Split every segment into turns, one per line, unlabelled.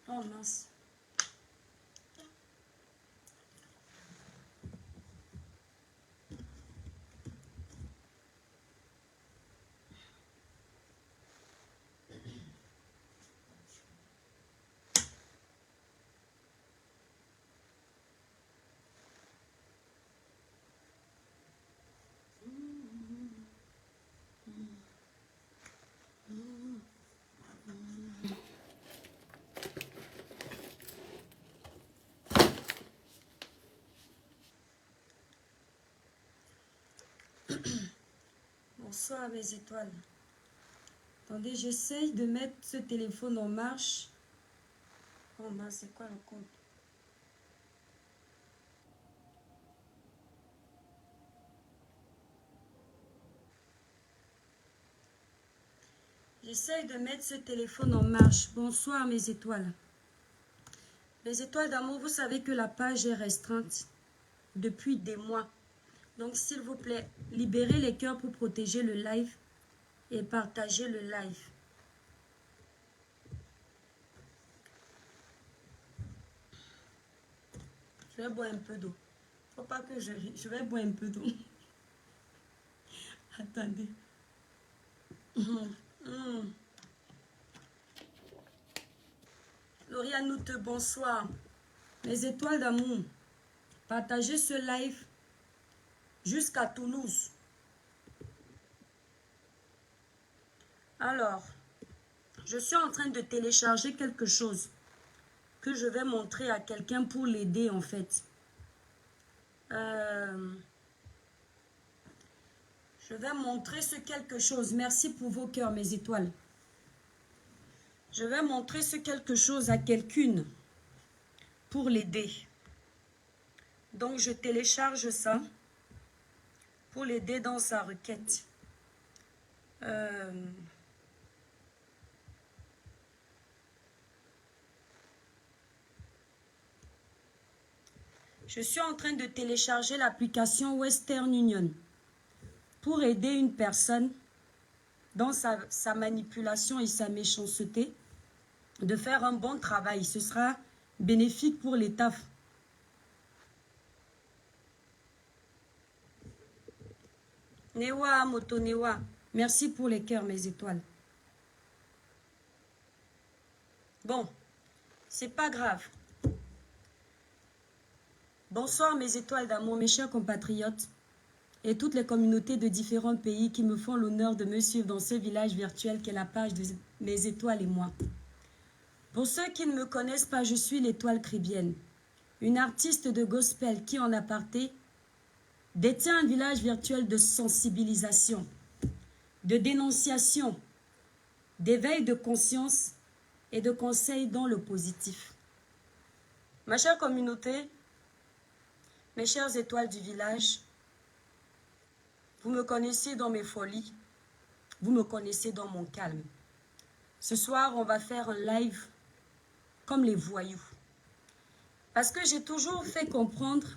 Oh mince. Bonsoir mes étoiles. Attendez, j'essaye de mettre ce téléphone en marche. Oh mince, c'est quoi le compte? J'essaye de mettre ce téléphone en marche. Bonsoir mes étoiles. Les étoiles d'amour, vous savez que la page est restreinte depuis des mois. Donc s'il vous plaît, libérez les cœurs pour protéger le live et partagez le live. Je vais boire un peu d'eau. Faut pas que je vais boire un peu d'eau. Attendez. Lauriane, bonsoir. Les étoiles d'amour, partagez ce live jusqu'à Toulouse. Alors, je suis en train de télécharger quelque chose que je vais montrer à quelqu'un pour l'aider en fait. Je vais montrer ce quelque chose. Merci pour vos cœurs, mes étoiles. Je vais montrer ce quelque chose à quelqu'une pour l'aider. Donc, je télécharge ça pour l'aider dans sa requête. Je suis en train de télécharger l'application Western Union pour aider une personne dans sa manipulation et sa méchanceté de faire un bon travail. Ce sera bénéfique pour l'État. Newa, Moto Newa, merci pour les cœurs, mes étoiles. Bon, c'est pas grave. Bonsoir mes étoiles d'amour, mes chers compatriotes et toutes les communautés de différents pays qui me font l'honneur de me suivre dans ce village virtuel qu'est la page de mes étoiles et moi. Pour ceux qui ne me connaissent pas, je suis l'étoile Cribienne, une artiste de gospel qui en aparté détient un village virtuel de sensibilisation, de dénonciation, d'éveil de conscience et de conseils dans le positif. Ma chère communauté, mes chères étoiles du village, vous me connaissez dans mes folies, vous me connaissez dans mon calme. Ce soir, on va faire un live comme les voyous. Parce que j'ai toujours fait comprendre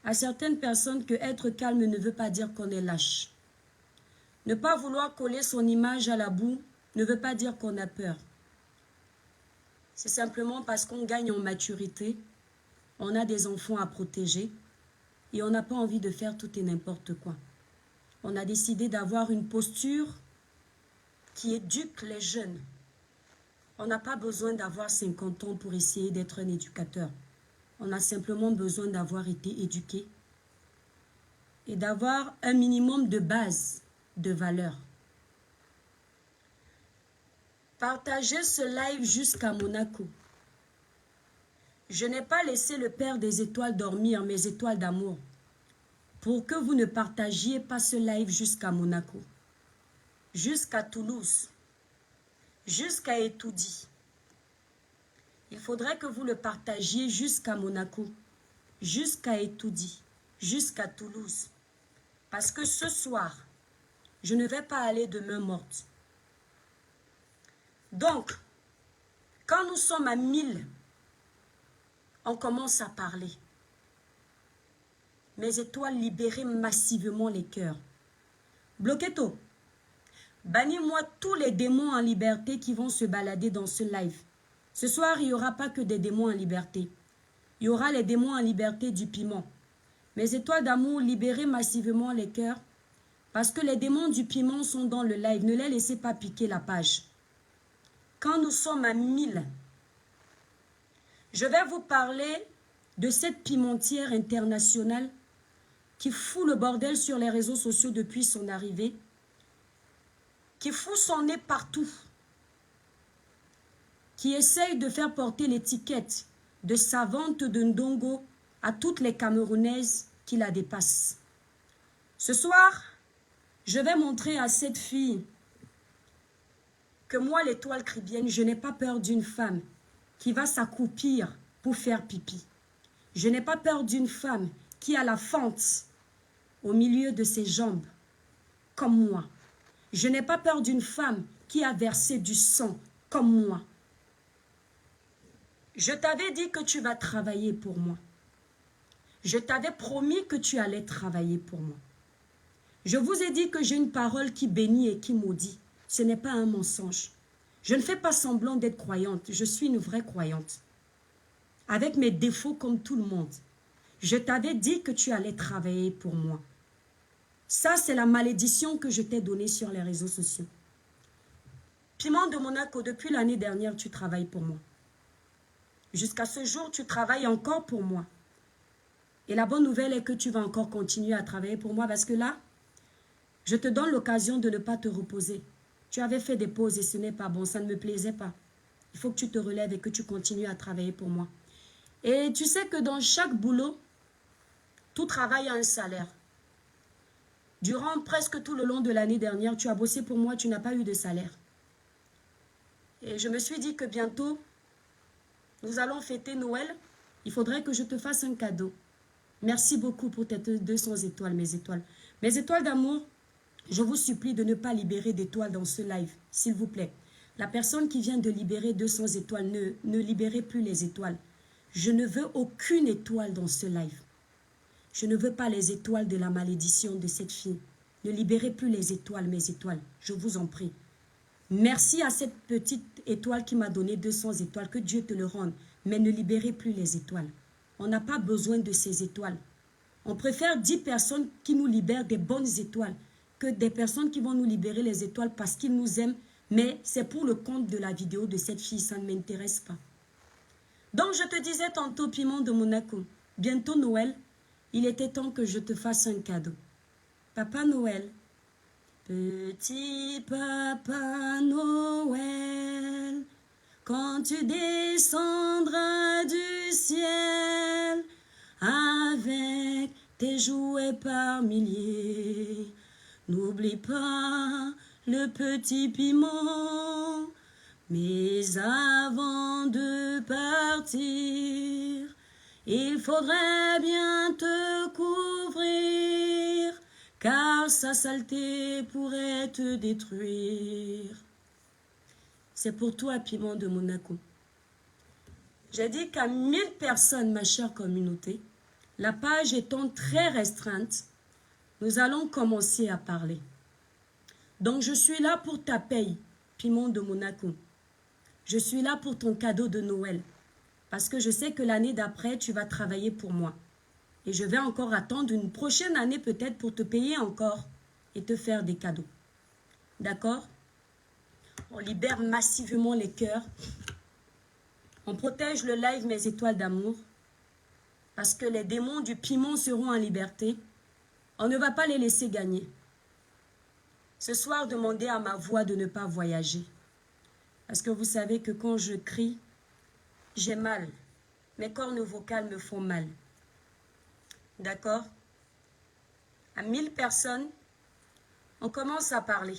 à certaines personnes que être calme ne veut pas dire qu'on est lâche. Ne pas vouloir coller son image à la boue ne veut pas dire qu'on a peur. C'est simplement parce qu'on gagne en maturité, on a des enfants à protéger et on n'a pas envie de faire tout et n'importe quoi. On a décidé d'avoir une posture qui éduque les jeunes. On n'a pas besoin d'avoir 50 ans pour essayer d'être un éducateur. On a simplement besoin d'avoir été éduqué et d'avoir un minimum de base de valeurs. Partagez ce live jusqu'à Monaco. Je n'ai pas laissé le Père des étoiles dormir, mes étoiles d'amour, pour que vous ne partagiez pas ce live jusqu'à Monaco, jusqu'à Toulouse, jusqu'à Etoudi. Il faudrait que vous le partagiez jusqu'à Monaco, jusqu'à Etoudi, jusqu'à Toulouse. Parce que ce soir, je ne vais pas aller de main morte. Donc, quand nous sommes à 1000, on commence à parler. Mes étoiles, libérez massivement les cœurs. Bloqueto, bannis-moi tous les démons en liberté qui vont se balader dans ce live. Ce soir, il n'y aura pas que des démons en liberté. Il y aura les démons en liberté du piment. Mes étoiles d'amour, libérez massivement les cœurs. Parce que les démons du piment sont dans le live. Ne les laissez pas piquer la page. Quand nous sommes à 1000, je vais vous parler de cette pimentière internationale qui fout le bordel sur les réseaux sociaux depuis son arrivée, qui fout son nez partout, qui essaye de faire porter l'étiquette de savante de Ndongo à toutes les Camerounaises qui la dépassent. Ce soir, je vais montrer à cette fille que moi, l'étoile cribienne, je n'ai pas peur d'une femme qui va s'accroupir pour faire pipi. Je n'ai pas peur d'une femme qui a la fente au milieu de ses jambes, comme moi. Je n'ai pas peur d'une femme qui a versé du sang, comme moi. Je t'avais dit que tu vas travailler pour moi. Je t'avais promis que tu allais travailler pour moi. Je vous ai dit que j'ai une parole qui bénit et qui maudit. Ce n'est pas un mensonge. Je ne fais pas semblant d'être croyante. Je suis une vraie croyante. Avec mes défauts comme tout le monde. Je t'avais dit que tu allais travailler pour moi. Ça, c'est la malédiction que je t'ai donnée sur les réseaux sociaux. Piment de Monaco, depuis l'année dernière, tu travailles pour moi. Jusqu'à ce jour, tu travailles encore pour moi. Et la bonne nouvelle est que tu vas encore continuer à travailler pour moi parce que là, je te donne l'occasion de ne pas te reposer. Tu avais fait des pauses et ce n'est pas bon, ça ne me plaisait pas. Il faut que tu te relèves et que tu continues à travailler pour moi. Et tu sais que dans chaque boulot, tout travail a un salaire. Durant presque tout le long de l'année dernière, tu as bossé pour moi, tu n'as pas eu de salaire. Et je me suis dit que bientôt, nous allons fêter Noël. Il faudrait que je te fasse un cadeau. Merci beaucoup pour tes 200 étoiles, mes étoiles. Mes étoiles d'amour, je vous supplie de ne pas libérer d'étoiles dans ce live, s'il vous plaît. La personne qui vient de libérer 200 étoiles, ne libérez plus les étoiles. Je ne veux aucune étoile dans ce live. Je ne veux pas les étoiles de la malédiction de cette fille. Ne libérez plus les étoiles, mes étoiles. Je vous en prie. Merci à cette petite étoile qui m'a donné 200 étoiles. Que Dieu te le rende. Mais ne libérez plus les étoiles. On n'a pas besoin de ces étoiles. On préfère 10 personnes qui nous libèrent des bonnes étoiles que des personnes qui vont nous libérer les étoiles parce qu'ils nous aiment. Mais c'est pour le compte de la vidéo de cette fille. Ça ne m'intéresse pas. Donc je te disais tantôt, Piment de Monaco, bientôt Noël. Il était temps que je te fasse un cadeau. Papa Noël, petit Papa Noël, quand tu descendras du ciel avec tes jouets par milliers, n'oublie pas le petit piment. Mais avant de partir, il faudrait bien te couvrir, car sa saleté pourrait te détruire. C'est pour toi, Piment de Monaco. J'ai dit qu'à 1000 personnes, ma chère communauté, la page étant très restreinte, nous allons commencer à parler. Donc je suis là pour ta paye, Piment de Monaco. Je suis là pour ton cadeau de Noël. Parce que je sais que l'année d'après, tu vas travailler pour moi. Et je vais encore attendre une prochaine année peut-être pour te payer encore et te faire des cadeaux. D'accord? On libère massivement les cœurs. On protège le live Mes étoiles d'amour. Parce que les démons du piment seront en liberté. On ne va pas les laisser gagner. Ce soir, demandez à ma voix de ne pas voyager. Parce que vous savez que quand je crie, j'ai mal. Mes cordes vocales me font mal. D'accord? À 1000 personnes, on commence à parler.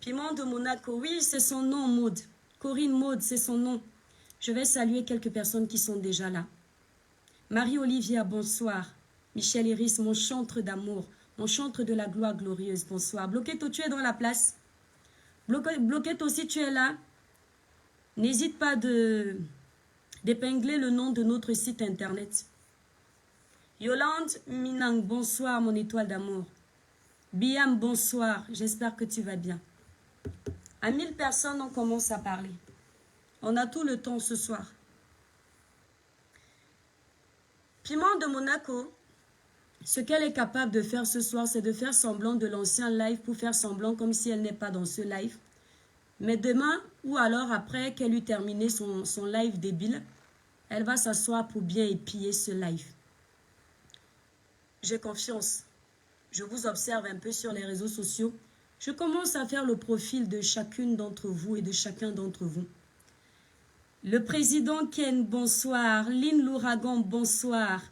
Piment de Monaco, oui, c'est son nom, Maud. Corinne Maud, c'est son nom. Je vais saluer quelques personnes qui sont déjà là. Marie-Olivia, bonsoir. Michel Iris, mon chantre d'amour, mon chantre de la gloire glorieuse, bonsoir. Bloquetto, tu es dans la place? Bloquetto, aussi tu es là? N'hésite pas d'épingler le nom de notre site internet. Yolande Minang, bonsoir mon étoile d'amour. Biam, bonsoir, j'espère que tu vas bien. À 1000 personnes, on commence à parler. On a tout le temps ce soir. Piment de Monaco, ce qu'elle est capable de faire ce soir, c'est de faire semblant de l'ancien live pour faire semblant comme si elle n'est pas dans ce live. Mais demain, ou alors après qu'elle eut terminé son live débile, elle va s'asseoir pour bien épier ce live. J'ai confiance. Je vous observe un peu sur les réseaux sociaux. Je commence à faire le profil de chacune d'entre vous et de chacun d'entre vous. Le président Ken, bonsoir. Lynn Louragan, bonsoir.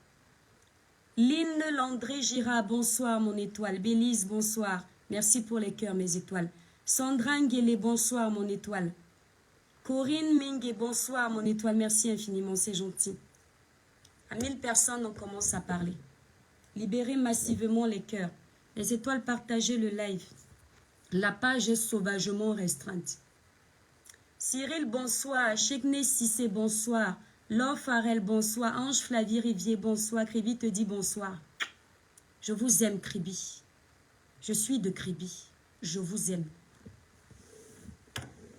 Lynn Landré Gira, bonsoir mon étoile. Bélise, bonsoir. Merci pour les cœurs, mes étoiles. Sandra Nguele, bonsoir mon étoile. Corinne Mingue, bonsoir mon étoile. Merci infiniment, c'est gentil. À 1000 personnes, on commence à parler. Libérez massivement les cœurs. Les étoiles, partagez le live. La page est sauvagement restreinte. Cyril, bonsoir. Chekne Sissé, bonsoir. Laure Farel, bonsoir. Ange Flavie Rivier, bonsoir. Kribi te dit bonsoir. Je vous aime, Kribi. Je suis de Kribi. Je vous aime.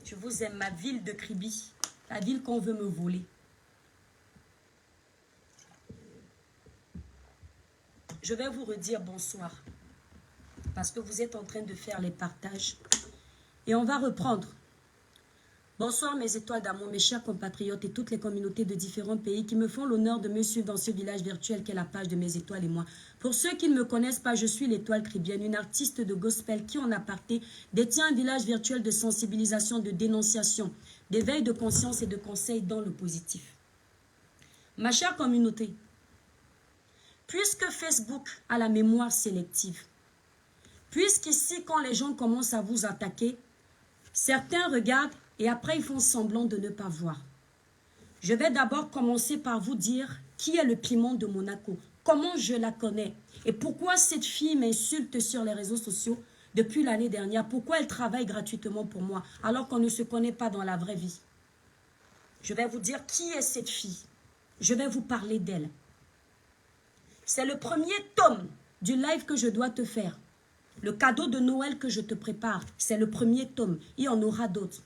Je vous aime, ma ville de Kribi. La ville qu'on veut me voler. Je vais vous redire bonsoir. Parce que vous êtes en train de faire les partages. Et on va reprendre. Bonsoir mes étoiles d'amour, mes chers compatriotes et toutes les communautés de différents pays qui me font l'honneur de me suivre dans ce village virtuel qu'est la page de mes étoiles et moi. Pour ceux qui ne me connaissent pas, je suis l'étoile Kribienne, une artiste de gospel qui en aparté détient un village virtuel de sensibilisation, de dénonciation, d'éveil de conscience et de conseils dans le positif. Ma chère communauté, puisque Facebook a la mémoire sélective, puisqu'ici quand les gens commencent à vous attaquer, certains regardent et après, ils font semblant de ne pas voir. Je vais d'abord commencer par vous dire qui est le piment de Monaco, comment je la connais et pourquoi cette fille m'insulte sur les réseaux sociaux depuis l'année dernière, pourquoi elle travaille gratuitement pour moi alors qu'on ne se connaît pas dans la vraie vie. Je vais vous dire qui est cette fille. Je vais vous parler d'elle. C'est le premier tome du live que je dois te faire. Le cadeau de Noël que je te prépare, c'est le premier tome. Il y en aura d'autres.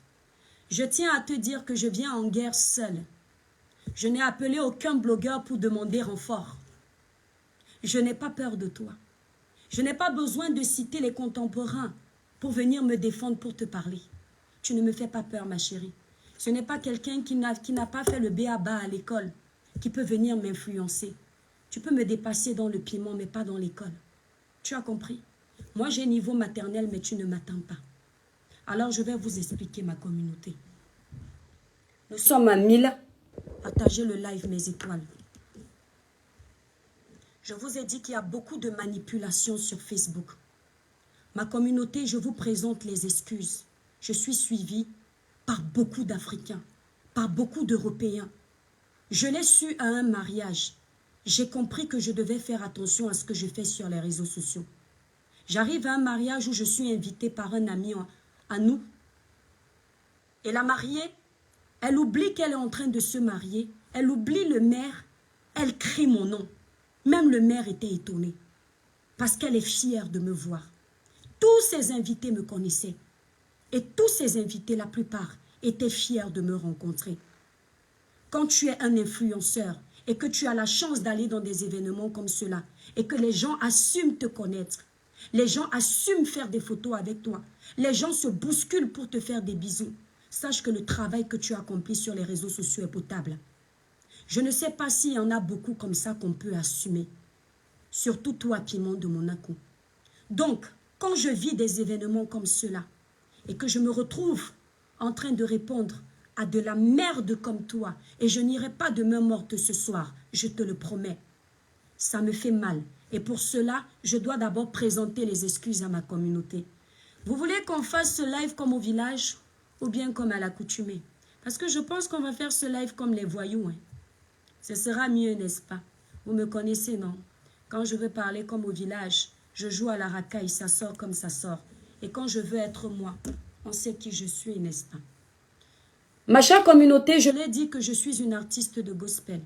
Je tiens à te dire que je viens en guerre seule. Je n'ai appelé aucun blogueur pour demander renfort. Je n'ai pas peur de toi. Je n'ai pas besoin de citer les contemporains pour venir me défendre, pour te parler. Tu ne me fais pas peur, ma chérie. Ce n'est pas quelqu'un qui n'a pas fait le b.a.-ba à l'école qui peut venir m'influencer. Tu peux me dépasser dans le piment, mais pas dans l'école. Tu as compris? Moi, j'ai niveau maternel, mais tu ne m'attends pas. Alors, je vais vous expliquer ma communauté. Nous sommes à 1000. Partagez le live, mes étoiles. Je vous ai dit qu'il y a beaucoup de manipulations sur Facebook. Ma communauté, je vous présente les excuses. Je suis suivie par beaucoup d'Africains, par beaucoup d'Européens. Je l'ai su à un mariage. J'ai compris que je devais faire attention à ce que je fais sur les réseaux sociaux. J'arrive à un mariage où je suis invitée par un ami à nous. Et la mariée, elle oublie qu'elle est en train de se marier. Elle oublie le maire. Elle crie mon nom. Même le maire était étonné. Parce qu'elle est fière de me voir. Tous ces invités me connaissaient. Et tous ces invités, la plupart, étaient fiers de me rencontrer. Quand tu es un influenceur et que tu as la chance d'aller dans des événements comme cela et que les gens assument te connaître, les gens assument faire des photos avec toi. Les gens se bousculent pour te faire des bisous. Sache que le travail que tu as accompli sur les réseaux sociaux est potable. Je ne sais pas s'il y en a beaucoup comme ça qu'on peut assumer. Surtout toi, piment de Monaco. Donc, quand je vis des événements comme cela et que je me retrouve en train de répondre à de la merde comme toi, et je n'irai pas de main morte ce soir, je te le promets, ça me fait mal. Et pour cela, je dois d'abord présenter les excuses à ma communauté. Vous voulez qu'on fasse ce live comme au village ou bien comme à l'accoutumée? Parce que je pense qu'on va faire ce live comme les voyous. Hein. Ce sera mieux, n'est-ce pas? Vous me connaissez, non? Quand je veux parler comme au village, je joue à la racaille, ça sort comme ça sort. Et quand je veux être moi, on sait qui je suis, n'est-ce pas? Ma chère communauté, je l'ai dit que je suis une artiste de gospel.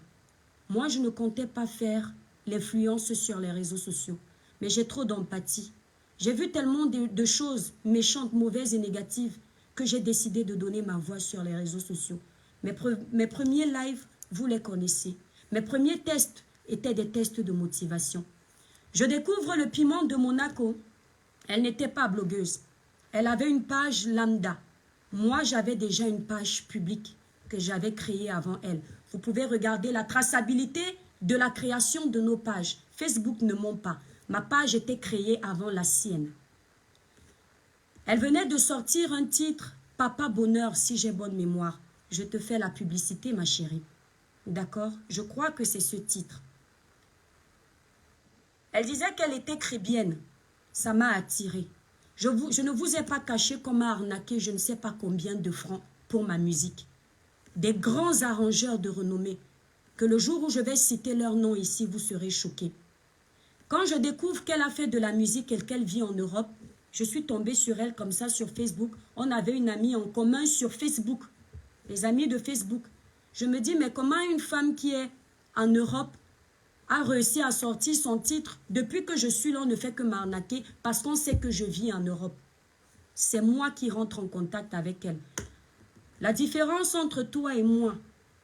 Moi, je ne comptais pas faire l'influence sur les réseaux sociaux. Mais j'ai trop d'empathie. J'ai vu tellement de choses méchantes, mauvaises et négatives que j'ai décidé de donner ma voix sur les réseaux sociaux. Mes premiers lives, vous les connaissez. Mes premiers tests étaient des tests de motivation. Je découvre le piment de Monaco. Elle n'était pas blogueuse. Elle avait une page lambda. Moi, j'avais déjà une page publique que j'avais créée avant elle. Vous pouvez regarder la traçabilité de la création de nos pages. Facebook ne ment pas. Ma page était créée avant la sienne. Elle venait de sortir un titre, Papa Bonheur, si j'ai bonne mémoire. Je te fais la publicité, ma chérie. D'accord? Je crois que c'est ce titre. Elle disait qu'elle était chrétienne. Ça m'a attirée. Je ne vous ai pas caché qu'on m'a arnaqué je ne sais pas combien de francs pour ma musique. Des grands arrangeurs de renommée, que le jour où je vais citer leur nom ici, vous serez choqués. Quand je découvre qu'elle a fait de la musique et qu'elle vit en Europe, je suis tombée sur elle comme ça sur Facebook. On avait une amie en commun sur Facebook. Les amis de Facebook. Je me dis, mais comment une femme qui est en Europe a réussi à sortir son titre? Depuis que je suis là, on ne fait que m'arnaquer parce qu'on sait que je vis en Europe. C'est moi qui rentre en contact avec elle. La différence entre toi et moi,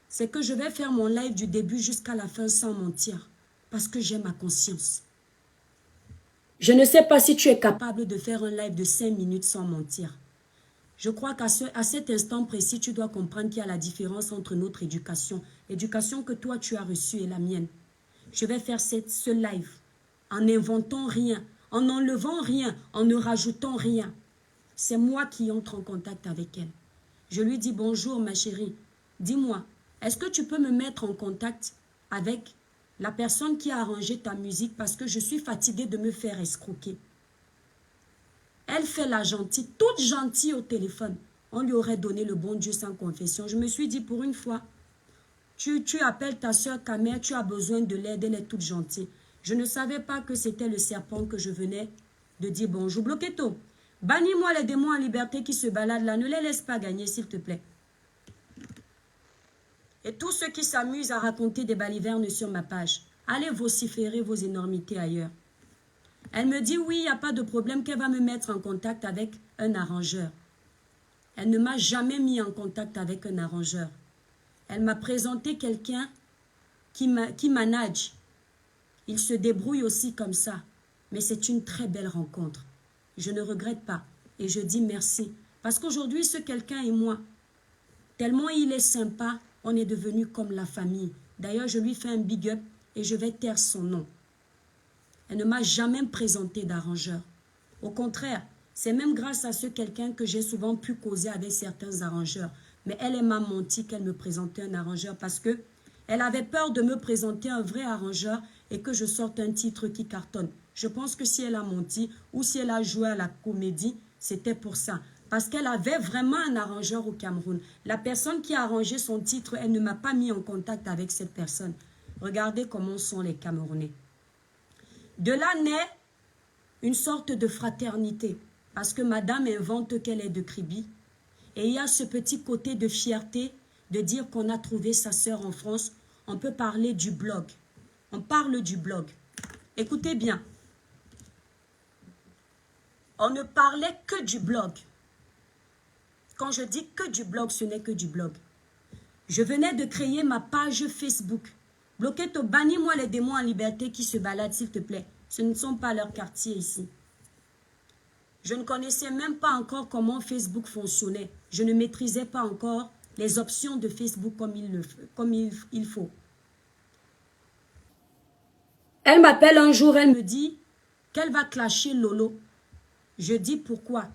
c'est que je vais faire mon live du début jusqu'à la fin sans mentir. Parce que j'ai ma conscience. Je ne sais pas si tu es capable de faire un live de 5 minutes sans mentir. Je crois qu'à cet instant précis, tu dois comprendre qu'il y a la différence entre notre éducation. L'éducation que toi, tu as reçue et la mienne. Je vais faire ce live en n'inventant rien, en n'enlevant rien, en ne rajoutant rien. C'est moi qui entre en contact avec elle. Je lui dis, bonjour ma chérie, dis-moi, est-ce que tu peux me mettre en contact avec la personne qui a arrangé ta musique parce que je suis fatiguée de me faire escroquer. Elle fait la gentille, toute gentille au téléphone. On lui aurait donné le bon Dieu sans confession. Je me suis dit pour une fois, tu appelles ta soeur Kamel, tu as besoin de l'aide, elle est toute gentille. Je ne savais pas que c'était le serpent que je venais de dire bonjour. Bloqueto, bannis-moi les démons en liberté qui se baladent là, ne les laisse pas gagner s'il te plaît. Et tous ceux qui s'amusent à raconter des balivernes sur ma page, allez vociférer vos énormités ailleurs. Elle me dit oui, il n'y a pas de problème, qu'elle va me mettre en contact avec un arrangeur. Elle ne m'a jamais mis en contact avec un arrangeur. Elle m'a présenté quelqu'un qui manage. Il se débrouille aussi comme ça. Mais c'est une très belle rencontre. Je ne regrette pas. Et je dis merci. Parce qu'aujourd'hui, ce quelqu'un et moi, tellement il est sympa, on est devenu comme la famille. D'ailleurs, je lui fais un big up et je vais taire son nom. Elle ne m'a jamais présenté d'arrangeur. Au contraire, c'est même grâce à ce quelqu'un que j'ai souvent pu causer avec certains arrangeurs. Mais elle m'a menti qu'elle me présentait un arrangeur parce que elle avait peur de me présenter un vrai arrangeur et que je sorte un titre qui cartonne. Je pense que si elle a menti ou si elle a joué à la comédie, c'était pour ça. Parce qu'elle avait vraiment un arrangeur au Cameroun. La personne qui a arrangé son titre, elle ne m'a pas mis en contact avec cette personne. Regardez comment sont les Camerounais. De là naît une sorte de fraternité. Parce que madame invente qu'elle est de Kribi. Et il y a ce petit côté de fierté de dire qu'on a trouvé sa sœur en France. On peut parler du blog. On parle du blog. Écoutez bien. On ne parlait que du blog. Quand je dis que du blog, ce n'est que du blog. Je venais de créer ma page Facebook. Bloqueto, bannis-moi les démons en liberté qui se baladent, s'il te plaît. Ce ne sont pas leurs quartiers ici. Je ne connaissais même pas encore comment Facebook fonctionnait. Je ne maîtrisais pas encore les options de Facebook comme il faut. Elle m'appelle un jour, elle me dit qu'elle va clasher Lolo. Je dis pourquoi.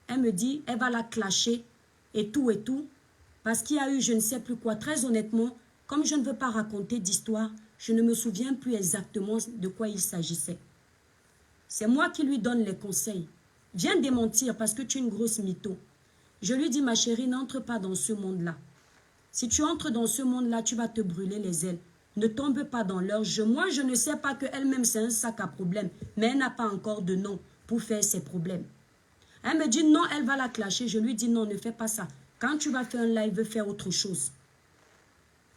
Elle me dit, elle va la clasher et tout, parce qu'il y a eu je ne sais plus quoi. Très honnêtement, comme je ne veux pas raconter d'histoire, je ne me souviens plus exactement de quoi il s'agissait. C'est moi qui lui donne les conseils. Viens démentir parce que tu es une grosse mytho. Je lui dis, ma chérie, n'entre pas dans ce monde-là. Si tu entres dans ce monde-là, tu vas te brûler les ailes. Ne tombe pas dans leur jeu. Moi, je ne sais pas qu'elle-même, c'est un sac à problème, mais elle n'a pas encore de nom pour faire ses problèmes. Elle me dit non, elle va la clasher. Je lui dis non, ne fais pas ça. Quand tu vas faire un live, fais autre chose.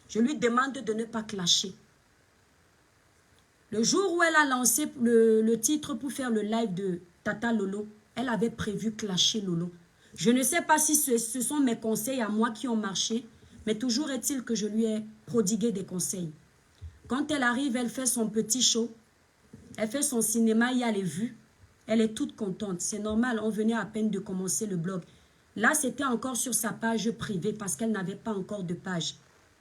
Je lui demande de ne pas clasher. Le jour où elle a lancé le titre pour faire le live de Tata Lolo, elle avait prévu clasher Lolo. Je ne sais pas si ce sont mes conseils à moi qui ont marché, Mais toujours est-il que je lui ai prodigué des conseils. Quand elle arrive, elle fait son petit show. Elle fait son cinéma, il y a les vues. Elle est toute contente. C'est normal, on venait à peine de commencer le blog. Là, c'était encore sur sa page privée parce qu'elle n'avait pas encore de page.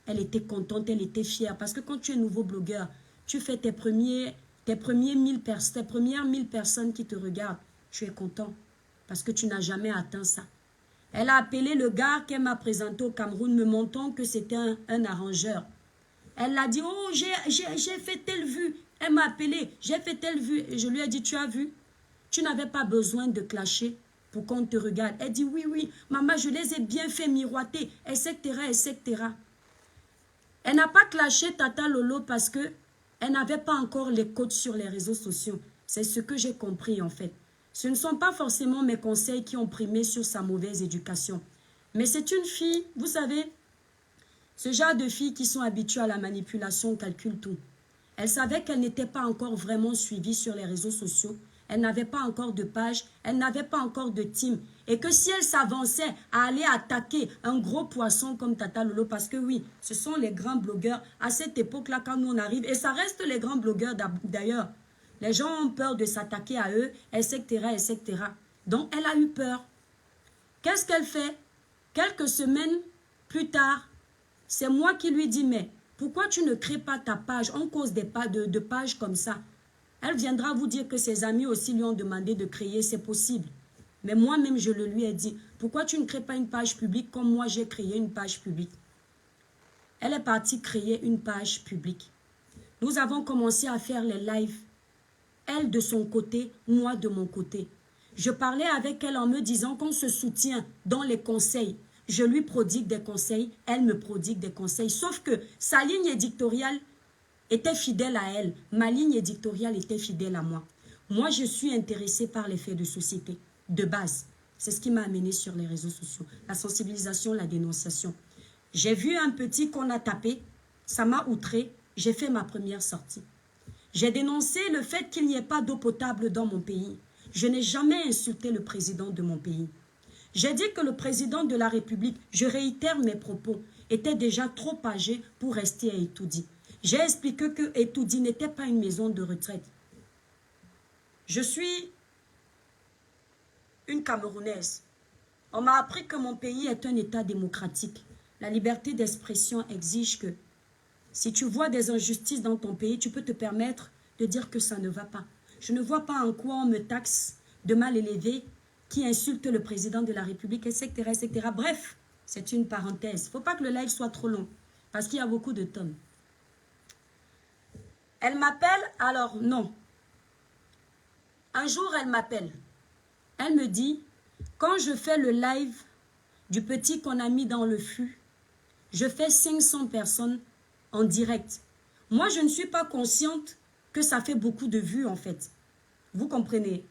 Elle était contente, elle était fière. Parce que quand tu es nouveau blogueur, tu fais tes premières 1000 personnes qui te regardent. Tu es content parce que tu n'as jamais atteint ça. Elle a appelé le gars qu'elle m'a présenté au Cameroun, me montrant que c'était un arrangeur. Elle a dit, oh, j'ai fait telle vue. Elle m'a appelé, j'ai fait telle vue. Et je lui ai dit, tu as vu? Tu n'avais pas besoin de clasher pour qu'on te regarde. Elle dit, oui, oui, maman, je les ai bien fait miroiter, etc., etc. Elle n'a pas clashé Tata Lolo parce que elle n'avait pas encore les codes sur les réseaux sociaux. C'est ce que j'ai compris en fait. Ce ne sont pas forcément mes conseils qui ont primé sur sa mauvaise éducation. Mais c'est une fille, vous savez, ce genre de filles qui sont habituées à la manipulation calculent tout. Elle savait qu'elle n'était pas encore vraiment suivie sur les réseaux sociaux. Elle n'avait pas encore de page, elle n'avait pas encore de team. Et que si elle s'avançait à aller attaquer un gros poisson comme Tata Lolo, parce que oui, ce sont les grands blogueurs à cette époque-là quand nous on arrive, et ça reste les grands blogueurs d'ailleurs. Les gens ont peur de s'attaquer à eux, etc., etc. Donc elle a eu peur. Qu'est-ce qu'elle fait? Quelques semaines plus tard, c'est moi qui lui dis, mais pourquoi tu ne crées pas ta page? On cause de pages comme ça. Elle viendra vous dire que ses amis aussi lui ont demandé de créer, c'est possible. Mais moi-même, je le lui ai dit, pourquoi tu ne crées pas une page publique comme moi j'ai créé une page publique? Elle est partie créer une page publique. Nous avons commencé à faire les lives. Elle de son côté, moi de mon côté. Je parlais avec elle en me disant qu'on se soutient dans les conseils. Je lui prodigue des conseils, elle me prodigue des conseils. Sauf que sa ligne éditoriale était fidèle à elle. Ma ligne éditoriale était fidèle à moi. Moi, je suis intéressée par les faits de société, de base. C'est ce qui m'a amenée sur les réseaux sociaux. La sensibilisation, la dénonciation. J'ai vu un petit qu'on a tapé, ça m'a outré, j'ai fait ma première sortie. J'ai dénoncé le fait qu'il n'y ait pas d'eau potable dans mon pays. Je n'ai jamais insulté le président de mon pays. J'ai dit que le président de la République, je réitère mes propos, était déjà trop âgé pour rester à Etoudi. J'ai expliqué que Etoudi n'était pas une maison de retraite. Je suis une Camerounaise. On m'a appris que mon pays est un État démocratique. La liberté d'expression exige que si tu vois des injustices dans ton pays, tu peux te permettre de dire que ça ne va pas. Je ne vois pas en quoi on me taxe de mal élevé qui insulte le président de la République, etc., etc. Bref, c'est une parenthèse. Il ne faut pas que le live soit trop long parce qu'il y a beaucoup de tomes. Elle m'appelle, alors non. Un jour, elle m'appelle. Elle me dit, quand je fais le live du petit qu'on a mis dans le flux, je fais 500 personnes en direct. Moi, je ne suis pas consciente que ça fait beaucoup de vues, en fait. Vous comprenez?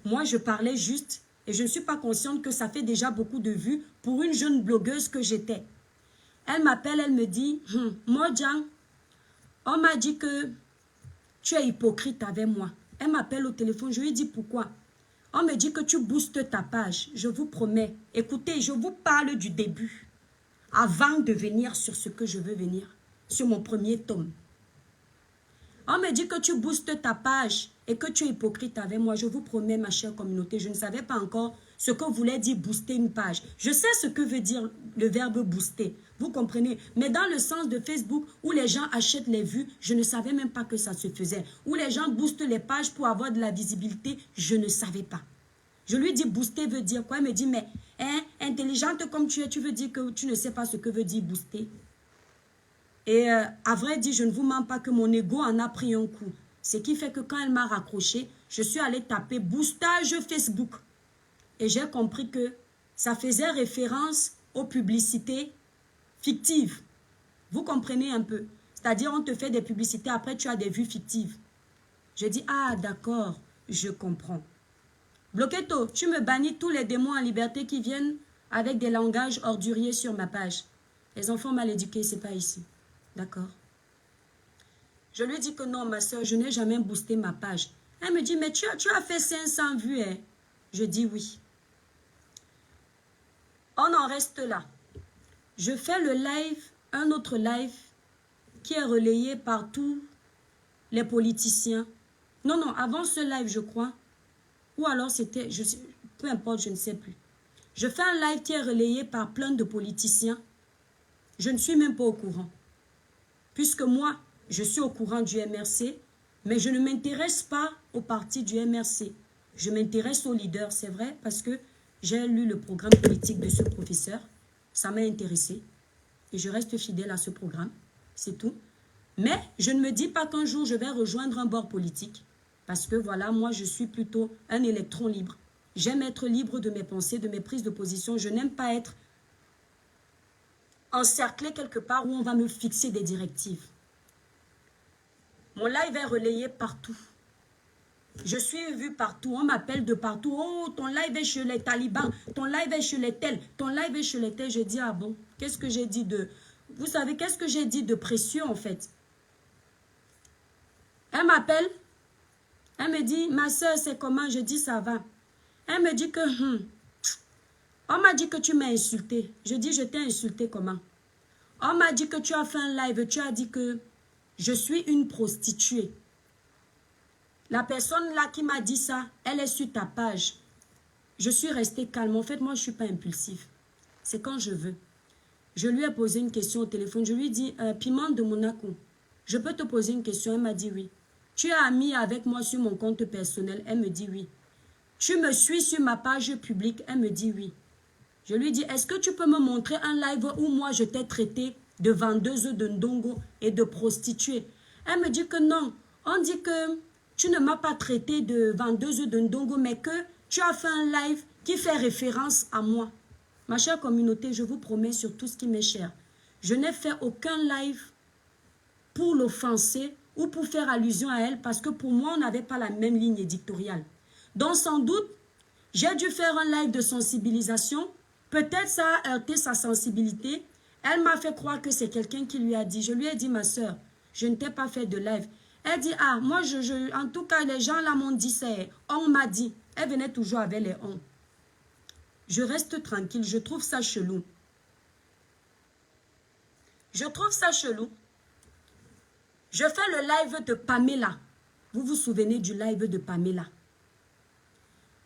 Moi, je parlais juste et je ne suis pas consciente que ça fait déjà beaucoup de vues pour une jeune blogueuse que j'étais. Elle m'appelle, elle me dit, Modjan, on m'a dit que tu es hypocrite avec moi. Elle m'appelle au téléphone, je lui dis pourquoi. On me dit que tu boostes ta page. Je vous promets. Écoutez, je vous parle du début. Avant de venir sur ce que je veux venir. Sur mon premier tome. On me dit que tu boostes ta page et que tu es hypocrite avec moi. Je vous promets, ma chère communauté, je ne savais pas encore ce que voulait dire booster une page. Je sais ce que veut dire le verbe booster. Vous comprenez? Mais dans le sens de Facebook, où les gens achètent les vues, je ne savais même pas que ça se faisait. Où les gens boostent les pages pour avoir de la visibilité, je ne savais pas. Je lui dis booster veut dire quoi? Elle me dit, mais intelligente comme tu es, tu veux dire que tu ne sais pas ce que veut dire booster? Et à vrai dire, je ne vous mens pas que mon ego en a pris un coup. Ce qui fait que quand elle m'a raccroché, je suis allée taper boostage Facebook. Et j'ai compris que ça faisait référence aux publicités fictives. Vous comprenez un peu? C'est-à-dire, on te fait des publicités, après tu as des vues fictives. Je dis, ah d'accord, je comprends. Bloqueto, tu me bannis tous les démons en liberté qui viennent avec des langages orduriers sur ma page. Les enfants mal éduqués, c'est pas ici. D'accord? Je lui dis que non, ma soeur, je n'ai jamais boosté ma page. Elle me dit, mais tu as fait 500 vues, hein? Je dis oui. On en reste là. Je fais le live, un autre live qui est relayé par tous les politiciens. Non, non, avant ce live, je crois. Ou alors c'était, peu importe, je ne sais plus. Je fais un live qui est relayé par plein de politiciens. Je ne suis même pas au courant. Puisque moi, je suis au courant du MRC, mais je ne m'intéresse pas au parti du MRC. Je m'intéresse au leader, c'est vrai, parce que j'ai lu le programme politique de ce professeur. Ça m'a intéressé. Et je reste fidèle à ce programme. C'est tout. Mais je ne me dis pas qu'un jour, je vais rejoindre un bord politique. Parce que voilà, moi, je suis plutôt un électron libre. J'aime être libre de mes pensées, de mes prises de position. Je n'aime pas être encerclé quelque part où on va me fixer des directives. Mon live est relayé partout. Je suis vu partout. On m'appelle de partout. Oh, ton live est chez les talibans. Ton live est chez les tels. Ton live est chez les tels. Je dis, ah bon, qu'est-ce que j'ai dit de... Vous savez, qu'est-ce que j'ai dit de précieux en fait? Elle m'appelle. Elle me dit, ma soeur, c'est comment? Je dis, ça va. Elle me dit que, on m'a dit que tu m'as insulté. Je dis, je t'ai insulté comment? On m'a dit que tu as fait un live. Tu as dit que je suis une prostituée. La personne là qui m'a dit ça, elle est sur ta page. Je suis restée calme. En fait, moi, je ne suis pas impulsif. C'est quand je veux. Je lui ai posé une question au téléphone. Je lui ai dit, Piment de Monaco, je peux te poser une question? Elle m'a dit oui. Tu es amie avec moi sur mon compte personnel? Elle me dit oui. Tu me suis sur ma page publique? Elle me dit oui. Je lui dis, est-ce que tu peux me montrer un live où moi je t'ai traité de vendeuse de ndongo et de prostituée? Elle me dit que non. On dit que tu ne m'as pas traité de vendeuse de ndongo, mais que tu as fait un live qui fait référence à moi. Ma chère communauté, je vous promets sur tout ce qui m'est cher. Je n'ai fait aucun live pour l'offenser ou pour faire allusion à elle parce que pour moi, on n'avait pas la même ligne éditoriale. Donc sans doute, j'ai dû faire un live de sensibilisation. Peut-être ça a heurté sa sensibilité. Elle m'a fait croire que c'est quelqu'un qui lui a dit. Je lui ai dit, ma soeur, je ne t'ai pas fait de live. Elle dit, ah, moi, en tout cas, les gens là m'ont dit, c'est on m'a dit. Elle venait toujours avec les on. Je reste tranquille, je trouve ça chelou. Je trouve ça chelou. Je fais le live de Pamela. Vous vous souvenez du live de Pamela?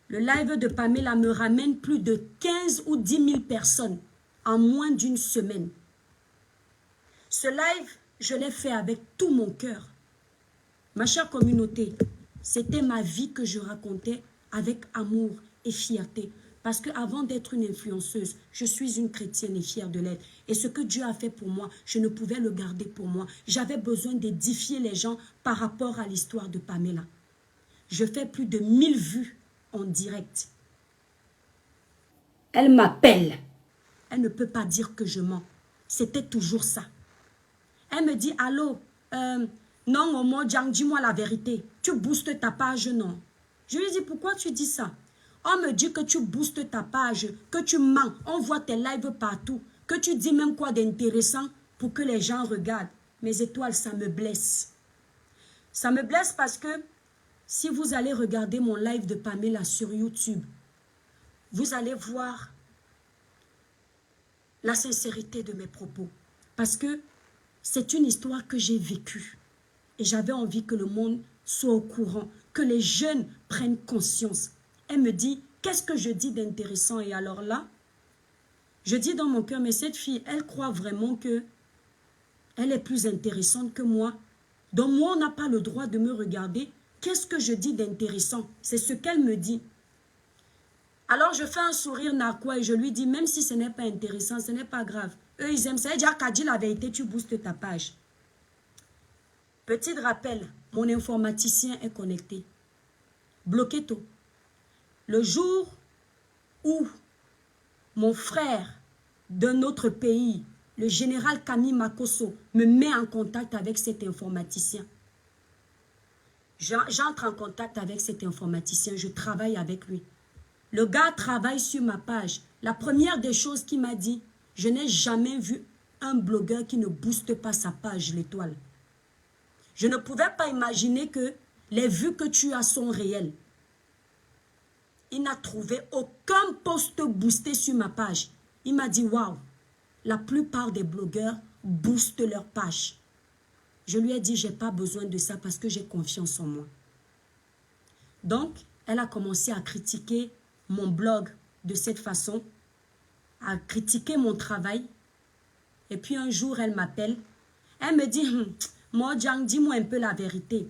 Le live de Pamela me ramène plus de 15 ou 10 000 personnes en moins d'une semaine. Ce live, je l'ai fait avec tout mon cœur. Ma chère communauté, c'était ma vie que je racontais avec amour et fierté. Parce qu'avant d'être une influenceuse, je suis une chrétienne et fière de l'être. Et ce que Dieu a fait pour moi, je ne pouvais le garder pour moi. J'avais besoin d'édifier les gens par rapport à l'histoire de Pamela. Je fais plus de 1000 vues en direct. Elle m'appelle. Elle ne peut pas dire que je mens. C'était toujours ça. Elle me dit, allô, non, Omo Djang, dis-moi la vérité. Tu boostes ta page, non? Je lui dis, pourquoi tu dis ça? On me dit que tu boostes ta page, que tu mens. On voit tes lives partout. Que tu dis même quoi d'intéressant pour que les gens regardent. Mes étoiles, ça me blesse. Ça me blesse parce que si vous allez regarder mon live de Pamela sur YouTube, vous allez voir la sincérité de mes propos. Parce que c'est une histoire que j'ai vécue. Et j'avais envie que le monde soit au courant, que les jeunes prennent conscience. Elle me dit, qu'est-ce que je dis d'intéressant? Et alors là, je dis dans mon cœur, mais cette fille, elle croit vraiment que elle est plus intéressante que moi. Donc moi, on n'a pas le droit de me regarder. Qu'est-ce que je dis d'intéressant? C'est ce qu'elle me dit. Alors je fais un sourire narquois et je lui dis, même si ce n'est pas intéressant, ce n'est pas grave. Eux, ils aiment ça. Elle dit, ah, dit la vérité, tu boostes ta page. Petit rappel, mon informaticien est connecté. Bloqué tout. Le jour où mon frère d'un autre pays, le général Camille Makosso, me met en contact avec cet informaticien. J'entre en contact avec cet informaticien, je travaille avec lui. Le gars travaille sur ma page. La première des choses qu'il m'a dit, je n'ai jamais vu un blogueur qui ne booste pas sa page, l'étoile. Je ne pouvais pas imaginer que les vues que tu as sont réelles. Il n'a trouvé aucun post boosté sur ma page. Il m'a dit, waouh, la plupart des blogueurs boostent leur page. Je lui ai dit, j'ai pas besoin de ça parce que j'ai confiance en moi. Donc, elle a commencé à critiquer mon blog de cette façon, à critiquer mon travail. Et puis un jour, elle m'appelle. Elle me dit, Mojang, dis-moi un peu la vérité.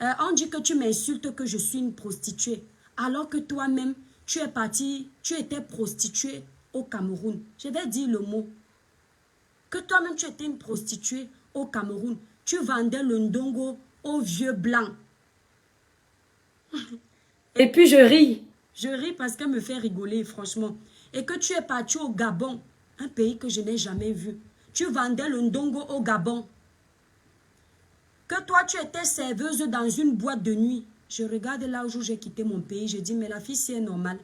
On dit que tu m'insultes que je suis une prostituée, alors que toi-même, tu es partie, tu étais prostituée au Cameroun. Je vais dire le mot. Que toi-même, tu étais une prostituée au Cameroun. Tu vendais le ndongo aux vieux blancs. Et puis je ris. Je ris parce qu'elle me fait rigoler, franchement. Et que tu es parti au Gabon, un pays que je n'ai jamais vu. Tu vendais le ndongo au Gabon. Que toi, tu étais serveuse dans une boîte de nuit. Je regarde là où j'ai quitté mon pays. Je dis, mais la fille, c'est normal.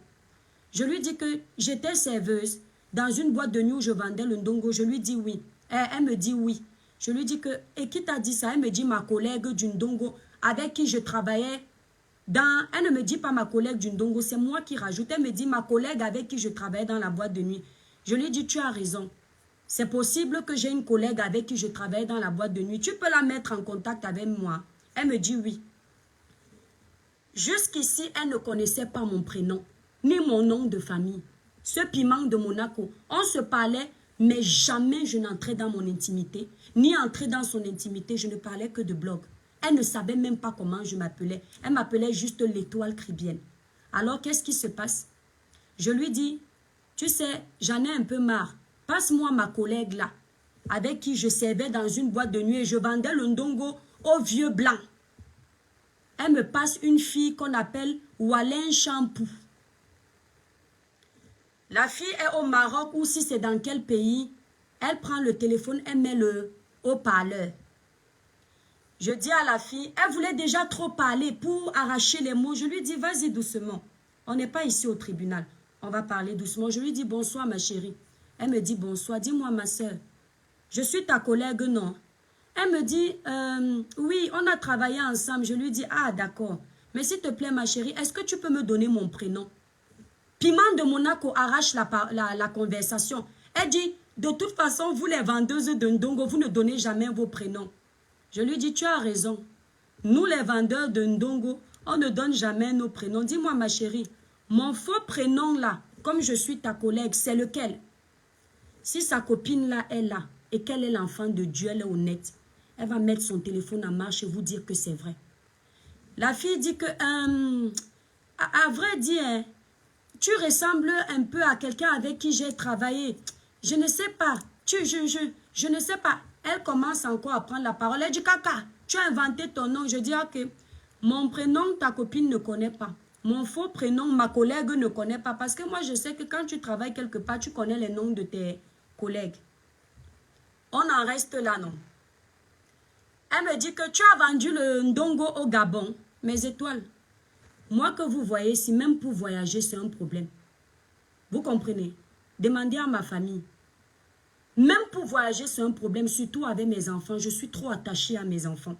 Je lui dis que j'étais serveuse dans une boîte de nuit où je vendais le ndongo. Je lui dis oui. Elle me dit oui. Je lui dis que, et qui t'a dit ça? Elle me dit ma collègue du ndongo avec qui je travaillais. Elle ne me dit pas ma collègue du ndongo, c'est moi qui rajoute. Elle me dit ma collègue avec qui je travaillais dans la boîte de nuit. Je lui dis, tu as raison. C'est possible que j'ai une collègue avec qui je travaille dans la boîte de nuit. Tu peux la mettre en contact avec moi. Elle me dit oui. Jusqu'ici, elle ne connaissait pas mon prénom, ni mon nom de famille. Ce piment de Monaco, on se parlait, mais jamais je n'entrais dans mon intimité, ni entrais dans son intimité, je ne parlais que de blog. Elle ne savait même pas comment je m'appelais. Elle m'appelait juste l'étoile cribienne. Alors, qu'est-ce qui se passe? Je lui dis, tu sais, j'en ai un peu marre. Passe-moi ma collègue là, avec qui je servais dans une boîte de nuit et je vendais le ndongo aux vieux blancs. Elle me passe une fille qu'on appelle Walin Champou. La fille est au Maroc ou si c'est dans quel pays, elle prend le téléphone, elle met le haut-parleur. Je dis à la fille, elle voulait déjà trop parler pour arracher les mots. Je lui dis, vas-y doucement. On n'est pas ici au tribunal. On va parler doucement. Je lui dis, bonsoir ma chérie. Elle me dit, bonsoir. Dis-moi ma soeur, je suis ta collègue, non? Elle me dit, oui, on a travaillé ensemble. Je lui dis, ah d'accord. Mais s'il te plaît ma chérie, est-ce que tu peux me donner mon prénom? Piment de Monaco arrache la conversation. Elle dit, de toute façon, vous les vendeuses de ndongo, vous ne donnez jamais vos prénoms. Je lui dis, tu as raison. Nous, les vendeurs de ndongo, on ne donne jamais nos prénoms. Dis-moi, ma chérie, mon faux prénom là, comme je suis ta collègue, c'est lequel? Si sa copine là est là et qu'elle est l'enfant de Dieu, elle est honnête, elle va mettre son téléphone en marche et vous dire que c'est vrai. La fille dit que, à vrai dire, tu ressembles un peu à quelqu'un avec qui j'ai travaillé. Je ne sais pas. Je ne sais pas. Elle commence encore à prendre la parole. Elle dit, Kaka, tu as inventé ton nom. Je dis, ok, mon prénom, ta copine ne connaît pas. Mon faux prénom, ma collègue ne connaît pas. Parce que moi, je sais que quand tu travailles quelque part, tu connais les noms de tes collègues. On en reste là, non? Elle me dit que tu as vendu le ndongo au Gabon. Mes étoiles. Moi que vous voyez, si même pour voyager, c'est un problème. Vous comprenez? Demandez à ma famille. Même pour voyager, c'est un problème, surtout avec mes enfants. Je suis trop attachée à mes enfants.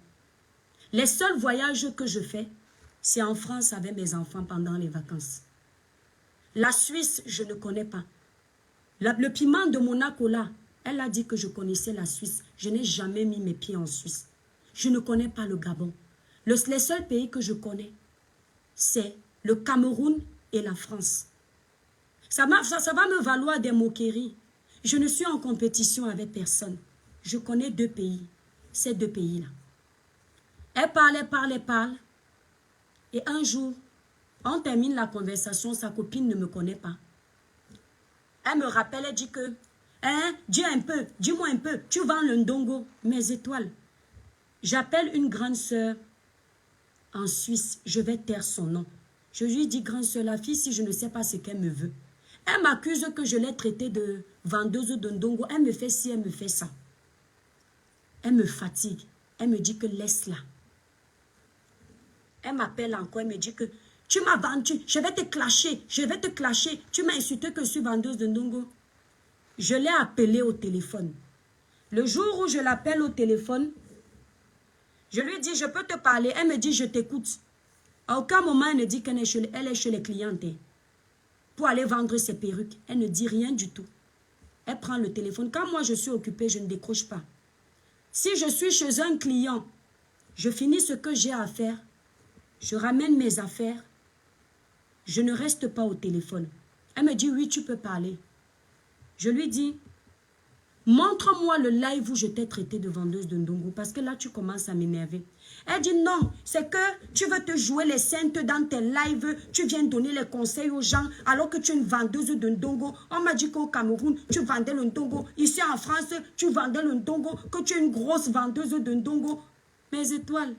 Les seuls voyages que je fais, c'est en France avec mes enfants pendant les vacances. La Suisse, je ne connais pas. Le piment de Monaco, là, elle a dit que je connaissais la Suisse. Je n'ai jamais mis mes pieds en Suisse. Je ne connais pas le Gabon. Les seuls pays que je connais, c'est le Cameroun et la France. Ça va me valoir des moqueries. Je ne suis en compétition avec personne. Je connais deux pays. Ces deux pays-là. Elle parle. Et un jour, on termine la conversation, sa copine ne me connaît pas. Elle me rappelle, elle dit que, dis-moi un peu, tu vends le ndongo, mes étoiles. J'appelle une grande sœur en Suisse, je vais taire son nom. Je lui dis, grande sœur, la fille, si je ne sais pas ce qu'elle me veut. Elle m'accuse que je l'ai traitée de vendeuse de ndongo. Elle me fait ci, elle me fait ça. Elle me fatigue. Elle me dit que laisse-la. Elle m'appelle encore, elle me dit que tu m'as vendu, je vais te clasher, Tu m'as insulté que je suis vendeuse de ndongo. Je l'ai appelée au téléphone. Le jour où je l'appelle au téléphone, je lui dis, je peux te parler. Elle me dit, je t'écoute. À aucun moment, elle ne dit qu'elle est chez les clientes. Pour aller vendre ses perruques. Elle ne dit rien du tout. Elle prend le téléphone. Quand moi je suis occupée, je ne décroche pas. Si je suis chez un client, je finis ce que j'ai à faire. Je ramène mes affaires. Je ne reste pas au téléphone. Elle me dit, oui, tu peux parler. Je lui dis, montre-moi le live où je t'ai traité de vendeuse de ndongo parce que là, tu commences à m'énerver. Elle dit, non, c'est que tu veux te jouer les saintes dans tes lives, tu viens donner les conseils aux gens alors que tu es une vendeuse de ndongo. On m'a dit qu'au Cameroun, tu vendais le ndongo. Ici en France, tu vendais le ndongo, que tu es une grosse vendeuse de ndongo. Mes étoiles.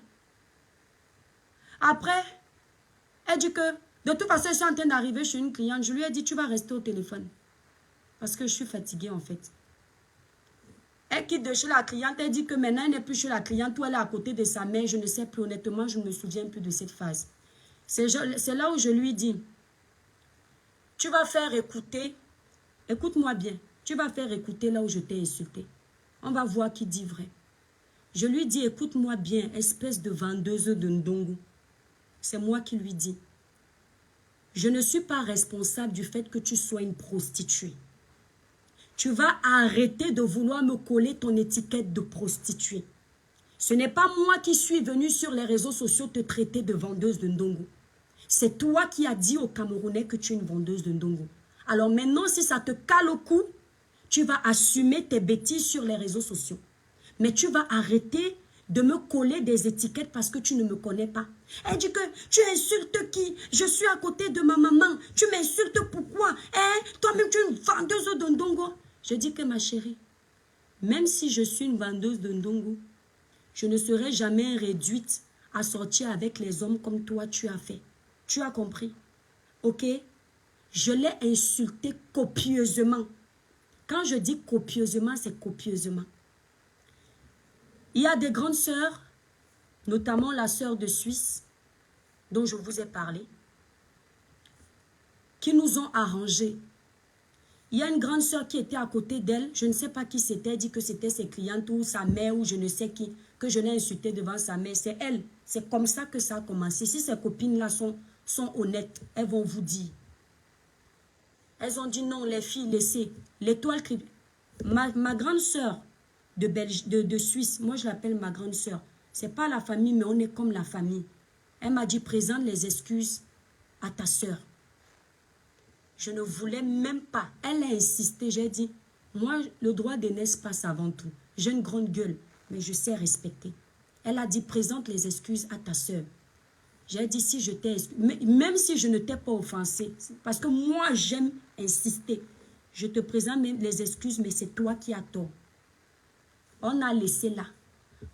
Après, elle dit que, de toute façon, je suis en train d'arriver chez une cliente. Je lui ai dit, tu vas rester au téléphone. Parce que je suis fatiguée en fait. Elle quitte de chez la cliente, elle dit que maintenant elle n'est plus chez la cliente ou elle est à côté de sa mère. Je ne sais plus, honnêtement, je ne me souviens plus de cette phase. C'est là où je lui dis, tu vas faire écouter, écoute-moi bien, tu vas faire écouter là où je t'ai insulté. On va voir qui dit vrai. Je lui dis, écoute-moi bien, espèce de vendeuse de ndongo. C'est moi qui lui dis. Je ne suis pas responsable du fait que tu sois une prostituée. Tu vas arrêter de vouloir me coller ton étiquette de prostituée. Ce n'est pas moi qui suis venue sur les réseaux sociaux te traiter de vendeuse de ndongo. C'est toi qui as dit aux Camerounais que tu es une vendeuse de ndongo. Alors maintenant, si ça te cale au cou, tu vas assumer tes bêtises sur les réseaux sociaux. Mais tu vas arrêter de me coller des étiquettes parce que tu ne me connais pas. Elle dit que tu insultes qui? Je suis à côté de ma maman. Tu m'insultes pourquoi? Hein? Toi-même, tu es une vendeuse de ndongo. Je dis que ma chérie, même si je suis une vendeuse de ndongo, je ne serai jamais réduite à sortir avec les hommes comme toi tu as fait. Tu as compris? Ok? Je l'ai insulté copieusement. Quand je dis copieusement, c'est copieusement. Il y a des grandes sœurs, notamment la sœur de Suisse, dont je vous ai parlé, qui nous ont arrangé. Il y a une grande sœur qui était à côté d'elle, je ne sais pas qui c'était, dit que c'était ses clientes ou sa mère ou je ne sais qui, que je l'ai insulté devant sa mère. C'est elle, c'est comme ça que ça a commencé. Si ces copines-là sont honnêtes, elles vont vous dire. Elles ont dit non, les filles, laissez. L'étoile crie. Ma grande sœur de Suisse, moi je l'appelle ma grande sœur. C'est pas la famille, mais on est comme la famille. Elle m'a dit, présente les excuses à ta sœur. Je ne voulais même pas. Elle a insisté, j'ai dit, moi le droit d'aînesse passe avant tout. J'ai une grande gueule, mais je sais respecter. Elle a dit, présente les excuses à ta sœur. J'ai dit, si je t'ai même si je ne t'ai pas offensé, parce que moi j'aime insister, je te présente même les excuses, mais c'est toi qui as tort. On a laissé là.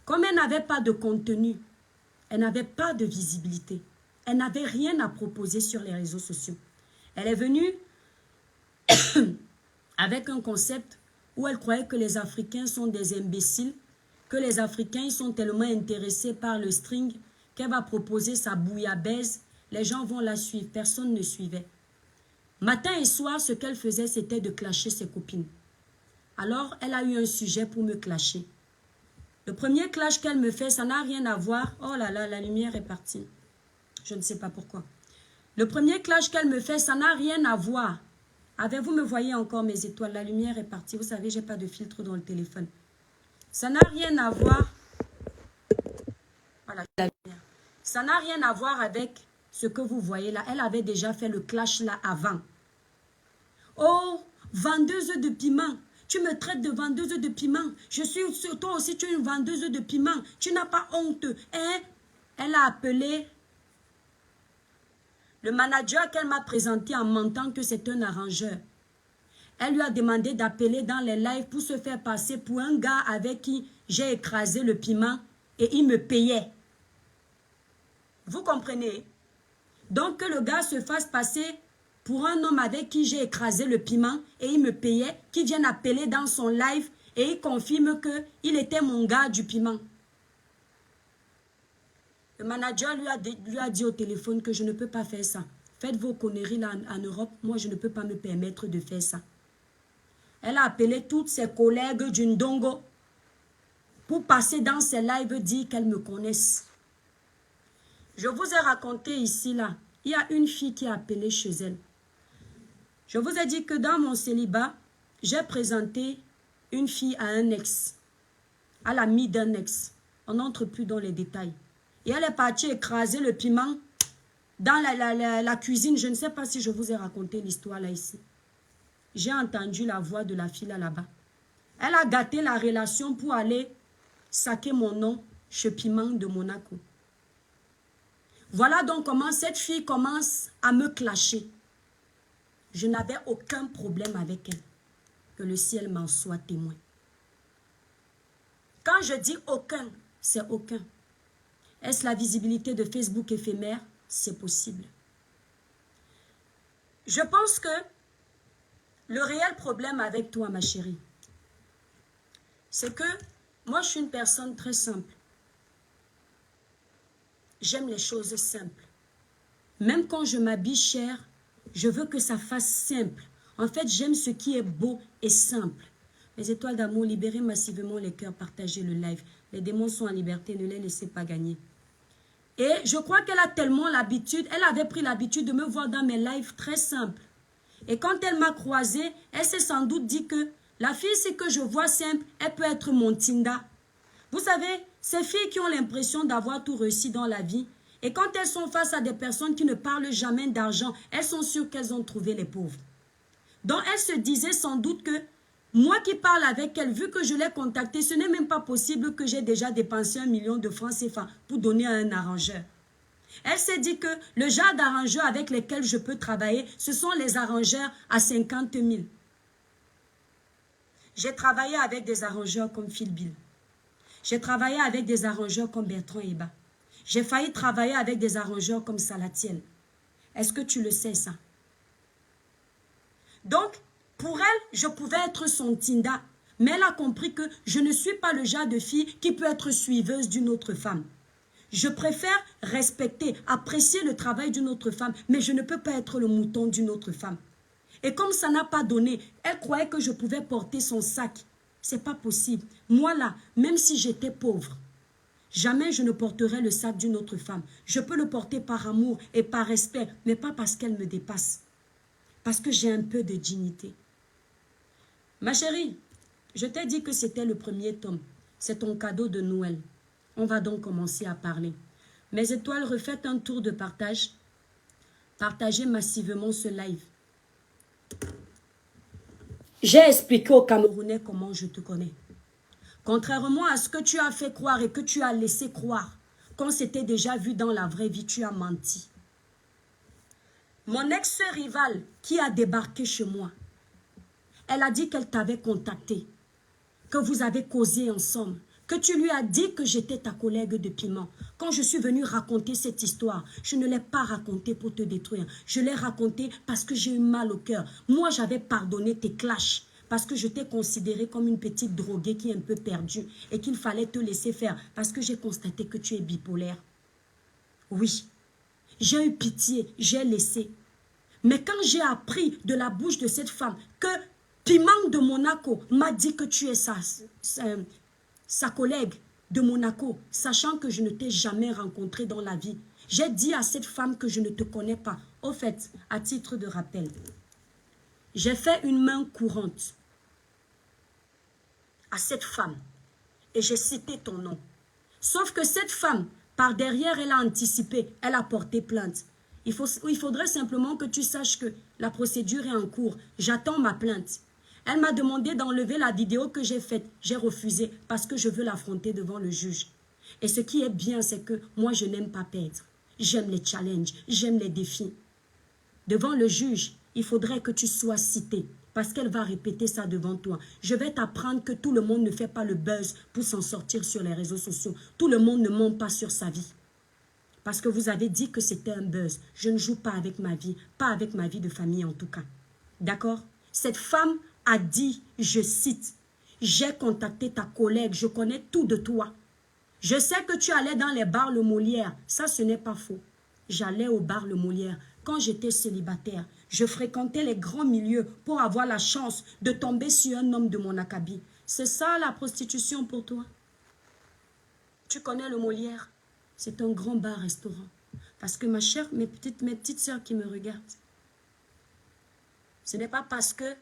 Comme elle n'avait pas de contenu, elle n'avait pas de visibilité, elle n'avait rien à proposer sur les réseaux sociaux. Elle est venue avec un concept où elle croyait que les Africains sont des imbéciles, que les Africains ils sont tellement intéressés par le string qu'elle va proposer sa bouillabaisse, les gens vont la suivre. Personne ne suivait. Matin et soir, ce qu'elle faisait, c'était de clasher ses copines. Alors, elle a eu un sujet pour me clasher. Le premier clash qu'elle me fait, ça n'a rien à voir. Oh là là, la lumière est partie. Je ne sais pas pourquoi. Le premier clash qu'elle me fait, ça n'a rien à voir. Vous me voyez encore mes étoiles, la lumière est partie. Vous savez, je n'ai pas de filtre dans le téléphone. Ça n'a rien à voir. Voilà, la lumière. Ça n'a rien à voir avec ce que vous voyez là. Elle avait déjà fait le clash là avant. Oh, vendeuse de piment. Tu me traites de vendeuse de piment. Je suis toi aussi, tu es une vendeuse de piment. Tu n'as pas honte. Hein? Elle a appelé le manager qu'elle m'a présenté en mentant que c'est un arrangeur. Elle lui a demandé d'appeler dans les lives pour se faire passer pour un gars avec qui j'ai écrasé le piment et il me payait. Vous comprenez? Donc que le gars se fasse passer pour un homme avec qui j'ai écrasé le piment et il me payait, qui vienne appeler dans son live et il confirme qu'il était mon gars du piment. Le manager lui a dit au téléphone que je ne peux pas faire ça. Faites vos conneries là en Europe, moi je ne peux pas me permettre de faire ça. Elle a appelé toutes ses collègues du Ndongo pour passer dans ses lives dire qu'elles me connaissent. Je vous ai raconté ici là, il y a une fille qui a appelé chez elle. Je vous ai dit que dans mon célibat, j'ai présenté une fille à un ex, à l'ami d'un ex. On n'entre plus dans les détails. Et elle est partie écraser le piment dans la cuisine. Je ne sais pas si je vous ai raconté l'histoire là ici. J'ai entendu la voix de la fille là-bas. Elle a gâté la relation pour aller saquer mon nom chez Piment de Monaco. Voilà donc comment cette fille commence à me clasher. Je n'avais aucun problème avec elle. Que le ciel m'en soit témoin. Quand je dis aucun, c'est aucun. Est-ce la visibilité de Facebook éphémère? C'est possible. Je pense que le réel problème avec toi, ma chérie, c'est que moi, je suis une personne très simple. J'aime les choses simples. Même quand je m'habille cher, je veux que ça fasse simple. En fait, j'aime ce qui est beau et simple. Les étoiles d'amour, libérez massivement les cœurs, partagez le live. Les démons sont en liberté, ne les laissez pas gagner. Et je crois qu'elle a tellement l'habitude, elle avait pris l'habitude de me voir dans mes lives très simples. Et quand elle m'a croisée, elle s'est sans doute dit que la fille, c'est que je vois simple, elle peut être mon Tinda. Vous savez, ces filles qui ont l'impression d'avoir tout réussi dans la vie, et quand elles sont face à des personnes qui ne parlent jamais d'argent, elles sont sûres qu'elles ont trouvé les pauvres. Donc elle se disait sans doute que moi qui parle avec elle, vu que je l'ai contactée, ce n'est même pas possible que j'ai déjà dépensé 1 million de francs CFA pour donner à un arrangeur. Elle s'est dit que le genre d'arrangeurs avec lesquels je peux travailler, ce sont les arrangeurs à 50 000. J'ai travaillé avec des arrangeurs comme Phil Bill. J'ai travaillé avec des arrangeurs comme Bertrand Eba. J'ai failli travailler avec des arrangeurs comme Salatiel. Est-ce que tu le sais ça? Donc, pour elle, je pouvais être son Tinda. Mais elle a compris que je ne suis pas le genre de fille qui peut être suiveuse d'une autre femme. Je préfère respecter, apprécier le travail d'une autre femme, mais je ne peux pas être le mouton d'une autre femme. Et comme ça n'a pas donné, elle croyait que je pouvais porter son sac. C'est pas possible. Moi là, même si j'étais pauvre, jamais je ne porterai le sac d'une autre femme. Je peux le porter par amour et par respect, mais pas parce qu'elle me dépasse. Parce que j'ai un peu de dignité. Ma chérie, je t'ai dit que c'était le premier tome. C'est ton cadeau de Noël. On va donc commencer à parler. Mes étoiles, refaites un tour de partage. Partagez massivement ce live. J'ai expliqué aux Camerounais comment je te connais. Contrairement à ce que tu as fait croire et que tu as laissé croire, qu'on s'était déjà vu dans la vraie vie, tu as menti. Mon ex-rival qui a débarqué chez moi, elle a dit qu'elle t'avait contacté, que vous avez causé ensemble, que tu lui as dit que j'étais ta collègue de piment. Quand je suis venue raconter cette histoire, je ne l'ai pas racontée pour te détruire. Je l'ai racontée parce que j'ai eu mal au cœur. Moi, j'avais pardonné tes clashs parce que je t'ai considérée comme une petite droguée qui est un peu perdue et qu'il fallait te laisser faire parce que j'ai constaté que tu es bipolaire. Oui, j'ai eu pitié, j'ai laissé. Mais quand j'ai appris de la bouche de cette femme que Piment de Monaco m'a dit que tu es sa collègue de Monaco, sachant que je ne t'ai jamais rencontré dans la vie, j'ai dit à cette femme que je ne te connais pas. Au fait, à titre de rappel, j'ai fait une main courante à cette femme et j'ai cité ton nom. Sauf que cette femme, par derrière, elle a anticipé, elle a porté plainte. Il faudrait simplement que tu saches que la procédure est en cours. J'attends ma plainte. Elle m'a demandé d'enlever la vidéo que j'ai faite. J'ai refusé parce que je veux l'affronter devant le juge. Et ce qui est bien, c'est que moi, je n'aime pas perdre. J'aime les challenges, j'aime les défis. Devant le juge, il faudrait que tu sois cité parce qu'elle va répéter ça devant toi. Je vais t'apprendre que tout le monde ne fait pas le buzz pour s'en sortir sur les réseaux sociaux. Tout le monde ne ment pas sur sa vie. Parce que vous avez dit que c'était un buzz. Je ne joue pas avec ma vie, pas avec ma vie de famille en tout cas. D'accord? Cette femme a dit, je cite, « J'ai contacté ta collègue, je connais tout de toi. Je sais que tu allais dans les bars Le Molière. » Ça, ce n'est pas faux. J'allais au bar Le Molière. Quand j'étais célibataire, je fréquentais les grands milieux pour avoir la chance de tomber sur un homme de mon acabit. C'est ça la prostitution pour toi? Tu connais Le Molière? C'est un grand bar-restaurant. Parce que ma chère, mes petites sœurs qui me regardent, ce n'est pas parce que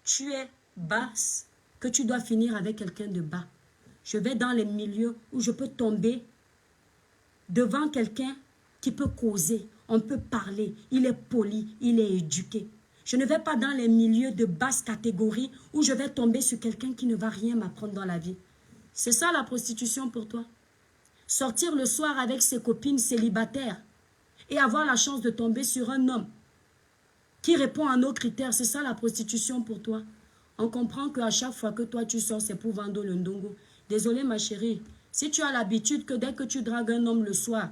tu es basse que tu dois finir avec quelqu'un de bas. Je vais dans les milieux où je peux tomber devant quelqu'un qui peut causer, on peut parler, il est poli, il est éduqué. Je ne vais pas dans les milieux de basse catégorie où je vais tomber sur quelqu'un qui ne va rien m'apprendre dans la vie. C'est ça la prostitution pour toi? Sortir le soir avec ses copines célibataires et avoir la chance de tomber sur un homme qui répond à nos critères, c'est ça la prostitution pour toi? On comprend qu'à chaque fois que toi tu sors, c'est pour vendre le ndongo. Désolé ma chérie, si tu as l'habitude que dès que tu dragues un homme le soir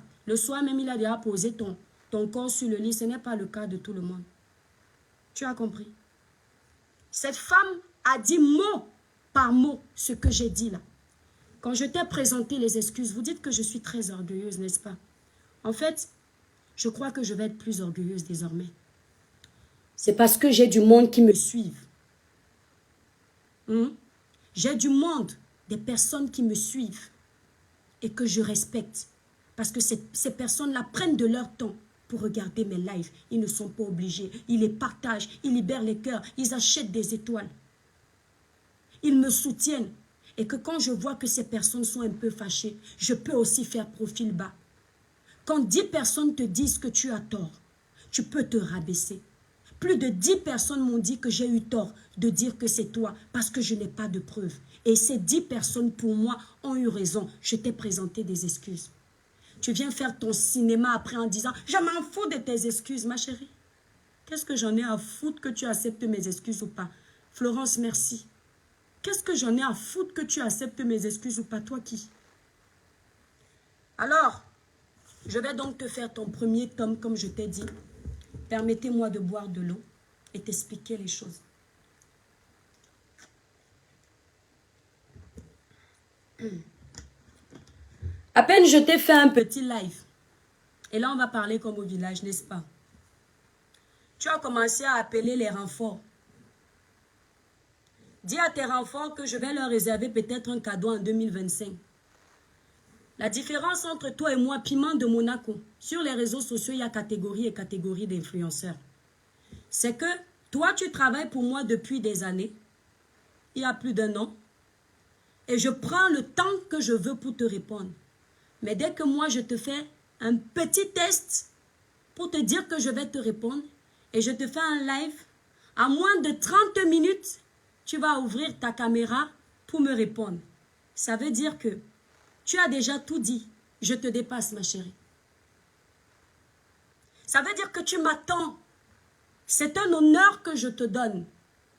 même il a déjà posé ton corps sur le lit, ce n'est pas le cas de tout le monde. Tu as compris? Cette femme a dit mot par mot ce que j'ai dit là. Quand je t'ai présenté les excuses, vous dites que je suis très orgueilleuse, n'est-ce pas? En fait, je crois que je vais être plus orgueilleuse désormais. C'est parce que j'ai du monde qui me suivent. J'ai du monde, des personnes qui me suivent et que je respecte. Parce que ces personnes-là prennent de leur temps pour regarder mes lives. Ils ne sont pas obligés. Ils les partagent, ils libèrent les cœurs, ils achètent des étoiles. Ils me soutiennent. Et que quand je vois que ces personnes sont un peu fâchées, je peux aussi faire profil bas. Quand 10 personnes te disent que tu as tort, tu peux te rabaisser. Plus de 10 personnes m'ont dit que j'ai eu tort de dire que c'est toi parce que je n'ai pas de preuves. Et ces 10 personnes, pour moi, ont eu raison. Je t'ai présenté des excuses. Tu viens faire ton cinéma après en disant « Je m'en fous de tes excuses, ma chérie. » Qu'est-ce que j'en ai à foutre que tu acceptes mes excuses ou pas? Florence, merci. Qu'est-ce que j'en ai à foutre que tu acceptes mes excuses ou pas? Toi qui? Alors, je vais donc te faire ton premier tome comme je t'ai dit. Permettez-moi de boire de l'eau et t'expliquer les choses. À peine je t'ai fait un petit live. Et là, on va parler comme au village, n'est-ce pas? Tu as commencé à appeler les renforts. Dis à tes renforts que je vais leur réserver peut-être un cadeau en 2025. La différence entre toi et moi, Piment de Monaco, sur les réseaux sociaux, il y a catégorie et catégorie d'influenceurs. C'est que toi, tu travailles pour moi depuis des années, il y a plus d'1 an, et je prends le temps que je veux pour te répondre. Mais dès que moi, je te fais un petit test pour te dire que je vais te répondre, et je te fais un live, à moins de 30 minutes, tu vas ouvrir ta caméra pour me répondre. Ça veut dire que tu as déjà tout dit. Je te dépasse, ma chérie. Ça veut dire que tu m'attends. C'est un honneur que je te donne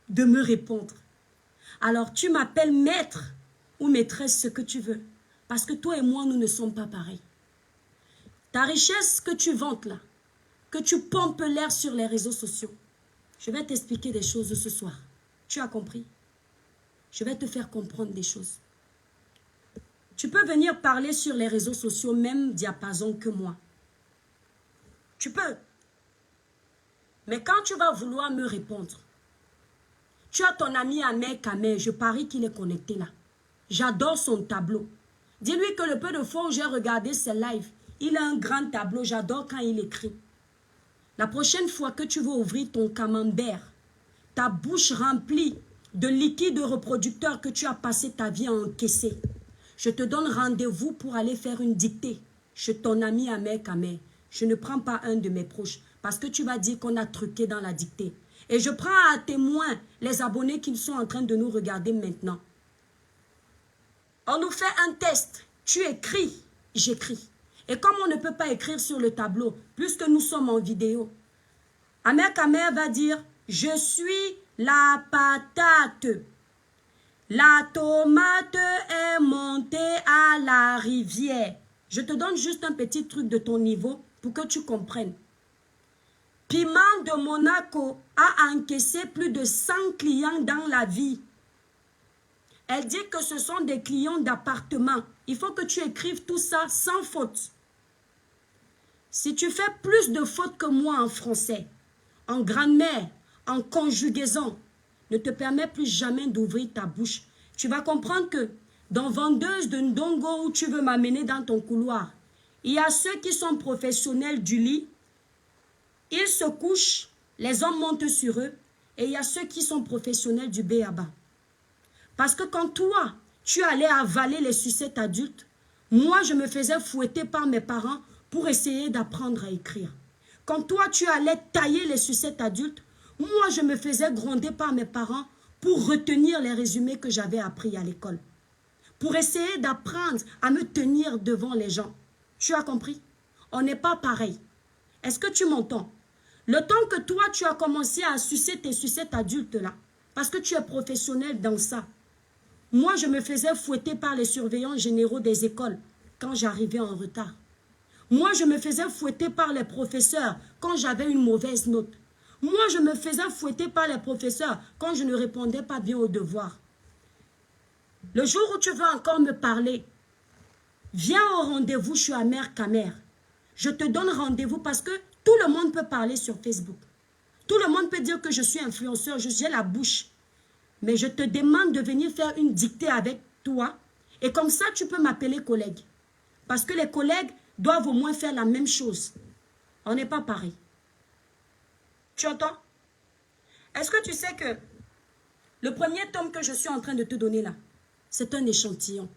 de me répondre. Alors, tu m'appelles maître ou maîtresse, ce que tu veux. Parce que toi et moi, nous ne sommes pas pareils. Ta richesse que tu vantes là, que tu pompes l'air sur les réseaux sociaux, je vais t'expliquer des choses ce soir. Tu as compris? Je vais te faire comprendre des choses. Tu peux venir parler sur les réseaux sociaux, même diapason que moi. Tu peux. Mais quand tu vas vouloir me répondre, tu as ton ami Ahmed Kamer, je parie qu'il est connecté là. J'adore son tableau. Dis-lui que le peu de fois où j'ai regardé ses lives, il a un grand tableau, j'adore quand il écrit. La prochaine fois que tu veux ouvrir ton camembert, ta bouche remplie de liquide reproducteur que tu as passé ta vie à encaisser, je te donne rendez-vous pour aller faire une dictée chez ton ami Ahmed Kamer. Je ne prends pas un de mes proches parce que tu vas dire qu'on a truqué dans la dictée. Et je prends à témoin les abonnés qui sont en train de nous regarder maintenant. On nous fait un test. Tu écris, j'écris. Et comme on ne peut pas écrire sur le tableau, puisque nous sommes en vidéo, Ahmed Kamer va dire « Je suis la patate ». La tomate est montée à la rivière. Je te donne juste un petit truc de ton niveau pour que tu comprennes. Piment de Monaco a encaissé plus de 100 clients dans la vie. Elle dit que ce sont des clients d'appartement. Il faut que tu écrives tout ça sans faute. Si tu fais plus de fautes que moi en français, en grammaire, en conjugaison, ne te permet plus jamais d'ouvrir ta bouche. Tu vas comprendre que dans vendeuse de ndongo où tu veux m'amener dans ton couloir, il y a ceux qui sont professionnels du lit. Ils se couchent, les hommes montent sur eux. Et il y a ceux qui sont professionnels du B.A.B.A. Parce que quand toi, tu allais avaler les sucettes adultes, moi, je me faisais fouetter par mes parents pour essayer d'apprendre à écrire. Quand toi, tu allais tailler les sucettes adultes, moi, je me faisais gronder par mes parents pour retenir les résumés que j'avais appris à l'école. Pour essayer d'apprendre à me tenir devant les gens. Tu as compris? On n'est pas pareil. Est-ce que tu m'entends? Le temps que toi, tu as commencé à sucer tes sucettes adultes là, parce que tu es professionnel dans ça. Moi, je me faisais fouetter par les surveillants généraux des écoles quand j'arrivais en retard. Moi, je me faisais fouetter par les professeurs quand j'avais une mauvaise note. Moi, je me faisais fouetter par les professeurs quand je ne répondais pas bien aux devoirs. Le jour où tu veux encore me parler, viens au rendez-vous, je suis amère qu'amère. Je te donne rendez-vous parce que tout le monde peut parler sur Facebook. Tout le monde peut dire que je suis influenceur, j'ai la bouche. Mais je te demande de venir faire une dictée avec toi. Et comme ça, tu peux m'appeler collègue. Parce que les collègues doivent au moins faire la même chose. On n'est pas pareil. Tu entends? Est-ce que tu sais que le premier tome que je suis en train de te donner là, c'est un échantillon.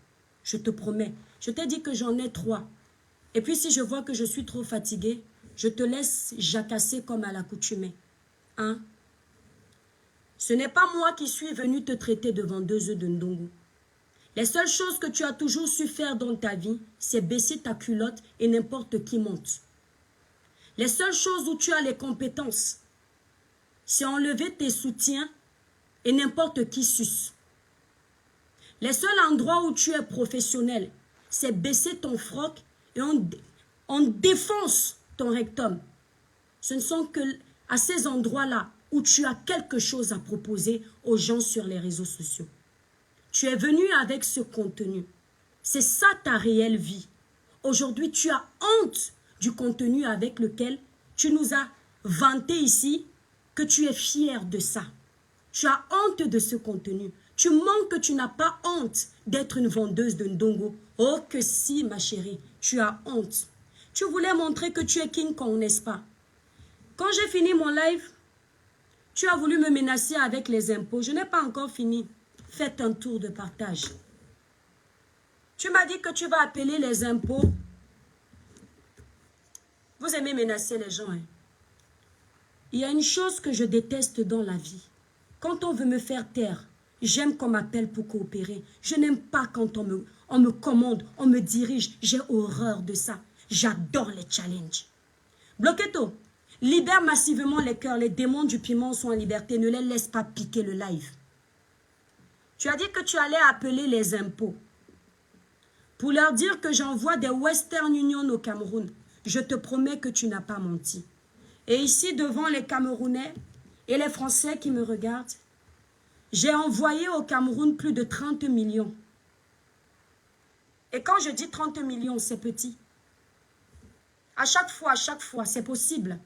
Je te promets. Je t'ai dit que j'en ai 3. Et puis si je vois que je suis trop fatiguée, je te laisse jacasser comme à l'accoutumée. Hein? Ce n'est pas moi qui suis venu te traiter de vendeuse de ndongo. Les seules choses que tu as toujours su faire dans ta vie, c'est baisser ta culotte et n'importe qui monte. Les seules choses où tu as les compétences, c'est enlever tes soutiens et n'importe qui suce. Les seuls endroits où tu es professionnel, c'est baisser ton froc et on défonce ton rectum. Ce ne sont que à ces endroits-là où tu as quelque chose à proposer aux gens sur les réseaux sociaux. Tu es venu avec ce contenu. C'est ça ta réelle vie. Aujourd'hui, tu as honte du contenu avec lequel tu nous as vanté ici, que tu es fier de ça. Tu as honte de ce contenu. Tu manques que tu n'as pas honte d'être une vendeuse de ndongo. Oh que si, ma chérie, tu as honte. Tu voulais montrer que tu es King Kong, n'est-ce pas? Quand j'ai fini mon live, tu as voulu me menacer avec les impôts. Je n'ai pas encore fini. Faites un tour de partage. Tu m'as dit que tu vas appeler les impôts. Vous aimez menacer les gens, hein? Il y a une chose que je déteste dans la vie. Quand on veut me faire taire, j'aime qu'on m'appelle pour coopérer. Je n'aime pas quand on me commande, on me dirige. J'ai horreur de ça. J'adore les challenges. Bloqueto, libère massivement les cœurs. Les démons du piment sont en liberté. Ne les laisse pas piquer le live. Tu as dit que tu allais appeler les impôts pour leur dire que j'envoie des Western Union au Cameroun. Je te promets que tu n'as pas menti. Et ici, devant les Camerounais et les Français qui me regardent, j'ai envoyé au Cameroun plus de 30 millions. Et quand je dis 30 millions, c'est petit. À chaque fois, c'est possible.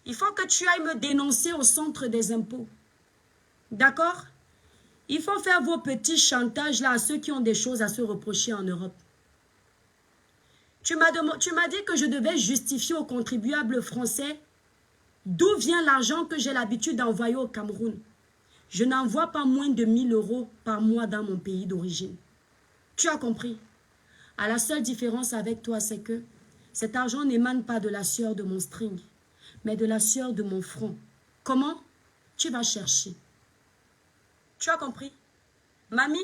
Il faut que tu ailles me dénoncer au centre des impôts. D'accord? Il faut faire vos petits chantages là à ceux qui ont des choses à se reprocher en Europe. Tu m'as dit que je devais justifier aux contribuables français d'où vient l'argent que j'ai l'habitude d'envoyer au Cameroun. Je n'envoie pas moins de 1 000 € par mois dans mon pays d'origine. Tu as compris? La seule différence avec toi, c'est que cet argent n'émane pas de la sueur de mon string, mais de la sueur de mon front. Comment? Tu vas chercher. Tu as compris? Mamie,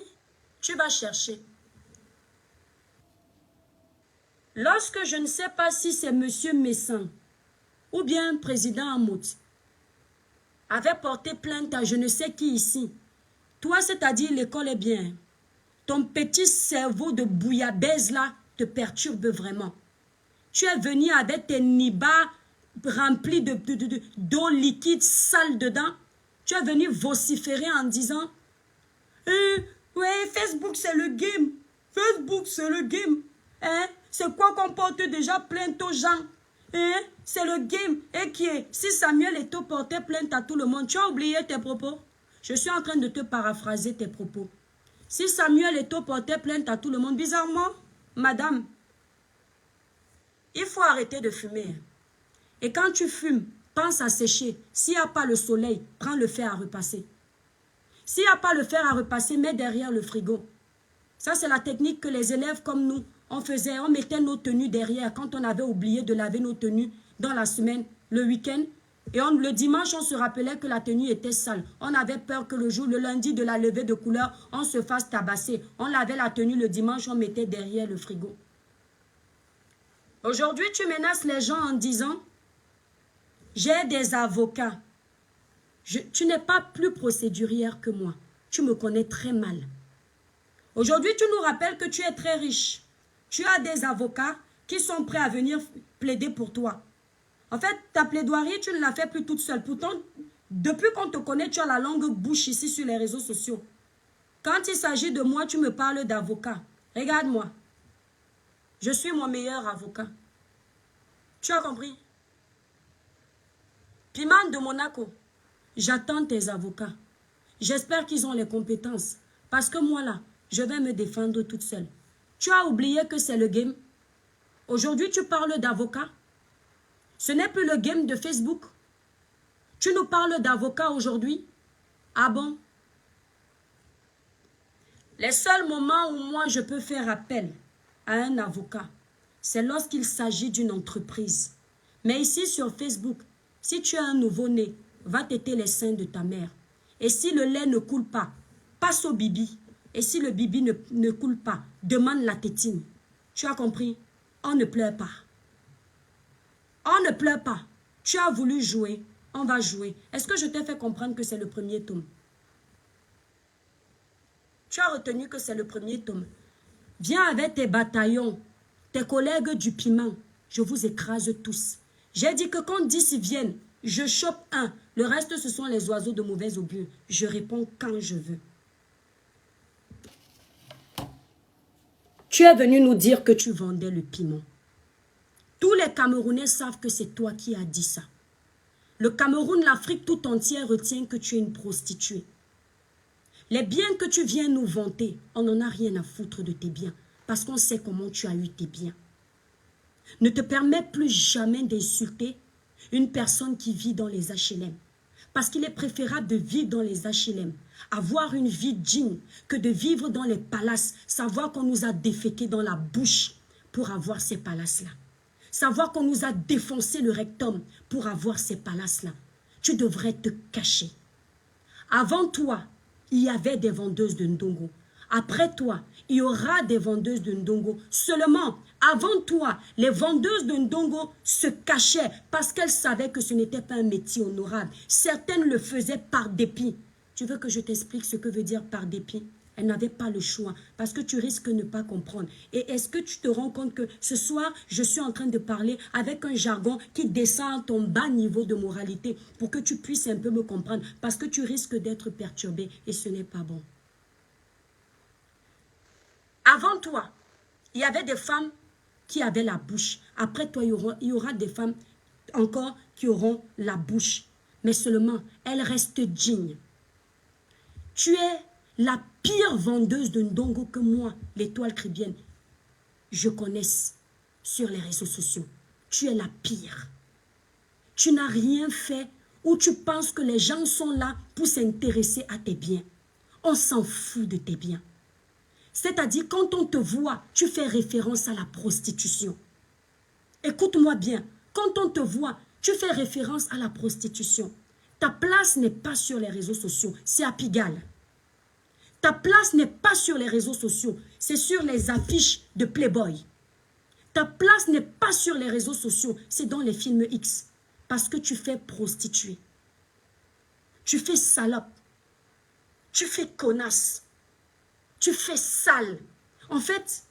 tu vas chercher. Lorsque je ne sais pas si c'est monsieur Messin ou bien président Hamout avait porté plainte à je ne sais qui ici, toi, c'est-à-dire l'école est bien. Ton petit cerveau de bouillabaisse là te perturbe vraiment. Tu es venu avec tes nibas remplis d'eau liquide sale dedans. Tu es venu vociférer en disant ouais, Facebook c'est le game. Facebook c'est le game. Hein? C'est quoi qu'on porte déjà plainte aux gens? Hein? C'est le game. Et qui est? Si Samuel Eto'o portait plainte à tout le monde, tu as oublié tes propos? Je suis en train de te paraphraser tes propos. Si Samuel Eto'o portait plainte à tout le monde, bizarrement, madame, il faut arrêter de fumer. Et quand tu fumes, pense à sécher. S'il n'y a pas le soleil, prends le fer à repasser. S'il n'y a pas le fer à repasser, mets derrière le frigo. Ça, c'est la technique que les élèves comme nous, on faisait. On mettait nos tenues derrière quand on avait oublié de laver nos tenues dans la semaine, le week-end. Et le dimanche, on se rappelait que la tenue était sale. On avait peur que le lundi de la levée de couleur, on se fasse tabasser. On lavait la tenue le dimanche, on mettait derrière le frigo. Aujourd'hui, tu menaces les gens en disant, j'ai des avocats. Tu n'es pas plus procédurière que moi. Tu me connais très mal. Aujourd'hui, tu nous rappelles que tu es très riche. Tu as des avocats qui sont prêts à venir plaider pour toi. En fait, ta plaidoirie, tu ne la fais plus toute seule. Pourtant, depuis qu'on te connaît, tu as la langue bouche ici sur les réseaux sociaux. Quand il s'agit de moi, tu me parles d'avocat. Regarde-moi. Je suis mon meilleur avocat. Tu as compris? Piment de Monaco. J'attends tes avocats. J'espère qu'ils ont les compétences. Parce que moi là, je vais me défendre toute seule. Tu as oublié que c'est le game. Aujourd'hui, tu parles d'avocat. Ce n'est plus le game de Facebook. Tu nous parles d'avocat aujourd'hui. Ah bon? Les seuls moments où moi je peux faire appel à un avocat, c'est lorsqu'il s'agit d'une entreprise. Mais ici sur Facebook, si tu as un nouveau-né, va téter les seins de ta mère. Et si le lait ne coule pas, passe au bibi. Et si le bibi ne coule pas, demande la tétine. Tu as compris? On ne pleure pas. On ne pleure pas. Tu as voulu jouer, on va jouer. Est-ce que je t'ai fait comprendre que c'est le premier tome? Tu as retenu que c'est le premier tome. Viens avec tes bataillons, tes collègues du piment. Je vous écrase tous. J'ai dit que quand 10 viennent, je chope un. Le reste, ce sont les oiseaux de mauvais augure. Je réponds quand je veux. Tu es venu nous dire que tu vendais le piment. Tous les Camerounais savent que c'est toi qui as dit ça. Le Cameroun, l'Afrique tout entière retient que tu es une prostituée. Les biens que tu viens nous vanter, on n'en a rien à foutre de tes biens. Parce qu'on sait comment tu as eu tes biens. Ne te permets plus jamais d'insulter une personne qui vit dans les HLM. Parce qu'il est préférable de vivre dans les HLM, avoir une vie digne, que de vivre dans les palaces, savoir qu'on nous a déféqué dans la bouche pour avoir ces palaces-là. Savoir qu'on nous a défoncé le rectum pour avoir ces palaces-là. Tu devrais te cacher. Avant toi, il y avait des vendeuses de ndongo. Après toi, il y aura des vendeuses de ndongo. Seulement, avant toi, les vendeuses de ndongo se cachaient parce qu'elles savaient que ce n'était pas un métier honorable. Certaines le faisaient par dépit. Tu veux que je t'explique ce que veut dire par dépit? Elles n'avaient pas le choix parce que tu risques de ne pas comprendre. Et est-ce que tu te rends compte que ce soir, je suis en train de parler avec un jargon qui descend à ton bas niveau de moralité pour que tu puisses un peu me comprendre parce que tu risques d'être perturbé et ce n'est pas bon. Avant toi, il y avait des femmes qui avaient la bouche. Après toi, il y aura des femmes encore qui auront la bouche. Mais seulement, elles restent dignes. Tu es la pire vendeuse de ndongo que moi, l'étoile caribéenne, je connaisse sur les réseaux sociaux. Tu es la pire. Tu n'as rien fait ou tu penses que les gens sont là pour s'intéresser à tes biens. On s'en fout de tes biens. C'est-à-dire, quand on te voit, tu fais référence à la prostitution. Écoute-moi bien. Quand on te voit, tu fais référence à la prostitution. Ta place n'est pas sur les réseaux sociaux, c'est à Pigalle. Ta place n'est pas sur les réseaux sociaux, c'est sur les affiches de Playboy. Ta place n'est pas sur les réseaux sociaux, c'est dans les films X. Parce que tu fais prostituée. Tu fais salope. Tu fais connasse. Tu fais sale. En fait,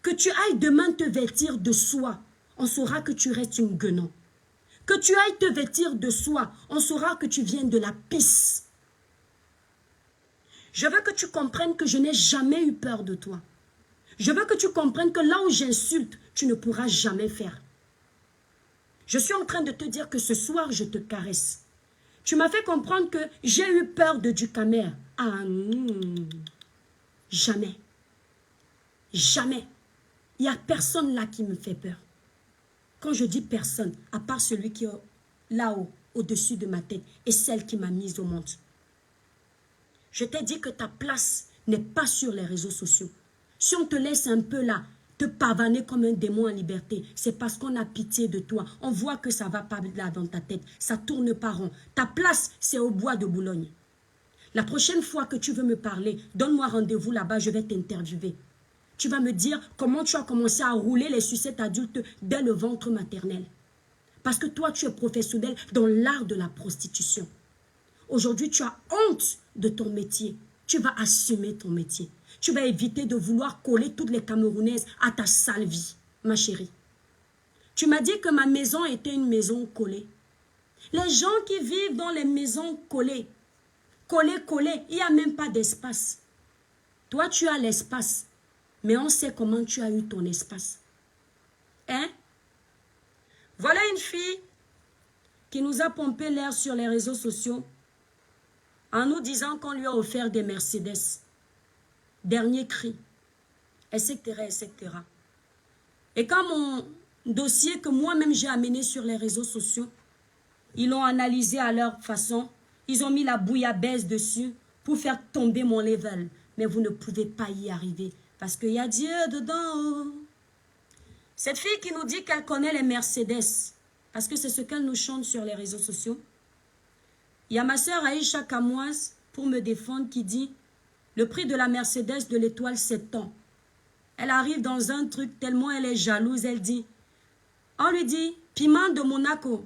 que tu ailles demain te vêtir de soie, on saura que tu restes une guenon. Que tu ailles te vêtir de soie, on saura que tu viens de la pisse. Je veux que tu comprennes que je n'ai jamais eu peur de toi. Je veux que tu comprennes que là où j'insulte, tu ne pourras jamais faire. Je suis en train de te dire que ce soir, je te caresse. Tu m'as fait comprendre que j'ai eu peur de Ducamer. Ah non. Jamais. Jamais. Il n'y a personne là qui me fait peur. Quand je dis personne, à part celui qui là-haut, au-dessus de ma tête, et celle qui m'a mise au monde. Je t'ai dit que ta place n'est pas sur les réseaux sociaux. Si on te laisse un peu là, te pavaner comme un démon en liberté, c'est parce qu'on a pitié de toi. On voit que ça ne va pas là dans ta tête. Ça tourne pas rond. Ta place, c'est au bois de Boulogne. La prochaine fois que tu veux me parler, donne-moi rendez-vous là-bas, je vais t'interviewer. Tu vas me dire comment tu as commencé à rouler les sucettes adultes dès le ventre maternel. Parce que toi, tu es professionnel dans l'art de la prostitution. Aujourd'hui, tu as honte de ton métier. Tu vas assumer ton métier. Tu vas éviter de vouloir coller toutes les Camerounaises à ta sale vie, ma chérie. Tu m'as dit que ma maison était une maison collée. Les gens qui vivent dans les maisons collées, il n'y a même pas d'espace. Toi, tu as l'espace, mais on sait comment tu as eu ton espace. Hein? Voilà une fille qui nous a pompé l'air sur les réseaux sociaux en nous disant qu'on lui a offert des Mercedes. Dernier cri, etc., etc. Et quand mon dossier que moi-même j'ai amené sur les réseaux sociaux, ils l'ont analysé à leur façon, ils ont mis la bouillabaisse dessus pour faire tomber mon level. Mais vous ne pouvez pas y arriver parce qu'il y a Dieu dedans. Cette fille qui nous dit qu'elle connaît les Mercedes, parce que c'est ce qu'elle nous chante sur les réseaux sociaux. Il y a ma soeur Aïcha Kamoise, pour me défendre, qui dit le prix de la Mercedes de l'étoile, c'est tant. Elle arrive dans un truc tellement elle est jalouse, elle dit, on lui dit, piment de Monaco.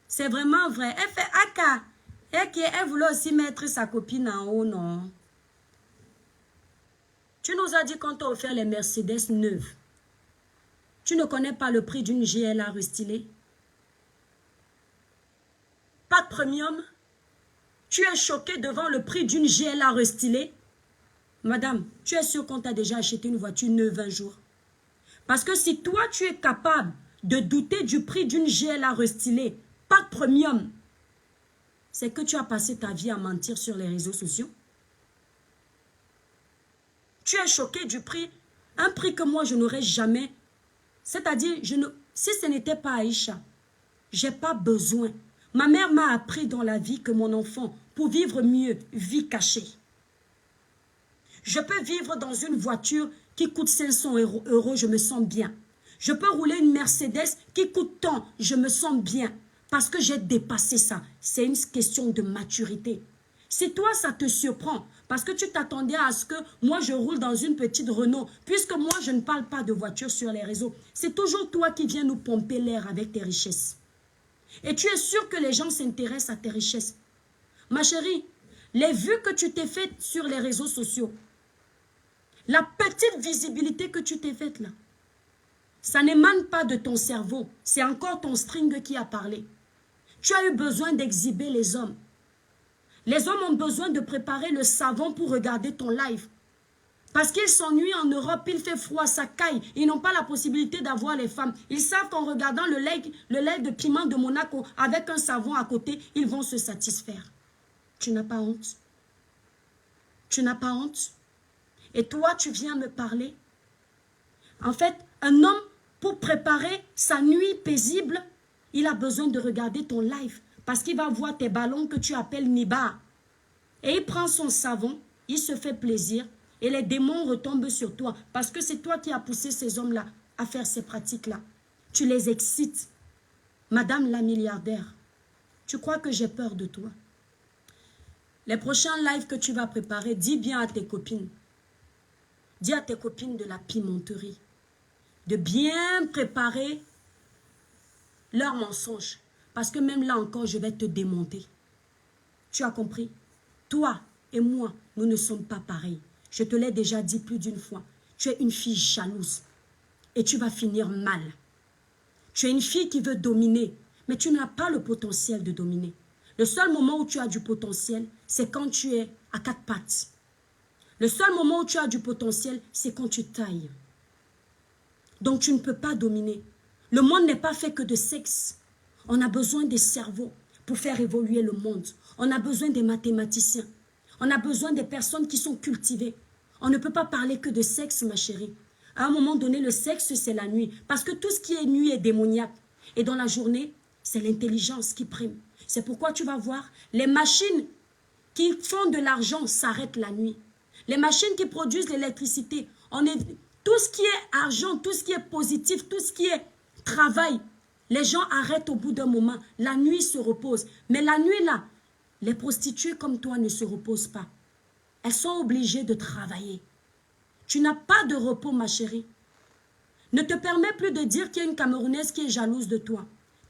C'est vraiment vrai. Elle fait Aka. Elle voulait aussi mettre sa copine en haut, non? Tu nous as dit qu'on t'a offert les Mercedes neuves. Tu ne connais pas le prix d'une GLA restylée? Pas de premium? Tu es choqué devant le prix d'une GLA restylée? Madame, tu es sûre qu'on t'a déjà acheté une voiture neuve un jour? Parce que si toi, tu es capable de douter du prix d'une GLA restylée, pas de premium, c'est que tu as passé ta vie à mentir sur les réseaux sociaux. Tu es choqué du prix, un prix que moi je n'aurais jamais. C'est-à-dire, si ce n'était pas Aïcha, je n'ai pas besoin. Ma mère m'a appris dans la vie que mon enfant, pour vivre mieux, vit caché. Je peux vivre dans une voiture qui coûte 500 €, je me sens bien. Je peux rouler une Mercedes qui coûte tant, je me sens bien. Parce que j'ai dépassé ça. C'est une question de maturité. Si toi, ça te surprend, parce que tu t'attendais à ce que moi, je roule dans une petite Renault, puisque moi, je ne parle pas de voiture sur les réseaux, c'est toujours toi qui viens nous pomper l'air avec tes richesses. Et tu es sûr que les gens s'intéressent à tes richesses. Ma chérie, les vues que tu t'es faites sur les réseaux sociaux, la petite visibilité que tu t'es faite là, ça n'émane pas de ton cerveau, c'est encore ton string qui a parlé. Tu as eu besoin d'exhiber les hommes. Les hommes ont besoin de préparer le savon pour regarder ton live. Parce qu'ils s'ennuient en Europe, il fait froid, ça caille. Ils n'ont pas la possibilité d'avoir les femmes. Ils savent qu'en regardant le lait de piment de Monaco avec un savon à côté, ils vont se satisfaire. Tu n'as pas honte? Tu n'as pas honte? Et toi, tu viens me parler? En fait, un homme, pour préparer sa nuit paisible, il a besoin de regarder ton live. Parce qu'il va voir tes ballons que tu appelles Niba. Et il prend son savon, il se fait plaisir. Et les démons retombent sur toi. Parce que c'est toi qui as poussé ces hommes-là à faire ces pratiques-là. Tu les excites. Madame la milliardaire, tu crois que j'ai peur de toi? Les prochains lives que tu vas préparer, dis bien à tes copines. Dis à tes copines de la pimenterie de bien préparer leurs mensonges. Parce que même là encore, je vais te démonter. Tu as compris? Toi et moi, nous ne sommes pas pareils. Je te l'ai déjà dit plus d'une fois. Tu es une fille jalouse. Et tu vas finir mal. Tu es une fille qui veut dominer. Mais tu n'as pas le potentiel de dominer. Le seul moment où tu as du potentiel, c'est quand tu es à quatre pattes. Le seul moment où tu as du potentiel, c'est quand tu tailles. Donc tu ne peux pas dominer. Le monde n'est pas fait que de sexe. On a besoin des cerveaux pour faire évoluer le monde. On a besoin des mathématiciens. On a besoin des personnes qui sont cultivées. On ne peut pas parler que de sexe, ma chérie. À un moment donné, le sexe, c'est la nuit. Parce que tout ce qui est nuit est démoniaque. Et dans la journée, c'est l'intelligence qui prime. C'est pourquoi tu vas voir, les machines qui font de l'argent s'arrêtent la nuit. Les machines qui produisent l'électricité, tout ce qui est argent, tout ce qui est positif, tout ce qui est travail, les gens arrêtent au bout d'un moment. La nuit se repose. Mais la nuit là, les prostituées comme toi ne se reposent pas. Elles sont obligées de travailler. Tu n'as pas de repos, ma chérie. Ne te permets plus de dire qu'il y a une Camerounaise qui est jalouse de toi.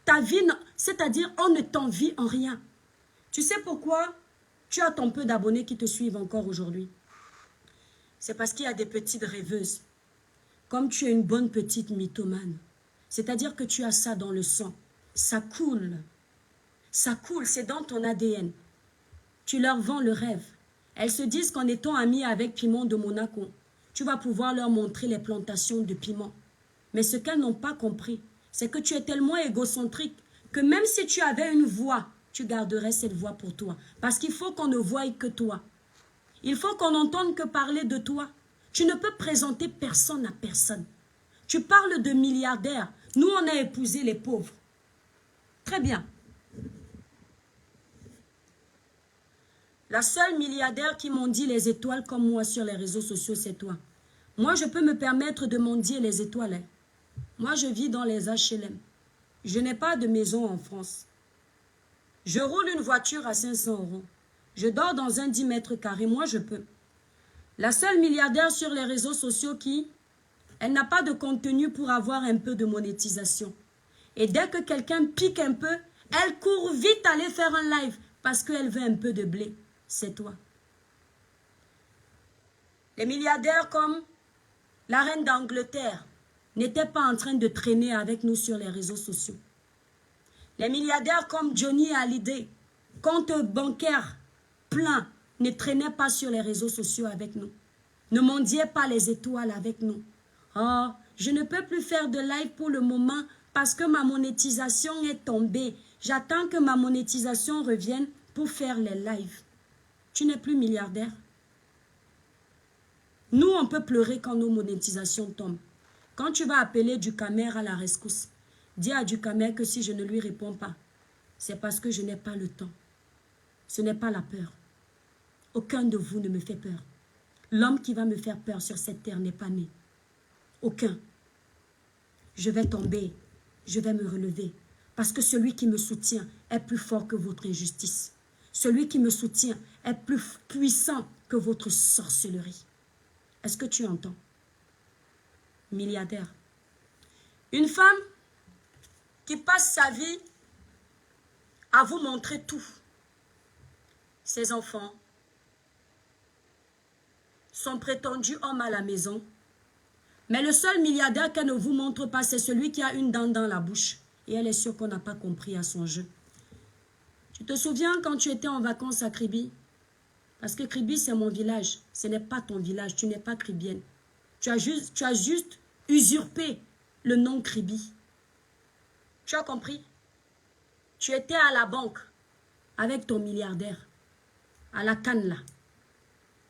Ta vie, c'est-à-dire on ne t'envie en rien. Tu sais pourquoi tu as ton peu d'abonnés qui te suivent encore aujourd'hui? C'est parce qu'il y a des petites rêveuses. Comme tu es une bonne petite mythomane. C'est-à-dire que tu as ça dans le sang. Ça coule. Ça coule, c'est dans ton ADN. Tu leur vends le rêve. Elles se disent qu'en étant amies avec Piment de Monaco, tu vas pouvoir leur montrer les plantations de piment. Mais ce qu'elles n'ont pas compris, c'est que tu es tellement égocentrique que même si tu avais une voix, tu garderais cette voix pour toi. Parce qu'il faut qu'on ne voie que toi. Il faut qu'on n'entende que parler de toi. Tu ne peux présenter personne à personne. Tu parles de milliardaires. Nous, on a épousé les pauvres. Très bien. La seule milliardaire qui mendie les étoiles comme moi sur les réseaux sociaux, c'est toi. Moi, je peux me permettre de mendier les étoiles. Hein. Moi, je vis dans les HLM. Je n'ai pas de maison en France. Je roule une voiture à 500 €. Je dors dans un 10 mètres carrés. Moi, je peux. La seule milliardaire sur les réseaux sociaux qui, elle n'a pas de contenu pour avoir un peu de monétisation. Et dès que quelqu'un pique un peu, elle court vite aller faire un live parce qu'elle veut un peu de blé. C'est toi. Les milliardaires comme la reine d'Angleterre n'étaient pas en train de traîner avec nous sur les réseaux sociaux. Les milliardaires comme Johnny Hallyday, compte bancaire plein, ne traînaient pas sur les réseaux sociaux avec nous. Ne mendiaient pas les étoiles avec nous. Oh, je ne peux plus faire de live pour le moment parce que ma monétisation est tombée. J'attends que ma monétisation revienne pour faire les lives. Tu n'es plus milliardaire. Nous, on peut pleurer quand nos monétisations tombent. Quand tu vas appeler Ducamer à la rescousse, dis à Ducamer que si je ne lui réponds pas, c'est parce que je n'ai pas le temps. Ce n'est pas la peur. Aucun de vous ne me fait peur. L'homme qui va me faire peur sur cette terre n'est pas né. Aucun. Je vais tomber, je vais me relever. Parce que celui qui me soutient est plus fort que votre injustice. Celui qui me soutient est plus puissant que votre sorcellerie. Est-ce que tu entends? Milliardaire. Une femme qui passe sa vie à vous montrer tout. Ses enfants, son prétendu homme à la maison. Mais le seul milliardaire qu'elle ne vous montre pas, c'est celui qui a une dent dans la bouche. Et elle est sûre qu'on n'a pas compris à son jeu. Tu te souviens quand tu étais en vacances à Kribi? Parce que Kribi, c'est mon village. Ce n'est pas ton village. Tu n'es pas kribienne. Tu as juste usurpé le nom Kribi. Tu as compris? Tu étais à la banque avec ton milliardaire. À la canne, là.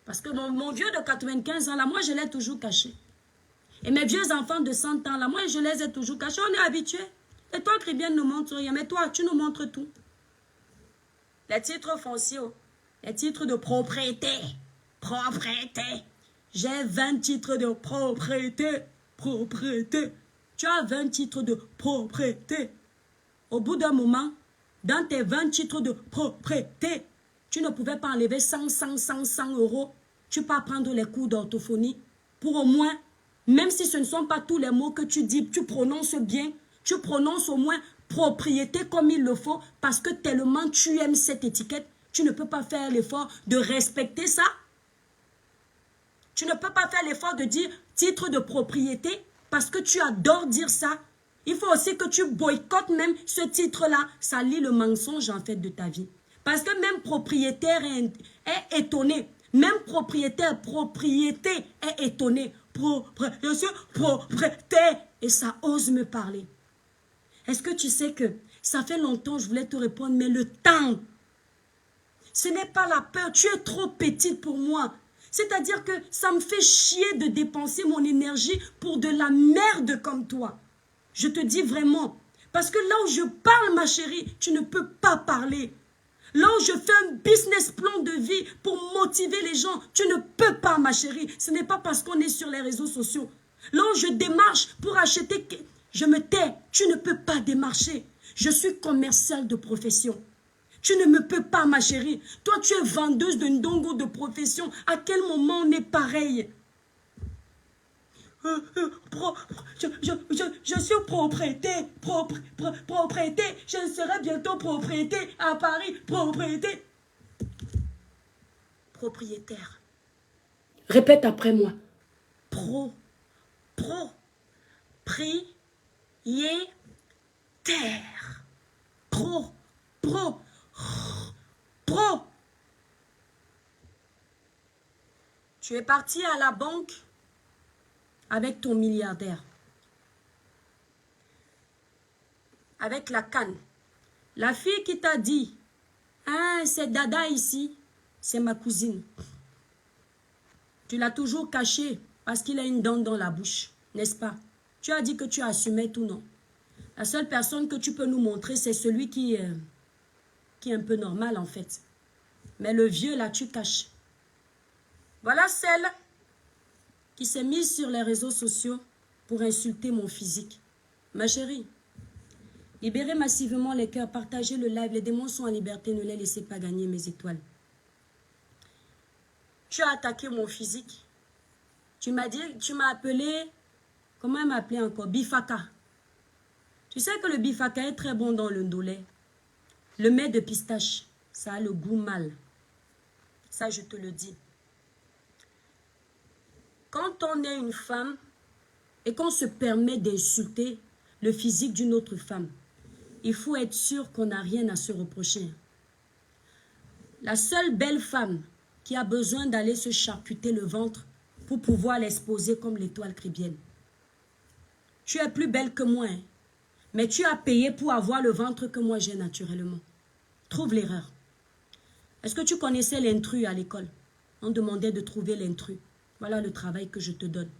Parce que mon vieux de 95 ans, là, moi, je l'ai toujours caché. Et mes vieux enfants de 100 ans, là, moi, je les ai toujours cachés. On est habitués. Et toi, Kribienne, ne montre rien. Mais toi, tu nous montres tout. Les titres fonciers, les titres de propriété. Propriété. J'ai 20 titres de propriété. Propriété. Tu as 20 titres de propriété. Au bout d'un moment, dans tes 20 titres de propriété, tu ne pouvais pas enlever 100 €. Tu peux apprendre les cours d'orthophonie pour au moins, même si ce ne sont pas tous les mots que tu dis, tu prononces bien, tu prononces au moins propriété comme il le faut parce que tellement tu aimes cette étiquette, tu ne peux pas faire l'effort de respecter ça. Tu ne peux pas faire l'effort de dire titre de propriété parce que tu adores dire ça. Il faut aussi que tu boycottes même ce titre-là. Ça lie le mensonge en fait de ta vie. Parce que même propriétaire est étonné. Même propriétaire, propriété est étonné. Je suis propriétaire. Et ça ose me parler. Est-ce que tu sais que ça fait longtemps je voulais te répondre, mais le temps, ce n'est pas la peur. Tu es trop petite pour moi. C'est-à-dire que ça me fait chier de dépenser mon énergie pour de la merde comme toi. Je te dis vraiment, Parce que là où je parle, ma chérie, tu ne peux pas parler. Là où je fais un business plan de vie pour motiver les gens, tu ne peux pas, ma chérie. Ce n'est pas parce qu'on est sur les réseaux sociaux. Là où je démarche pour acheter, je me tais. Tu ne peux pas démarcher. Je suis commerciale de profession. Tu ne me peux pas, ma chérie. Toi, tu es vendeuse de ndongo de profession. À quel moment on est pareil? Je suis propriété. Je serai bientôt propriété à Paris. Propriétaire. Répète après moi. Propriétaire. Pro. Tu es parti à la banque avec ton milliardaire. Avec la canne. La fille qui t'a dit, ah, c'est Dada ici, c'est ma cousine. Tu l'as toujours caché parce qu'il a une dent dans la bouche, n'est-ce pas? Tu as dit que tu assumais tout, non? La seule personne que tu peux nous montrer, c'est celui qui est un peu normal en fait. Mais le vieux là, tu caches. Voilà celle qui s'est mise sur les réseaux sociaux pour insulter mon physique. Ma chérie, libérez massivement les cœurs, partagez le live, les démons sont en liberté, ne les laissez pas gagner mes étoiles. Tu as attaqué mon physique. Tu m'as appelé, comment elle m'appelait encore? Bifaka. Tu sais que le bifaka est très bon dans le ndolé. Le mets de pistache, ça a le goût mal. Ça, je te le dis. Quand on est une femme et qu'on se permet d'insulter le physique d'une autre femme, il faut être sûr qu'on n'a rien à se reprocher. La seule belle femme qui a besoin d'aller se charcuter le ventre pour pouvoir l'exposer comme l'étoile cribienne. Tu es plus belle que moi, hein, mais tu as payé pour avoir le ventre que moi j'ai naturellement. Trouve l'erreur. Est-ce que tu connaissais l'intrus à l'école? On demandait de trouver l'intrus. Voilà le travail que je te donne.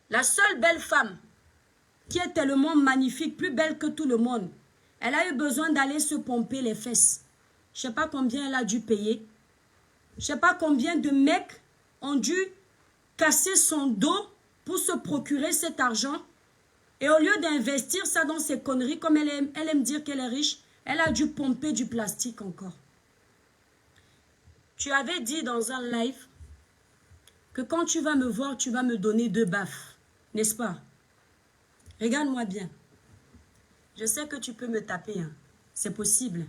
La seule belle femme qui est tellement magnifique, plus belle que tout le monde, elle a eu besoin d'aller se pomper les fesses. Je ne sais pas combien elle a dû payer. Je ne sais pas combien de mecs ont dû casser son dos pour se procurer cet argent. Et au lieu d'investir ça dans ses conneries, comme elle aime dire qu'elle est riche, elle a dû pomper du plastique encore. Tu avais dit dans un live que quand tu vas me voir, tu vas me donner 2 baffes. N'est-ce pas? Regarde-moi bien. Je sais que tu peux me taper. Hein. C'est possible.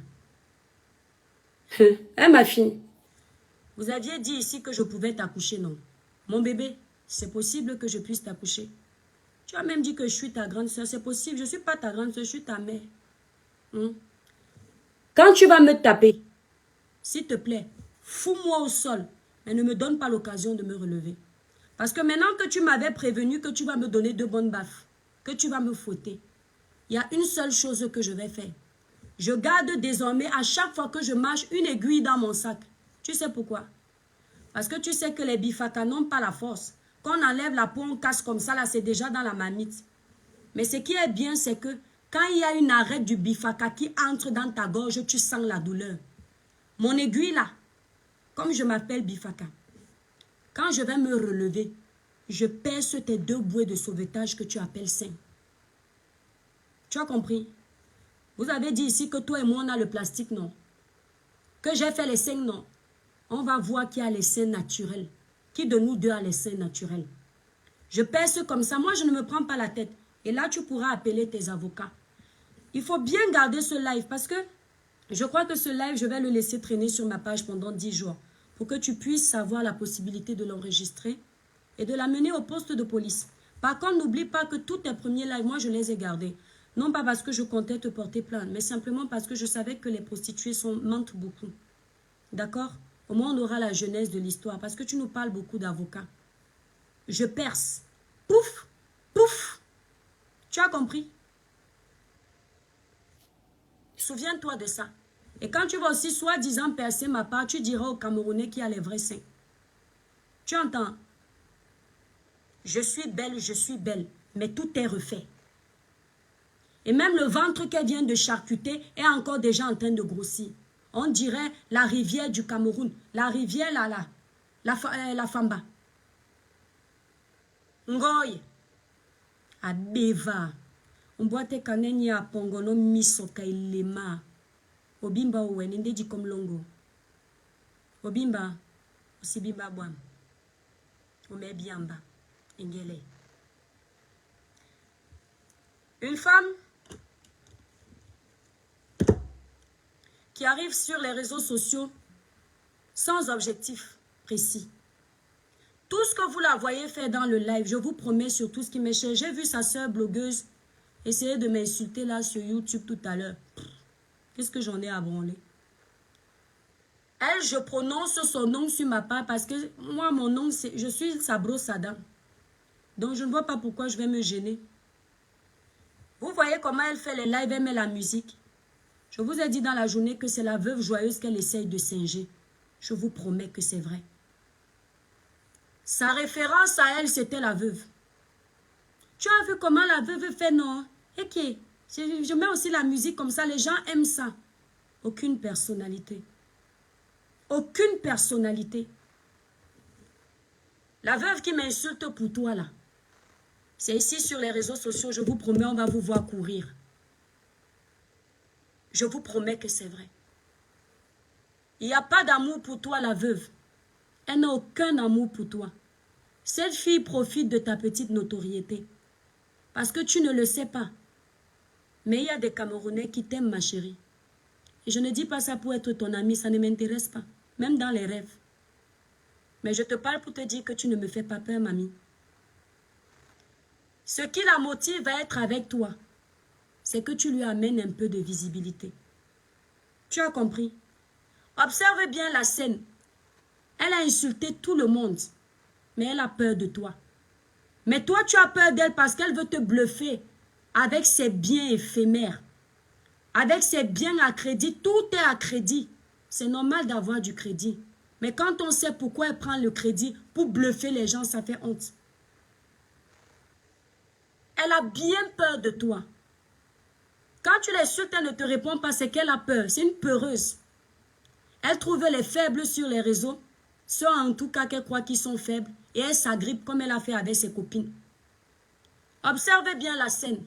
Hein, ma fille? Vous aviez dit ici que je pouvais t'accoucher, non? Mon bébé, c'est possible que je puisse t'accoucher. Tu as même dit que je suis ta grande soeur. C'est possible. Je ne suis pas ta grande soeur, je suis ta mère. Quand tu vas me taper, s'il te plaît, fous-moi au sol. Mais ne me donne pas l'occasion de me relever. Parce que maintenant que tu m'avais prévenu que tu vas me donner 2 bonnes baffes, que tu vas me fouetter, il y a une seule chose que je vais faire. Je garde désormais à chaque fois que je marche une aiguille dans mon sac. Tu sais pourquoi? Parce que tu sais que les bifakas n'ont pas la force. Quand on enlève la peau, on casse comme ça, là c'est déjà dans la marmite. Mais ce qui est bien, c'est que quand il y a une arête du bifaka qui entre dans ta gorge, tu sens la douleur. Mon aiguille là, comme je m'appelle bifaka, quand je vais me relever, je perce tes 2 bouées de sauvetage que tu appelles seins. Tu as compris? Vous avez dit ici que toi et moi on a le plastique, non? Que j'ai fait les seins, non? On va voir qui a les seins naturels. Qui de nous deux a les seins naturels? Je perce comme ça, moi je ne me prends pas la tête. Et là tu pourras appeler tes avocats. Il faut bien garder ce live parce que je crois que ce live, je vais le laisser traîner sur ma page pendant 10 jours. Pour que tu puisses avoir la possibilité de l'enregistrer et de l'amener au poste de police. Par contre, n'oublie pas que tous tes premiers lives, moi je les ai gardés. Non pas parce que je comptais te porter plainte, mais simplement parce que je savais que les prostituées mentent beaucoup. D'accord? Au moins on aura la jeunesse de l'histoire parce que tu nous parles beaucoup d'avocats. Je perce. Pouf! Pouf! Tu as compris? Souviens-toi de ça. Et quand tu vas aussi soi-disant percer ma part, tu diras au Camerounais qui a les vrais seins. Tu entends? Je suis belle, mais tout est refait. Et même le ventre qu'elle vient de charcuter est encore déjà en train de grossir. On dirait la rivière du Cameroun. La rivière là, la Famba. Ngoy. A Beva. On boit tes caneni à Pongono misoka ilema. Obimba ouwe, nende di comme longo. Obimba, osibimba boam. Ome biamba. Ingele. Une femme qui arrive sur les réseaux sociaux sans objectif précis. Tout ce que vous la voyez faire dans le live, je vous promets sur tout ce qui m'est cher. J'ai vu sa soeur blogueuse essayer de m'insulter là sur YouTube tout à l'heure. Qu'est-ce que j'en ai à branler? Elle, je prononce son nom sur ma part parce que moi, mon nom, je suis sa brosse à dents. Donc, je ne vois pas pourquoi je vais me gêner. Vous voyez comment elle fait les lives, elle met la musique. Je vous ai dit dans la journée que c'est la veuve joyeuse qu'elle essaye de singer. Je vous promets que c'est vrai. Sa référence à elle, c'était la veuve. Tu as vu comment la veuve fait, non? Ok, je mets aussi la musique comme ça, les gens aiment ça. Aucune personnalité. Aucune personnalité. La veuve qui m'insulte pour toi, là. C'est ici sur les réseaux sociaux, je vous promets, on va vous voir courir. Je vous promets que c'est vrai. Il n'y a pas d'amour pour toi, la veuve. Elle n'a aucun amour pour toi. Cette fille profite de ta petite notoriété. Parce que tu ne le sais pas. Mais il y a des Camerounais qui t'aiment, ma chérie. Et je ne dis pas ça pour être ton amie, ça ne m'intéresse pas. Même dans les rêves. Mais je te parle pour te dire que tu ne me fais pas peur, mamie. Ce qui la motive à être avec toi, c'est que tu lui amènes un peu de visibilité. Tu as compris? Observe bien la scène. Elle a insulté tout le monde. Mais elle a peur de toi. Mais toi, tu as peur d'elle parce qu'elle veut te bluffer avec ses biens éphémères. Avec ses biens à crédit, tout est à crédit. C'est normal d'avoir du crédit. Mais quand on sait pourquoi elle prend le crédit pour bluffer les gens, ça fait honte. Elle a bien peur de toi. Quand tu l'insultes, elle ne te répond pas, c'est qu'elle a peur. C'est une peureuse. Elle trouve les faibles sur les réseaux, ceux en tout cas qu'elle croit qu'ils sont faibles, et elle s'agrippe comme elle a fait avec ses copines. Observez bien la scène.